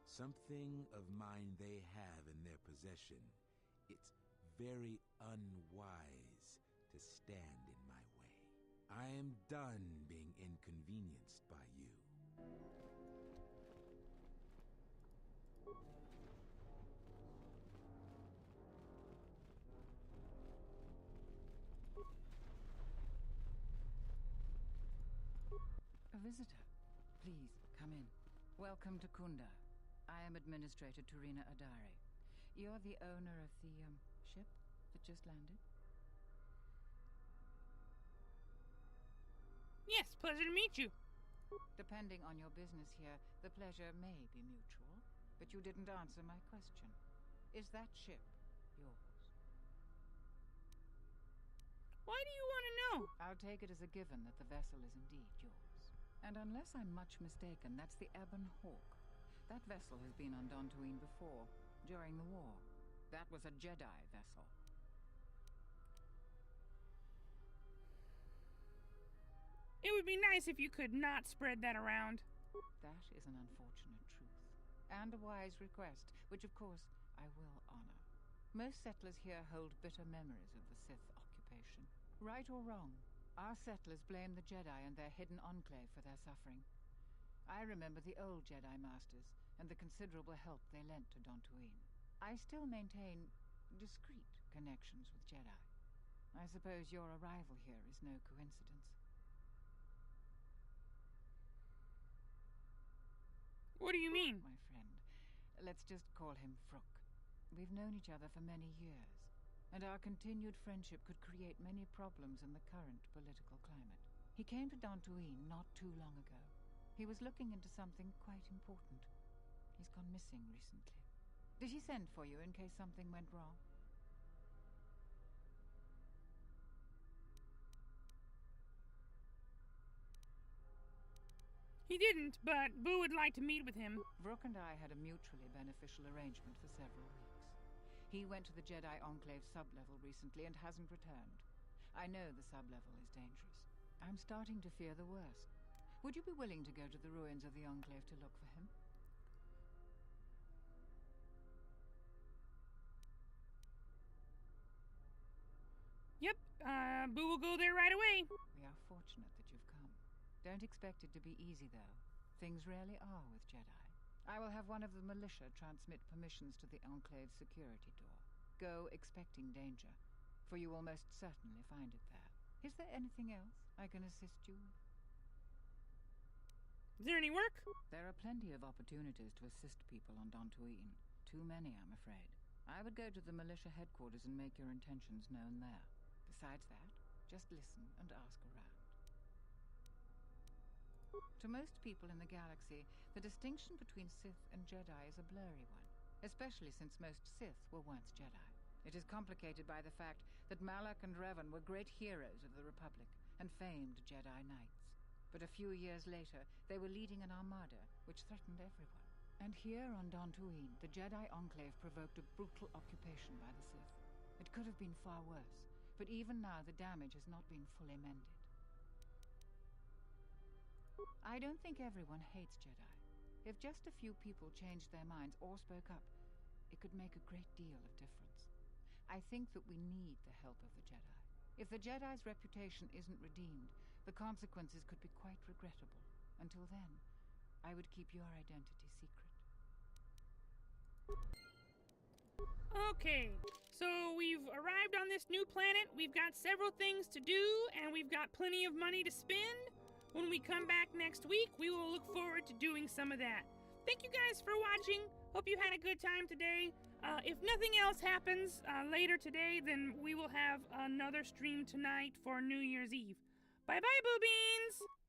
Something of mine they have in their possession. It's very unwise to stand in my way. I am done being inconvenienced by you. A visitor. Please, come in. Welcome to Kunda. I am Administrator Turina Adari. You're the owner of the, ship that just landed? Yes, pleasure to meet you. Depending on your business here, the pleasure may be mutual, but you didn't answer my question. Is that ship yours? Why do you want to know? I'll take it as a given that the vessel is indeed yours. And unless I'm much mistaken, that's the Ebon Hawk. That vessel has been on Dantooine before, during the war. That was a Jedi vessel. It would be nice if you could not spread that around. That is an unfortunate truth. And a wise request, which of course I will honor. Most settlers here hold bitter memories of the Sith occupation. Right or wrong, our settlers blame the Jedi and their hidden enclave for their suffering. I remember the old Jedi Masters and the considerable help they lent to Dantooine. I still maintain discreet connections with Jedi. I suppose your arrival here is no coincidence. What do you mean? My friend, let's just call him Vrook. We've known each other for many years, and our continued friendship could create many problems in the current political climate. He came to Dantooine not too long ago. He was looking into something quite important. He's gone missing recently. Did he send for you in case something went wrong? He didn't, but Buu would like to meet with him. Vrook and I had a mutually beneficial arrangement for several weeks. He went to the Jedi Enclave sublevel recently and hasn't returned. I know the sublevel is dangerous. I'm starting to fear the worst. Would you be willing to go to the ruins of the Enclave to look for him? Yep, Boo will go there right away. We are fortunate that you've come. Don't expect it to be easy, though. Things rarely are with Jedi. I will have one of the militia transmit permissions to the Enclave's security door. Go expecting danger, for you will most certainly find it there. Is there anything else I can assist you with? Is there any work? There are plenty of opportunities to assist people on Dantooine. Too many, I'm afraid. I would go to the militia headquarters and make your intentions known there. Besides that, just listen and ask around. To most people in the galaxy, the distinction between Sith and Jedi is a blurry one, especially since most Sith were once Jedi. It is complicated by the fact that Malak and Revan were great heroes of the Republic and famed Jedi Knights. But a few years later, they were leading an armada which threatened everyone. And here on Dantooine, the Jedi Enclave provoked a brutal occupation by the Sith. It could have been far worse, but even now the damage has not been fully mended. I don't think everyone hates Jedi. If just a few people changed their minds or spoke up, it could make a great deal of difference. I think that we need the help of the Jedi. If the Jedi's reputation isn't redeemed, the consequences could be quite regrettable. Until then, I would keep your identity secret. Okay, so we've arrived on this new planet. We've got several things to do, and we've got plenty of money to spend. When we come back next week, we will look forward to doing some of that. Thank you guys for watching. Hope you had a good time today. If nothing else happens later today, then we will have another stream tonight for New Year's Eve. Bye-bye, Buu Beans!